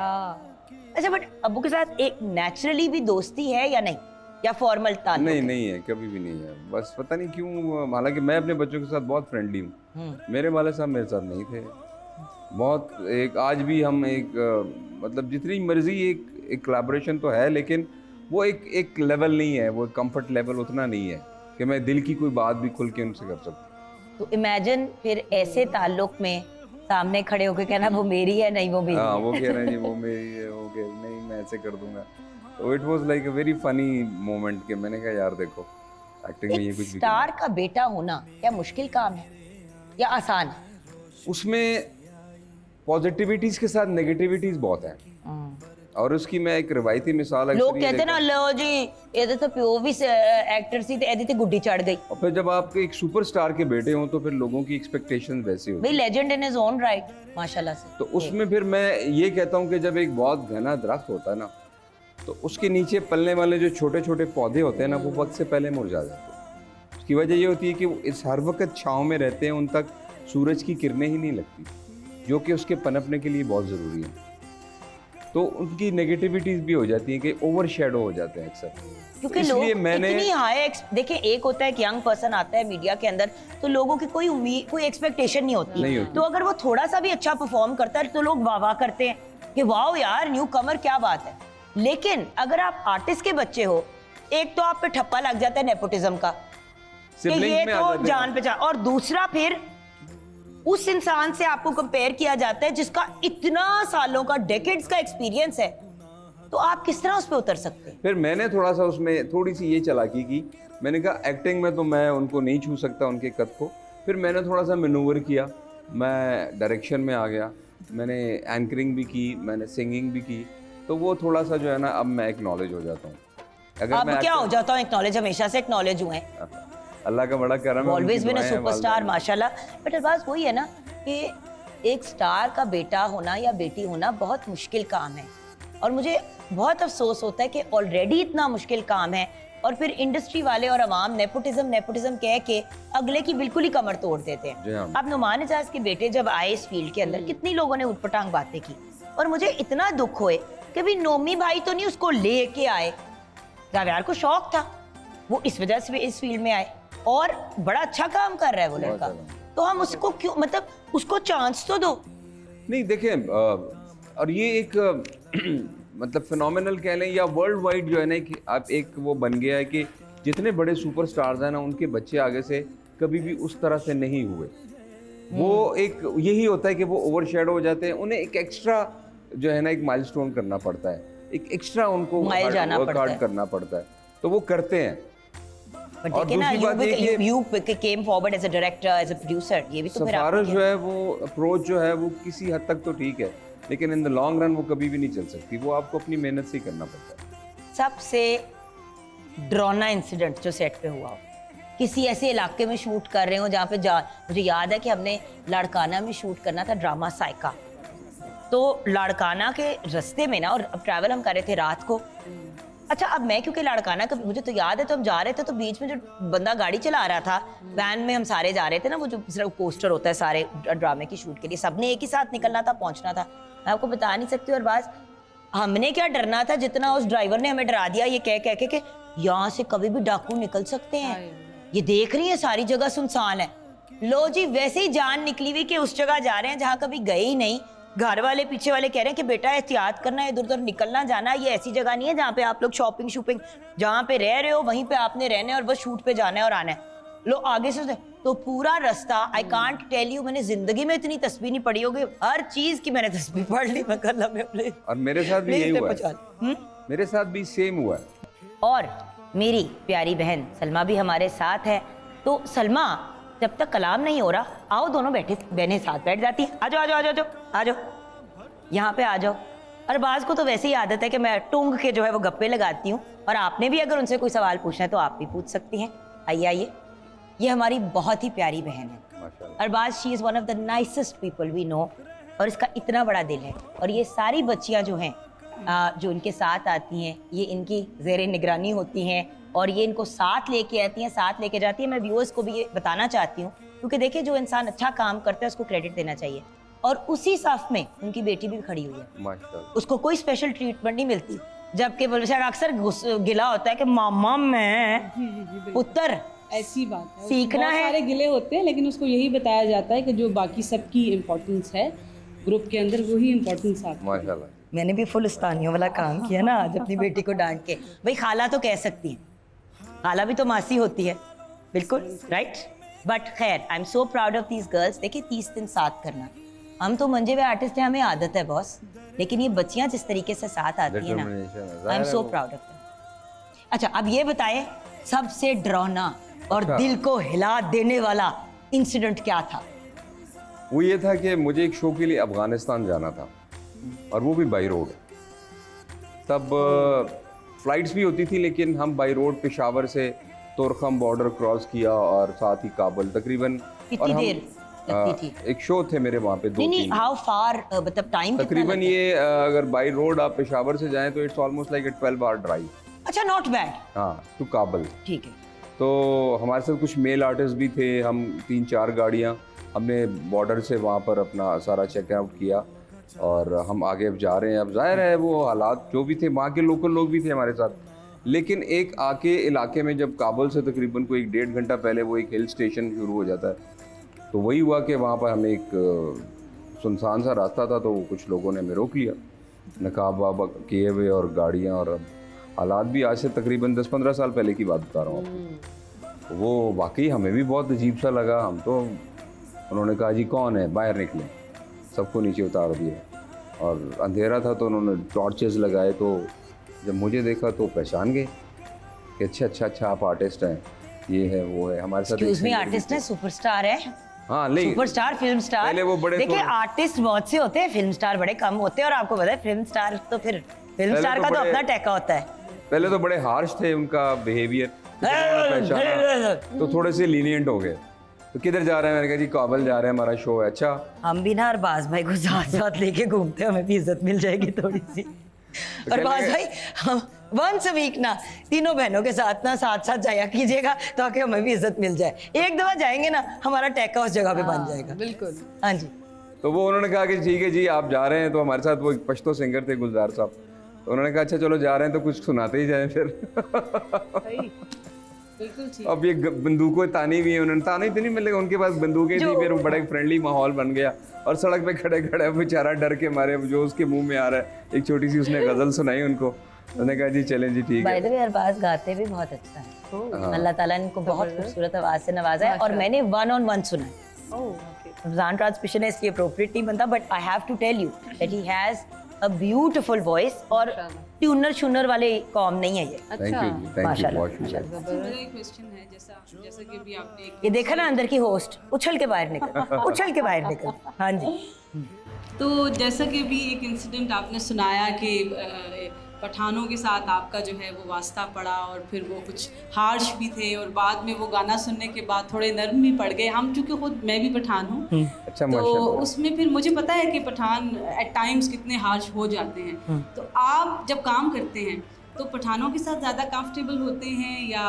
अच्छा बट अब्बू के साथ एक नेचुरली भी दोस्ती है या नहीं, या फॉर्मल ताल्लुक? नहीं है, कभी भी नहीं है। बस पता नहीं क्यों, हालांकि मैं अपने बच्चों के साथ बहुत फ्रेंडली हूँ, मेरे वाले साहब मेरे साथ नहीं थे बहुत। एक आज भी हम एक मतलब जितनी मर्जी एक कोलैबोरेशन तो है, लेकिन वो एक लेवल नहीं है, वो कंफर्ट लेवल उतना नहीं है कि मैं दिल की कोई बात भी खुल के उनसे कर सकता। तो इमेजिन फिर ऐसे ताल्लुक में सामने खड़े होकर कहना वो मेरी है, नहीं वो मेरी। हाँ वो कह रहे हैं जी वो मेरी है, वो कह नहीं मैं ऐसे कर दूंगा। तो it was like a very funny moment कि मैंने कहा यार देखो एक्टिंग में ये कुछ भी स्टार का बेटा होना क्या मुश्किल काम है या आसान? उसमें पॉजिटिविटीज के साथ नेगेटिविटीज बहुत है, और उसकी मैं एक रवायती मिसाल लोग कहते ना लो जी ये तो प्यो भी एक्टर सी ते ते गुड्डी चढ़ गई। और फिर जब आप एक सुपरस्टार के बेटे हो तो फिर लोगों की एक्सपेक्टेशंस वैसी होती है, भाई legend in his own right माशाल्लाह से। तो उसमें फिर मैं ये कहता हूँ कि जब एक बहुत घना दरख्त होता है ना तो उसके नीचे पलने वाले जो छोटे छोटे पौधे होते हैं ना वो वक्त से पहले मुरझा जाते हैं। उसकी वजह ये होती है कि वो इस हर वक्त छाँव में रहते हैं, उन तक सूरज की किरणें ही नहीं लगती, जो कि उसके पनपने के लिए बहुत ज़रूरी है। तो उनकी नेगेटिविटीज भी हो जाती हैं कि ओवर शेडो हो जाते हैं अक्सर। क्योंकि लोग इतनी हाई देखिए, एक होता है कि यंग पर्सन आता है मीडिया के अंदर तो लोगों की कोई उम्मीद कोई एक्सपेक्टेशन नहीं होती। तो अगर वो थोड़ा सा भी अच्छा परफॉर्म करता है तो लोग वाह वाह करते हैं कि वाओ यार न्यू कमर क्या बात है। लेकिन अगर आप आर्टिस्ट के बच्चे हो, एक तो आप पे ठप्पा लग जाता है नेपोटिज्म का कि ये तो जान पहचान, और दूसरा फिर उस इंसान से आपको कंपेयर किया जाता है जिसका इतना सालों का डेकेड्स का एक्सपीरियंस है, तो आप किस तरह उस पे उतर सकते हैं? फिर मैंने थोड़ा सा उसमें थोड़ी सी ये चालाकी की। मैंने कहा एक्टिंग में तो मैं उनको नहीं छू सकता उनके कद को। फिर मैंने थोड़ा सा मैनूवर किया, मैं डायरेक्शन में आ गया, मैंने एंकरिंग भी की, मैंने सिंगिंग भी की। तो वो थोड़ा सा जो है ना अब मैं एक्नॉलेज हो जाता हूँ। अब क्या हो जाता हूँ एक्नॉलेज? हमेशा से एक्नॉलेज हुए हैं, अल्लाह का बड़ा करम है, ऑलवेज बीन अ सुपरस्टार माशाल्लाह। बट बात वही है ना कि एक स्टार का बेटा होना या बेटी होना बहुत मुश्किल काम है, और मुझे बहुत अफसोस होता है कि ऑलरेडी इतना मुश्किल काम है और फिर इंडस्ट्री वाले और अवाम नेपोटिज्म कह के अगले की बिल्कुल ही कमर तोड़ देते हैं। अब नुमान एजाज के बेटे जब आए इस फील्ड के अंदर कितनी लोगों ने उटपटांग बातें की, और मुझे इतना दुख हुए कि भी नोमी भाई तो नहीं उसको लेके आए, जावेद को शौक था, वो इस वजह से इस फील्ड में आए और बड़ा अच्छा काम कर रहा है वो लड़का। तो हम उसको क्यों, मतलब उसको चांस तो दो। नहीं देखें, और ये एक मतलब फिनोमिनल कह लें या वर्ल्ड वाइड जो है ना कि आप एक वो बन गया है कि जितने बड़े सुपरस्टार्स हैं ना उनके बच्चे आगे से कभी भी उस तरह से नहीं हुए। वो एक यही होता है कि वो ओवरशैडो हो जाते हैं, उन्हें एक एक्स्ट्रा जो है ना एक माइलस्टोन करना पड़ता है, एक एक्स्ट्रा उनको वर्कआउट करना पड़ता है, तो वो करते हैं। और दूसरी बात you came forward as a director, as a producer, ये भी तो फिर सिफारिश जो है वो अप्रोच जो है वो किसी हद तक तो ठीक है, लेकिन इन द लॉन्ग रन वो कभी भी नहीं चल सकती, वो आपको अपनी मेहनत से ही करना पड़ता है। सबसे डरावना इंसिडेंट जो सेट पे हुआ हो, किसी ऐसे इलाके में शूट कर रहे हो जहाँ पे मुझे याद है कि हमने लाड़काना में शूट करना था ड्रामा साइका, तो लाड़काना के रास्ते में ना, और अब ट्रैवल हम कर रहे थे रात को, अच्छा, अब मैं क्योंकि लड़काना, कभी मुझे तो याद है, तो हम जा रहे थे तो बीच में जो बंदा गाड़ी चला रहा था, वैन में हम सारे जा रहे थे ना, वो जो सिर्फ पोस्टर होता है सारे ड्रामे की शूट के लिए, सबने एक ही साथ निकलना था, पहुंचना था। मैं आपको बता नहीं सकती। और बात हमने क्या डरना था, जितना उस ड्राइवर ने हमें डरा दिया ये कह के कि यहाँ से कभी भी डाकू निकल सकते हैं, ये देख रही है सारी जगह सुनसान है। लो जी, वैसे ही जान निकली हुई कि उस जगह जा रहे हैं जहाँ कभी गए ही नहीं। घर वाले पीछे वाले कह रहे हैं कि बेटा एहतियात करना है, इधर उधर निकलना जाना, ये ऐसी जगह नहीं है जहाँ पे आप लोग शॉपिंग जहाँ पे रह रहे हो वहीं पे आपने रहना है और बस शूट पे जाना है और आना है। लो आगे से तो पूरा रास्ता, आई कांट टेल यू, मैंने जिंदगी में इतनी तस्बीह नहीं पढ़ी होगी, हर चीज की मैंने तस्बीह पढ़ ली। मैं कल अपने और मेरे साथ भी यही हुआ है, मेरे साथ भी सेम हुआ है। और मेरी प्यारी बहन सलमा भी हमारे साथ है। तो सलमा, जब तक कलाम नहीं हो रहा, आओ दोनों बहनें साथ बैठ जाती हैं। आ जाओ आ जाओ आ जाओ आ जाओ, यहाँ पे आ जाओ। और बाज को तो वैसे ही आदत है कि मैं टूंग के जो है वो गप्पे लगाती हूँ, और आपने भी अगर उनसे कोई सवाल पूछना है तो आप भी पूछ सकती हैं। आइए आइए, ये हमारी बहुत ही प्यारी बहन है Arbaaz. She is one of the nicest people we know, और इसका इतना बड़ा दिल है। और ये सारी बच्चियाँ जो हैं जो इनके साथ आती हैं, ये इनकी ज़ेरे निगरानी होती हैं और ये इनको साथ लेके आती हैं, साथ लेके जाती हैं। मैं व्यूअर्स को भी ये बताना चाहती हूँ, क्योंकि देखिए जो इंसान अच्छा काम करता है उसको क्रेडिट देना चाहिए। और उसी साफ में उनकी बेटी भी खड़ी हुई है, उसको कोई स्पेशल ट्रीटमेंट नहीं मिलती, जबकि बेचारा अक्सर गिला होता है कि मामा मैं पुत्र, ऐसी बात है, सीखना है। सारे गिले होते हैं, लेकिन उसको यही बताया जाता है कि जो बाकी सबकी इम्पोर्टेंस है ग्रुप के अंदर, वही इम्पोर्टेंस आता है। माशाल्लाह, मैंने भी फुल उस्तानियों वाला काम किया ना आज अपनी बेटी को डांट के। भाई खाला तो कह सकती है, खाला भी तो मासी होती है, बिल्कुल राइट। बट खैर, I am so proud of these girls. देखिए 30 दिन साथ करना, हम तो मंजे हुए आर्टिस्ट हैं, हमें आदत है बॉस, लेकिन ये बच्चियां जिस तरीके से साथ आती है ना, I am so proud of them. अच्छा, अब ये बताएं सबसे डरावना और दिल को हिला देने वाला इंसिडेंट क्या था? वो ये था कि मुझे एक शो के लिए अफगानिस्तान जाना था, और वो भी बाई रोड। तब फ्लाइट्स भी होती थी, लेकिन हम बाई रोड पेशावर से तोरखम बॉर्डर क्रॉस किया और साथ ही काबुल तकरीबन। कितनी देर लगती थी? एक शो थे मेरे वहाँ पे, 2-3। हाउ फार, मतलब टाइम तकरीबन ये अगर बाई रोड आप पेशावर से जाएं तो it's almost like 12 hour drive. अच्छा, नॉट बैड। हाँ, टू काबुल। ठीक है। तो हमारे साथ कुछ मेल आर्टिस्ट भी थे, हम 3-4 गाड़ियाँ हमने बॉर्डर से वहाँ पर अपना सारा चेकआउट किया और हम आगे अब जा रहे हैं। अब जाहिर है वो हालात जो भी थे, वहाँ के लोकल लोग भी थे हमारे साथ, लेकिन एक आके इलाके में जब काबुल से तकरीबन कोई 1.5 घंटा पहले वो एक हिल स्टेशन शुरू हो जाता है, तो वही हुआ कि वहाँ पर हमें एक सुनसान सा रास्ता था, तो कुछ लोगों ने हमें रोक लिया, नकाब वाब किए हुए और गाड़ियाँ। और अब हालात भी आज से तकरीबन 10-15 साल पहले की बात बता रहा हूँ आपको। वो वाकई हमें भी बहुत अजीब सा लगा। हम तो, उन्होंने कहा जी कौन है, बाहर निकले, सबको नीचे उतार दिया और अंधेरा था, तो उन्होंने टॉर्चेस लगाए। तो जब मुझे देखा तो पहचान गए कि अच्छा आप आर्टिस्ट हैं, ये है वो है। हमारे साथ आर्टिस्ट है, सुपरस्टार है। हाँ, नहीं सुपरस्टार, फिल्म स्टार। पहले वो बड़े, देखिए आर्टिस्ट बहुत से होते हैं, फिल्म स्टार बड़े कम होते हैं। और आपको पता है फिल्म स्टार तो फिर फिल्म स्टार का तो अपना टैका होता है। पहले तो बड़े हार्श थे उनका बिहेवियर, तो थोड़े से लीनियंट हो गए। तो किधर जा रहे हैं? मैंने कहा जी काबुल जा रहे हैं, हमारा शो है। अच्छा, हम भी ना अरबाज भाई को साथ साथ लेके घूमते हैं, हमें भी इज्जत मिल जाएगी थोड़ी सी। अरबाज भाई, हम वंस अ वीक ना तीनों बहनों के साथ ना साथ जाया कीजिएगा, ताकि हमें भी इज्जत मिल जाए। एक दफा जाएंगे ना, हमारा टैका उस जगह पे बन जाएगा। बिल्कुल, हाँ जी। तो वो उन्होंने कहा कि ठीक है जी आप जा रहे हैं। तो हमारे साथ वो एक पश्तो सिंगर थे, गुलजार साहब, तो उन्होंने कहा अच्छा चलो जा रहे हैं तो कुछ सुनाते ही जाएं फिर। अब ये बंदूकों तानी भी है, उन्होंने तानी इतनी मिल, उनके पास बंदूकें थी। फिर वो बड़ा फ्रेंडली माहौल बन गया और सड़क पे खड़े खड़े बेचारा डर के मारे, जो उसके मुंह में आ रहा है, एक छोटी सी उसने गजल सुनाई उनको। उन्होंने कहा जी चलें जी ठीक है। बाय द वे अरबाज गाते भी बहुत अच्छा है, अल्लाह ताला ने इनको बहुत खूबसूरत आवाज से नवाजा है। और मैंने 1-on-1 सुना है। रमजान ट्रांसमिशन है इसलिए अप्रोप्रिएट नहीं बनता, but I have to tell you that he has a beautiful voice. और ट्यूनर शुनर वाले कॉम नहीं है ये। थैंक यू, मेरा एक क्वेश्चन है, जैसा कि भी आपने ये देखा ना, अंदर की होस्ट उछल के बाहर निकल, उछल के बाहर निकल। हाँ जी। तो जैसा कि भी एक इंसिडेंट आपने सुनाया कि पठानों के साथ आपका जो है वो वास्ता पड़ा और फिर वो कुछ हार्श भी थे और बाद में वो गाना सुनने के बाद थोड़े नर्म भी पड़ गए। हम चूँकि खुद मैं भी पठान हूँ, अच्छा, तो उसमें फिर मुझे पता है कि पठान एट टाइम्स कितने हार्श हो जाते हैं। तो आप जब काम करते हैं तो पठानों के साथ ज़्यादा कंफर्टेबल होते हैं या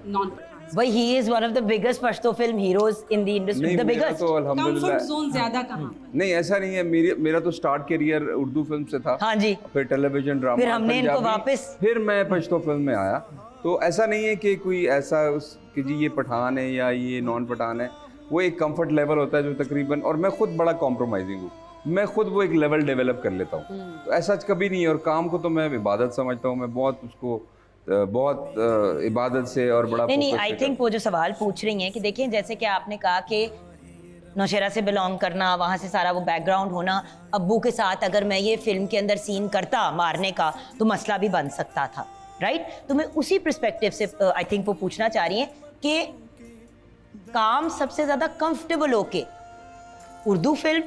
नॉन पठान? भाई he is one of the biggest Pashto film heroes in the industry, नहीं, the मेरा biggest. तो अल्हम्दुलिल्लाह कंफर्ट जोन ज़्यादा कहाँ पर? नहीं, ऐसा नहीं है। मेरा तो स्टार्ट करियर उर्दू फिल्म से था। हाँ जी। फिर टेलीविजन ड्रामा, फिर हमने इनको पंजाबी, वापस- फिर मैं पश्तो फिल्म में आया। तो ऐसा नहीं है कि कोई ऐसा कि जी ये पठान है या ये नॉन पठान है। वो एक कंफर्ट लेवल होता है जो तकरीबन, और मैं खुद बड़ा कॉम्प्रोमाइजिंग हूँ। मैं खुद वो एक लेवल डेवलप कर लेता हूँ। तो ऐसा कभी नहीं है। और काम को तो मैं इबादत समझता हूँ। मैं बहुत उसको बहुत इबादत से और बड़ा नहीं, focus आई से थिंक वो जो सवाल पूछ रही हैं कि देखिए, जैसे कि आपने कहा कि नौशेरा से बिलोंग करना, वहाँ से सारा वो बैकग्राउंड होना, अब्बू के साथ अगर मैं ये फिल्म के अंदर सीन करता मारने का तो मसला भी बन सकता था, राइट? तो मैं उसी पर्सपेक्टिव से आई थिंक वो पूछना चाह रही हैं कि काम सबसे ज़्यादा कंफर्टेबल होके Urdu film,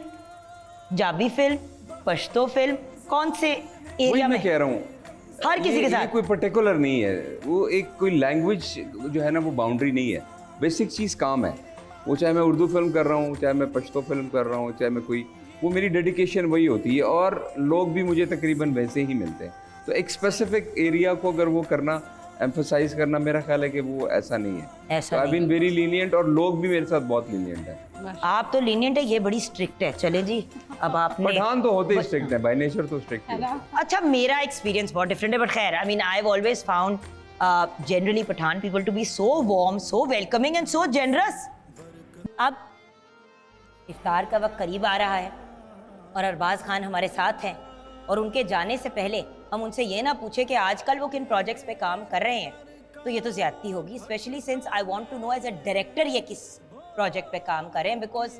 Punjabi film, Pashto film, कौन से वही एरिया मैं में? कह रहा हूँ, हर किसी के ये साथ कोई पर्टिकुलर नहीं है। वो एक कोई लैंग्वेज जो है ना, वो बाउंड्री नहीं है। बेसिक चीज़ काम है। वो चाहे मैं उर्दू फिल्म कर रहा हूँ, चाहे मैं पश्तो फिल्म कर रहा हूँ, चाहे मैं कोई, वो मेरी डेडिकेशन वही होती है। और लोग भी मुझे तकरीबन वैसे ही मिलते हैं। तो एक स्पेसिफिक एरिया को अगर वो करना, एम्फोसाइज करना, मेरा ख्याल है कि वो ऐसा नहीं है। ऐसा आई बीन वेरी लीनियंट, और लोग भी मेरे साथ बहुत लीनियंट है। आप तो लीनियंट है, ये बड़ी स्ट्रिक्ट है। चले जी, अब आपने पठान तो होते ही स्ट्रिक्ट है, बाय नेचर तो स्ट्रिक्ट है। अच्छा, मेरा एक्सपीरियंस बहुत डिफरेंट है, बट खैर, I mean I have always found generally Pathan people to be so warm, so welcoming and so generous. अब इफ्तार का वक्त करीब आ रहा है और अरबाज खान हमारे साथ हैं, और उनके जाने से पहले हम उनसे ये ना पूछे कि आजकल वो किन प्रोजेक्ट्स पे काम कर रहे हैं, तो ये तो ज्यादती होगी। Specially since I want to know as a director ये किस प्रोजेक्ट पे काम कर रहे हैं, बिकॉज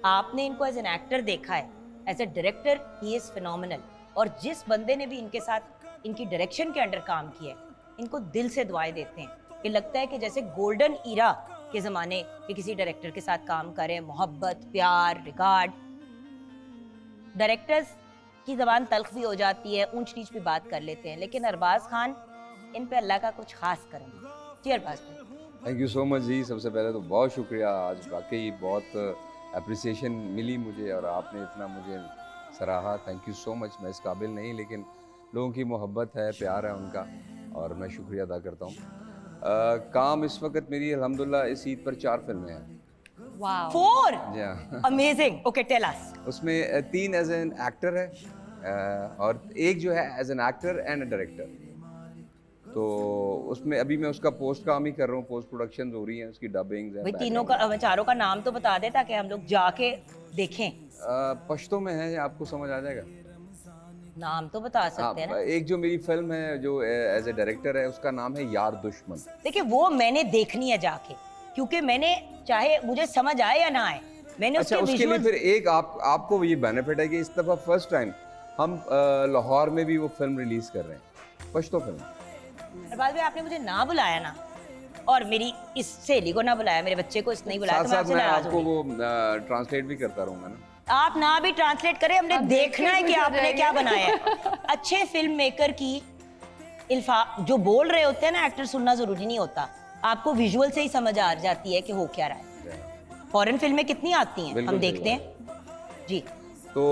आपने इनको एज एन एक्टर देखा है, as a director he is phenomenal. और जिस बंदे ने भी इनके साथ इनकी डायरेक्शन के अंडर काम किया है, इनको दिल से दुआएं देते हैं कि लगता है कि जैसे गोल्डन ईरा के ज़माने के किसी डायरेक्टर के साथ काम करें, मोहब्बत, प्यार, रिगार्ड। डायरेक्टर्स की ज़बान तल्ख भी हो जाती है, ऊंच नीच भी बात कर लेते हैं, लेकिन अरबाज खान, इन पे अल्लाह का कुछ खास करम है। जी अरबाज भाई, थैंक यू सो मच जी। सबसे पहले तो बहुत शुक्रिया। आज वाकई बहुत अप्रिसिएशन मिली मुझे, और आपने इतना मुझे सराहा। Thank you so much. मैं इस काबिल नहीं, लेकिन लोगों की मोहब्बत है, प्यार है उनका, और मैं शुक्रिया अदा करता हूँ। काम इस वक्त मेरी अल्हम्दुलिल्लाह इस ईद पर 4 फिल्में हैं। 4 जी हाँ। अमेजिंग। Okay, tell us. उसमें 3 एज एन एक्टर है, और एक जो है as an actor and director. तो उसमें अभी मैं उसका पोस्ट काम ही कर रहा हूँ, पोस्ट प्रोडक्शन हो रही है, उसकी डबिंग। भाई तीनों का, चारों का नाम तो बता दे ताकि हम लोग जाके देखें। पश्तो में है, आपको समझ आ जाएगा। नाम तो बता सकते हैं ना। एक जो मेरी फिल्म है जो एज ए डायरेक्टर है, उसका नाम है यार दुश्मन। देखिए, वो मैंने देखनी है जाके, क्योंकि मैंने, चाहे मुझे समझ आए या ना आए, मैंने अच्छा, उसके उसके लिए visuals- फिर एक आपको ये बेनिफिट है कि इस दफ़ा फर्स्ट टाइम हम लाहौर में भी वो फिल्म रिलीज कर रहे हैं, पश्तो फिल्म। अरबाज भाई, आपने मुझे ना बुलाया ना, और मेरी इस सहेली को ना बुलाया, मेरे बच्चे को इसने नहीं बुलाया, तो मैं साथ आपसे मैं नाराज आपको हूँ। वो ट्रांसलेट भी करता रहूँगा ना। आप ना भी ट्रांसलेट करें, हमने देखना है कि आपने क्या बनाया है। अच्छे फिल्म मेकर की जो बोल रहे होते हैं ना एक्टर, सुनना जरूरी नहीं होता, आपको विजुअल से ही समझ आ जाती है कि हो क्या रहा है। फॉरेन फिल्में कितनी आती हैं, हम देखते हैं जी। तो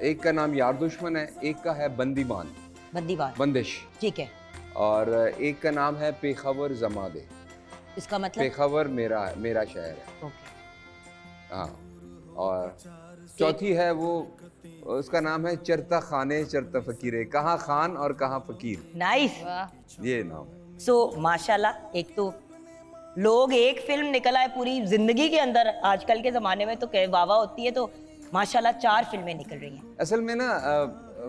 एक का नाम यार दुश्मन है, एक का है बंदीबान, बंदिश, ठीक है, और एक का नाम है पेखावर जमादे। इसका मतलब पेखावर मेरा शहर है। हाँ, और चौथी है वो, उसका नाम है चरता खाने चरता फकीरे, कहाँ खान और कहाँ फकीर। नाइस, ये नाम है। सो माशाल्लाह, एक तो लोग एक फिल्म निकल आए पूरी जिंदगी के अंदर, आजकल के ज़माने में तो वाह वाह होती है, तो माशाल्लाह 4 फिल्में निकल रही हैं। असल में ना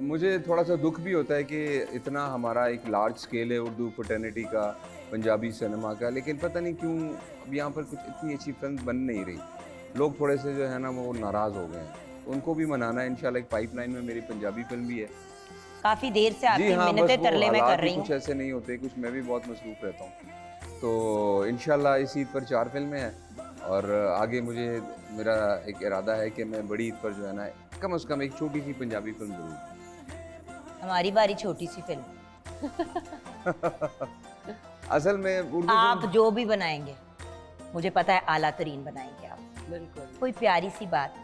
मुझे थोड़ा सा दुख भी होता है कि इतना हमारा एक लार्ज स्केल है उर्दू फ्रेटर्निटी का, पंजाबी सिनेमा का, लेकिन पता नहीं क्यों अब यहाँ पर कुछ इतनी अच्छी फिल्म बन नहीं रही। लोग थोड़े से जो है ना वो नाराज़ हो गए हैं, उनको भी मनाना है इंशाल्लाह। एक पाइपलाइन में मेरी पंजाबी फिल्म भी है। काफ़ी देर से आपकी मिन्नतें तरले में कर रही हूँ। कुछ ऐसे नहीं होते, कुछ मैं भी बहुत मसरूफ़ रहता हूँ। तो इंशाल्लाह इस ईद पर 4 फिल्में हैं, और आगे मेरा एक इरादा है कि मैं बड़ी ईद पर जो है ना कम से कम एक छोटी सी पंजाबी फिल्म जरूर। हमारी बारी छोटी सी फिल्म। असल में उर्दू आप जो भी बनाएंगे, मुझे पता है आला तरीन बनाएंगे आप। बिल्कुल। कोई प्यारी सी बात,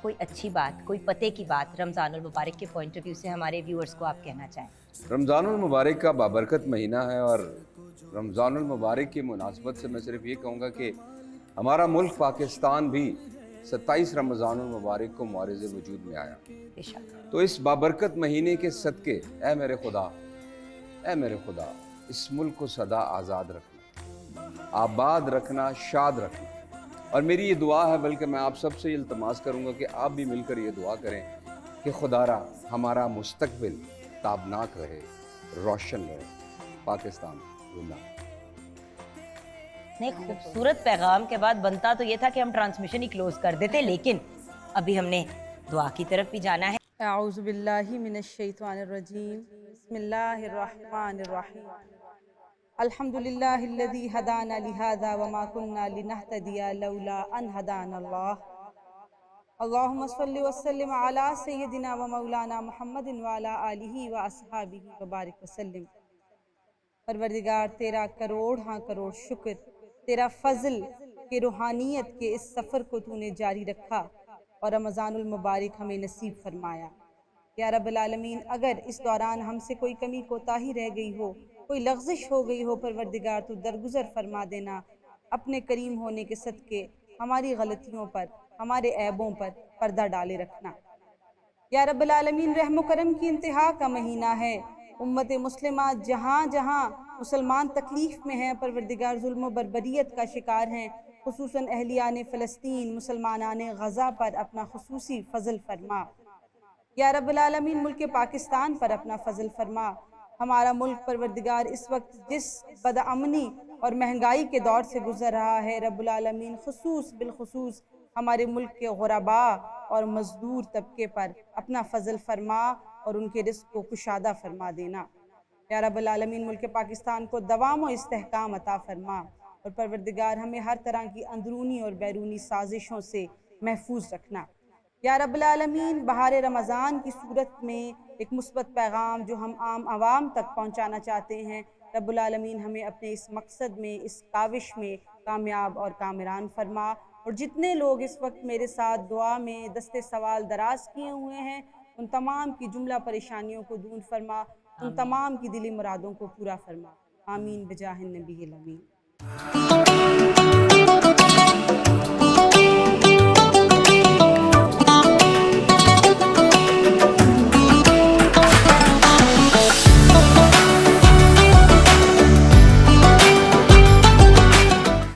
कोई अच्छी बात, कोई पते की बात रमज़ानुल मुबारक के पॉइंट ऑफ व्यू से हमारे व्यूअर्स को आप कहना चाहें? रमज़ानुल मुबारक का बाबरकत महीना है और रमज़ानुल मुबारक की मुनासबत से मैं सिर्फ ये कहूँगा कि हमारा मुल्क पाकिस्तान भी 27 रमज़ानुल मुबारक को मुआरिज़ वजूद में आया। बेशक। तो इस बाबरकत महीने के सदक़े ऐ मेरे खुदा, ऐ मेरे खुदा, इस मुल्क को सदा आज़ाद रखना, आबाद रखना, शाद रखना। और मेरी ये दुआ है, बल्कि मैं आप सबसे इल्तमास करूँगा कि आप भी मिलकर ये दुआ करें कि खुदारा हमारा मुस्तकबिल ताबनाक रहे, रोशन रहे, पाकिस्तान जिंदा। नहीं, खूबसूरत पैगाम के बाद बनता तो ये था कि हम ट्रांसमिशन ही क्लोज कर देते, लेकिन अभी हमने दुआ की तरफ भी जाना है। आऊज़ु बिल्लाहि मिनश शैतानिर रजीम, बिस्मिल्लाहिर रहमानिर रहीम, अल्हम्दुलिल्लाहिल्लज़ी हदाना लिहाज़ा व मा कुन्ना लिनहतदिया लौला अन हदानल्लाह, अल्लाहुम्मा सल्लि व सल्लिम अला सय्यिदिना व मौलाना मुहम्मदिन व अला आलिहि व अस्हाबिहि व बारिक व सल्लिम। परवरदिगार तेरा करोड़ हाँ करोड़ शुक्र, तेरा फजल के रूहानियत के इस सफ़र को तूने जारी रखा और रमज़ानुल मुबारक हमें नसीब फरमाया। या रब्बुल आलमीन, अगर इस दौरान हमसे कोई कमी कोताही रह गई हो, कोई लग़्ज़िश हो गई हो, परवरदिगार तू दरगुज़र फरमा देना। अपने करीम होने के सदक़े हमारी गलतियों पर, हमारे ऐबों पर पर्दा डाले रखना। या रब्बुल आलमीन, रहम करम की इंतहा का महीना है। उम्मत मुस्लिमा जहाँ जहाँ मुसलमान तकलीफ़ में हैं, परवरदिगार जुल्म बर्बरियत का शिकार हैं, खुसूसन अहलियान फ़लस्तीन, मुसलमानान गज़ा पर अपना खुसूसी फ़ज़ल फरमा। या रब्बुल आलमीन, मुल्क पाकिस्तान पर अपना फ़ज़ल फरमा। हमारा मुल्क परवरदिगार इस वक्त जिस बदअमनी और महंगाई के दौर से गुज़र रहा है, रब्बुल आलमीन बिलखुसूस हमारे मुल्क के गुरबा और मज़दूर तबके पर अपना फ़ज़ल फरमा और उनके रिज़्क़ को कुशादा फरमा देना। या रब्बुल आलमीन, मुल्क पाकिस्तान को दवाम व इस्तेहकाम अता फरमा और परवरदिगार हमें हर तरह की अंदरूनी और बैरूनी साजिशों से महफूज रखना। या रब्बुल आलमीन, बहार रमज़ान की सूरत में एक मुस्बत पैगाम जो हम आम आवाम तक पहुँचाना चाहते हैं, रब्बुल आलमीन हमें अपने इस मकसद में, इस काविश में कामयाब और कामरान फरमा। और जितने लोग इस वक्त मेरे साथ दुआ में दस्ते सवाल दराज किए हुए हैं, उन तमाम की जुमला परेशानियों को दूर फरमा, उन तमाम की दिली मुरादों को पूरा फरमा। आमीन बिजाहिन नबी अमीन।